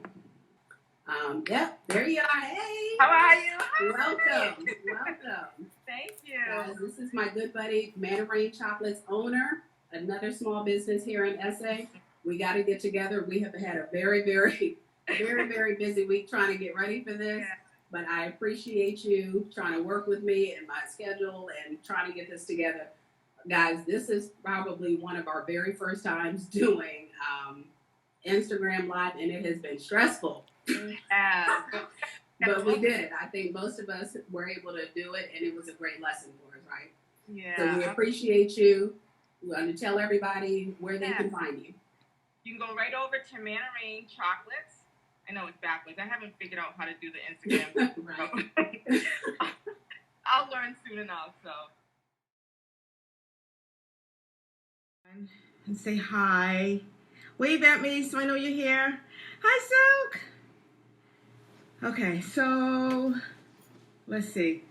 Yep, there you are. Hey. How are you? Welcome. Welcome. Thank you. Guys, this is my good buddy, Manna Rain Chocolates owner, another small business here in SA. We got to get together. We have had a very, very busy week trying to get ready for this. Yeah. But I appreciate you trying to work with me and my schedule and trying to get this together. Guys, this is probably one of our very first times doing Instagram Live, and it has been stressful. Yeah. But we did it. I think most of us were able to do it, and it was a great lesson for us, right? Yeah. So we appreciate you. We want to tell everybody where they can find you. You can go right over to Manna Rain Chocolates. I know it's backwards. I haven't figured out how to do the Instagram. Right. I'll learn soon enough. So. And say hi. Wave at me so I know you're here. Hi, Silk. Okay, so let's see.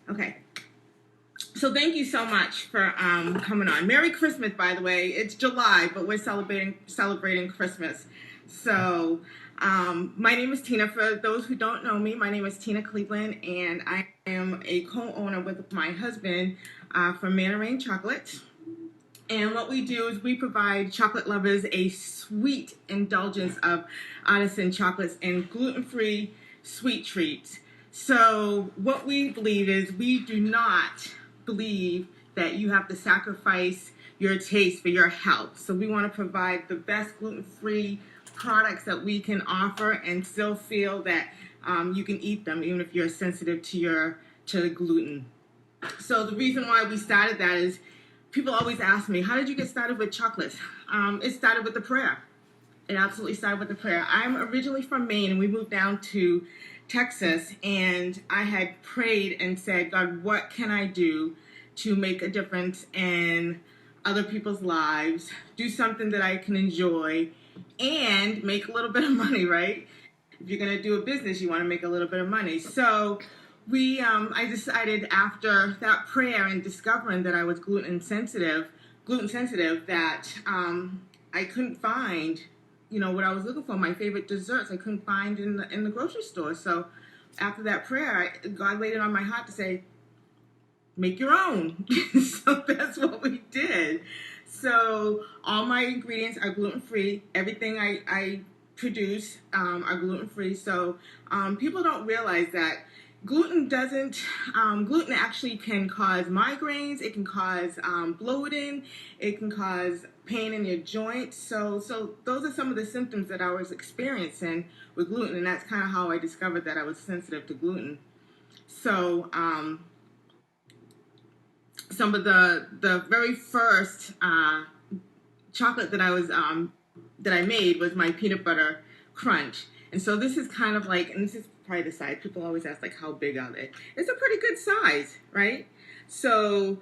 Okay. So thank you so much for coming on. Merry Christmas, by the way. It's July, but we're celebrating Christmas. So my name is Tina. For those who don't know me, my name is Tina Cleveland, and I am a co-owner with my husband for Manna Rain Chocolate. And what we do is we provide chocolate lovers a sweet indulgence of artisan chocolates and gluten-free sweet treats. So what we believe is we do not believe that you have to sacrifice your taste for your health. So we want to provide the best gluten-free products that we can offer and still feel that you can eat them even if you're sensitive to gluten. So the reason why we started that is people always ask me, how did you get started with chocolates? It started with a prayer. It absolutely started with a prayer. I'm originally from Maine, and we moved down to Texas, and I had prayed and said, God, what can I do to make a difference in other people's lives, do something that I can enjoy, and make a little bit of money, right? If you're going to do a business, you want to make a little bit of money. So I decided after that prayer and discovering that I was gluten sensitive, that I couldn't find, what I was looking for, my favorite desserts, I couldn't find in the grocery store. So after that prayer, God laid it on my heart to say, make your own. So that's what we did. So all my ingredients are gluten-free. Everything I produce are gluten-free. So people don't realize that gluten actually can cause migraines, it can cause bloating, it can cause pain in your joints. So those are some of the symptoms that I was experiencing with gluten, and that's kind of how I discovered that I was sensitive to gluten. So some of the very first chocolate that I made was my peanut butter crunch. And so this is kind of like, and this is probably the size. People always ask, like, how big are they? It's a pretty good size, right? So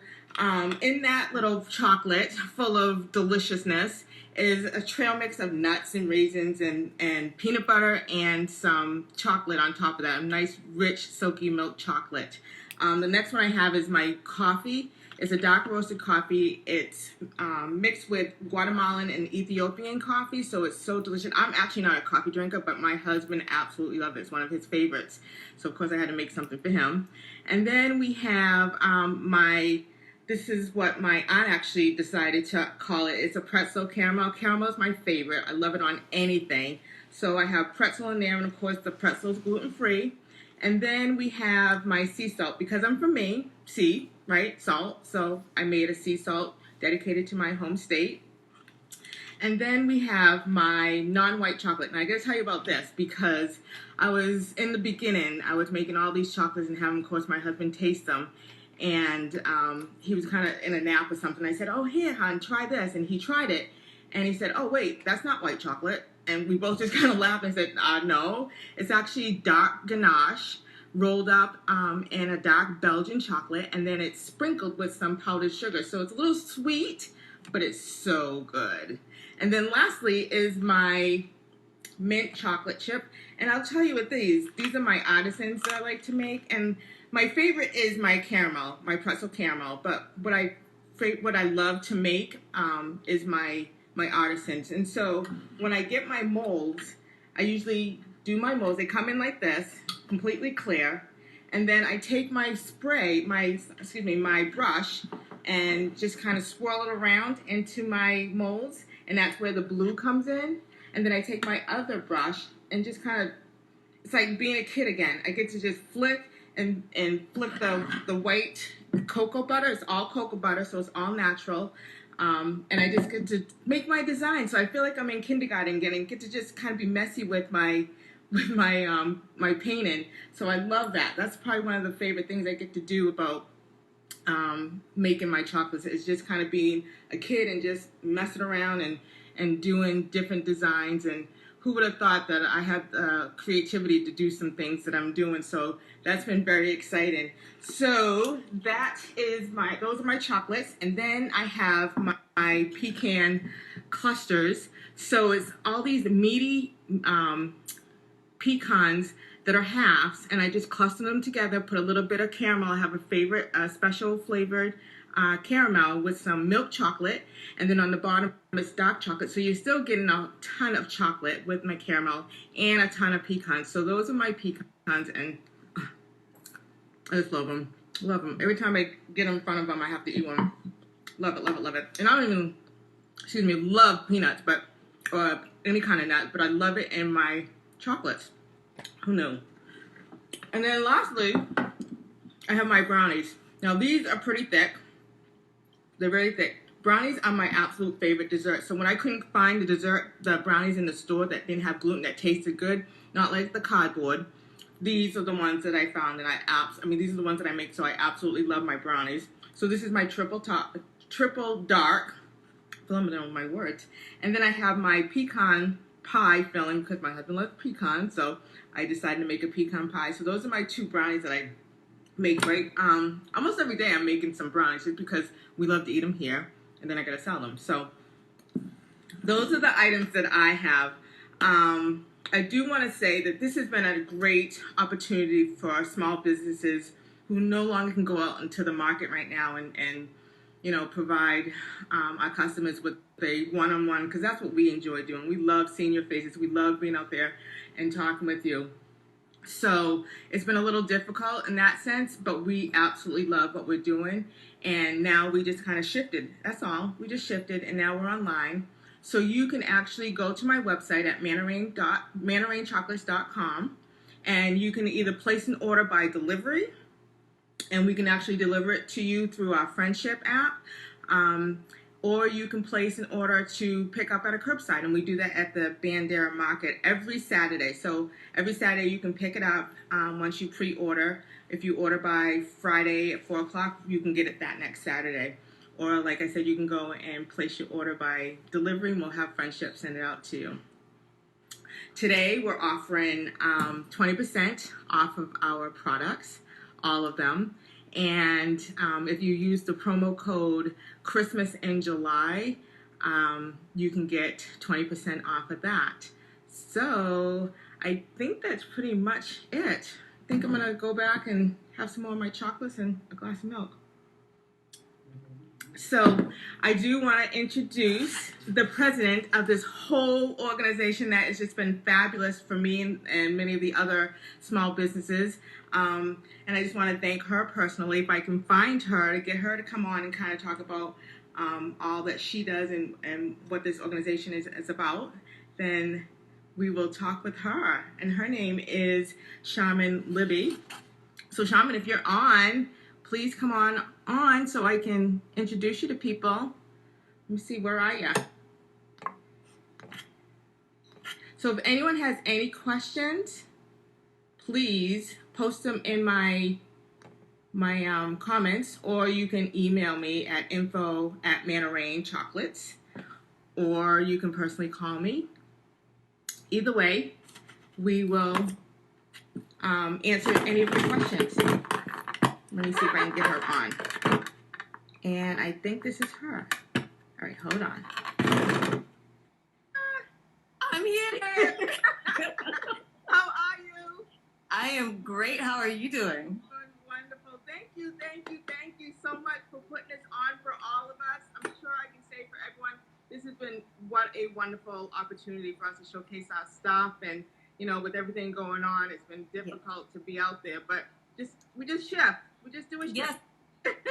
in that little chocolate full of deliciousness is a trail mix of nuts and raisins and peanut butter and some chocolate on top of that, a nice, rich, silky milk chocolate. The next one I have is my coffee. It's a dark roasted coffee. It's mixed with Guatemalan and Ethiopian coffee, so it's so delicious. I'm actually not a coffee drinker, but my husband absolutely loves it. It's one of his favorites. So, of course, I had to make something for him. And then we have this is what my aunt actually decided to call it. It's a pretzel caramel. Caramel is my favorite. I love it on anything. So I have pretzel in there, and, of course, the pretzel is gluten-free. And then we have my sea salt. Because I'm from Maine, sea, right, salt. So I made a sea salt dedicated to my home state. And then we have my non-white chocolate. And I got to tell you about this because I was, in the beginning, I was making all these chocolates and having, of course, my husband taste them. And he was kind of in a nap or something. I said, oh, here, hon, try this. And he tried it. And he said, oh, wait, that's not white chocolate. And we both just kind of laughed and said, no, it's actually dark ganache rolled up in a dark Belgian chocolate, and then it's sprinkled with some powdered sugar. So it's a little sweet, but it's so good. And then lastly is my mint chocolate chip. And I'll tell you what these are my artisans that I like to make. And my favorite is my caramel, my pretzel caramel. But what I love to make is my artisans. And so when I get my molds, I usually do my molds. They come in like this, completely clear. And then I take my my brush, and just kind of swirl it around into my molds. And that's where the blue comes in. And then I take my other brush and just kind of, it's like being a kid again. I get to just flick and flip the white cocoa butter. It's all cocoa butter, so it's all natural. And I just get to make my design. So I feel like I'm in kindergarten get to just kind of be messy with my painting. So I love that. That's probably one of the favorite things I get to do about making my chocolates, is just kind of being a kid and just messing around and doing different designs. And who would have thought that I had creativity to do some things that I'm doing? So that's been very exciting. So those are my chocolates. And then I have my pecan clusters. So it's all these meaty pecans that are halves, and I just cluster them together, put a little bit of caramel. I have a favorite special flavored caramel with some milk chocolate, and then on the bottom is dark chocolate. So you're still getting a ton of chocolate with my caramel and a ton of pecans. So those are my pecans, and I just love them. Love them. Every time I get in front of them, I have to eat one. Love it, love it, love it. And I don't even, love peanuts, or any kind of nut, but I love it in my chocolates. Who knew? And then lastly, I have my brownies. Now these are pretty thick. They're very thick. Brownies are my absolute favorite dessert. So when I couldn't find the brownies in the store that didn't have gluten, that tasted good, not like the cardboard, these are the ones that I found, and these are the ones that I make, so I absolutely love my brownies. So this is my triple dark, filling in my words. And then I have my pecan pie filling, because my husband loves pecans, so I decided to make a pecan pie. So those are my two brownies that I make almost every day. I'm making some brownies just because we love to eat them here, and then I gotta sell them. So those are the items that I have. I do want to say that this has been a great opportunity for small businesses who no longer can go out into the market right now and provide our customers with a one-on-one, because that's what we enjoy doing. We love seeing your faces. We love being out there and talking with you. So it's been a little difficult in that sense, but we absolutely love what we're doing. And now we just kind of shifted. That's all. We just shifted, and now we're online. So you can actually go to my website at mannarainchocolates.com, and you can either place an order by delivery, and we can actually deliver it to you through our Friendship app, or you can place an order to pick up at a curbside, and we do that at the Bandera Market every Saturday. So every Saturday you can pick it up once you pre-order. If you order by Friday at 4 o'clock, you can get it that next Saturday. Or like I said, you can go and place your order by delivery, and we'll have Friendship send it out to you. Today we're offering 20% off of our products, all of them. And if you use the promo code Christmas in July, you can get 20% off of that. So I think that's pretty much it. I think I'm going to go back and have some more of my chocolates and a glass of milk. So I do want to introduce the president of this whole organization that has just been fabulous for me and many of the other small businesses. And I just want to thank her personally. If I can find her, to get her to come on and kind of talk about all that she does and what this organization is about, then we will talk with her. And her name is Shaman Libby. So Shaman, if you're on, please come on so I can introduce you to people. Let me see, where are you? So if anyone has any questions, please post them in my comments, or you can email me at info@MannaRainChocolates, or you can personally call me. Either way, we will answer any of your questions. Let me see if I can get her on. And I think this is her. All right, hold on. I'm here. How are you? I am great. How are you doing? Wonderful. Thank you so much for putting this on for all of us. I'm sure I can say for everyone, this has been what a wonderful opportunity for us to showcase our stuff. And, you know, with everything going on, it's been difficult to be out there. But we just shift. We just do a shift. Yes,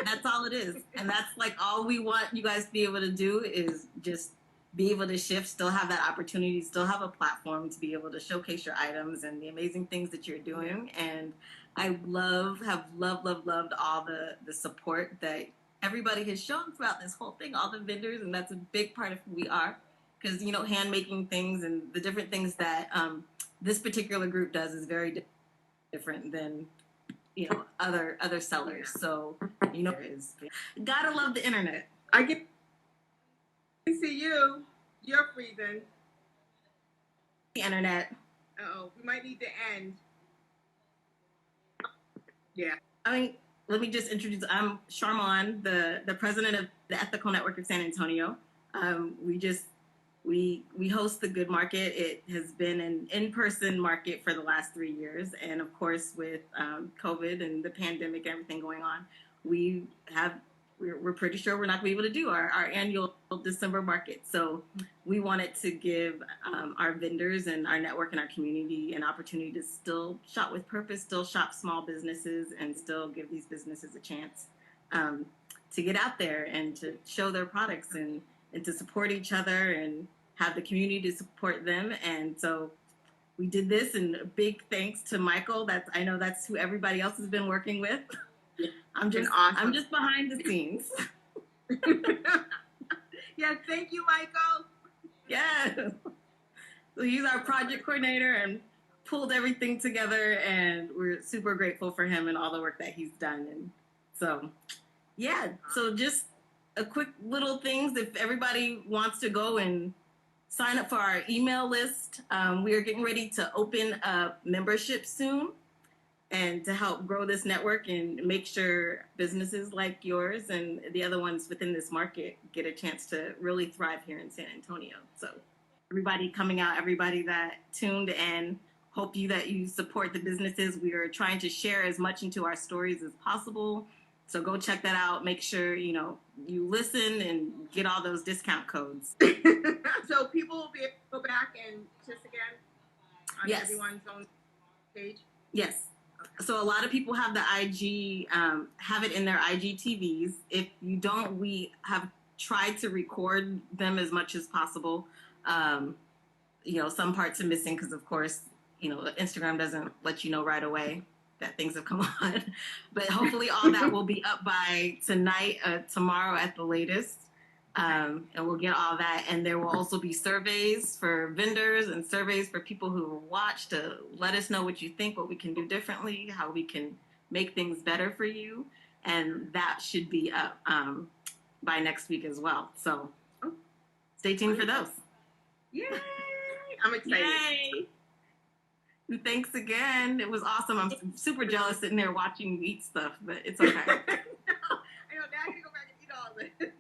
that's all it is. And that's like all we want you guys to be able to do is just be able to shift, still have that opportunity, still have a platform to be able to showcase your items and the amazing things that you're doing. And I have loved all the support that everybody has shown throughout this whole thing, all the vendors, and that's a big part of who we are. Because, you know, hand making things and the different things that this particular group does is very different than, you know, other sellers. So, you know, gotta love the internet. I can see you. You're freezing. The internet. Uh-oh, we might need to end. Yeah. I mean, let me just introduce, I'm Charmon, the president of the Ethical Network of San Antonio. We host the Good Market. It has been an in-person market for the last 3 years. And of course, with COVID and the pandemic and everything going on, we're pretty sure we're not going to be able to do our annual December market. So we wanted to give our vendors and our network and our community an opportunity to still shop with purpose, still shop small businesses, and still give these businesses a chance to get out there and to show their products and to support each other and have the community to support them. And so we did this, and a big thanks to Michael. I know that's who everybody else has been working with. I'm just behind the scenes. Yeah, thank you, Michael. Yes. So he's our project coordinator and pulled everything together, and we're super grateful for him and all the work that he's done. And so, yeah, so just a quick little things. If everybody wants to go and sign up for our email list, we are getting ready to open a membership soon, and to help grow this network and make sure businesses like yours and the other ones within this market get a chance to really thrive here in San Antonio. So everybody coming out, everybody that tuned in, hope that you support the businesses. We are trying to share as much into our stories as possible. So go check that out. Make sure, you know, you listen and get all those discount codes. So people will be able to go back and just again on everyone's own page? Yes. So a lot of people have the IG, have it in their IGTVs. If you don't, we have tried to record them as much as possible. You know, some parts are missing because, of course, you know, Instagram doesn't let you know right away that things have come on. But hopefully all that will be up by tonight, tomorrow at the latest. And we'll get all that. And there will also be surveys for vendors and surveys for people who watch to let us know what you think, what we can do differently, how we can make things better for you. And that should be up by next week as well. So stay tuned for those. Yay! I'm excited. Yay! And thanks again. It was awesome. I'm super jealous sitting there watching you eat stuff, but it's okay. I know, now I gotta go back and eat all of it.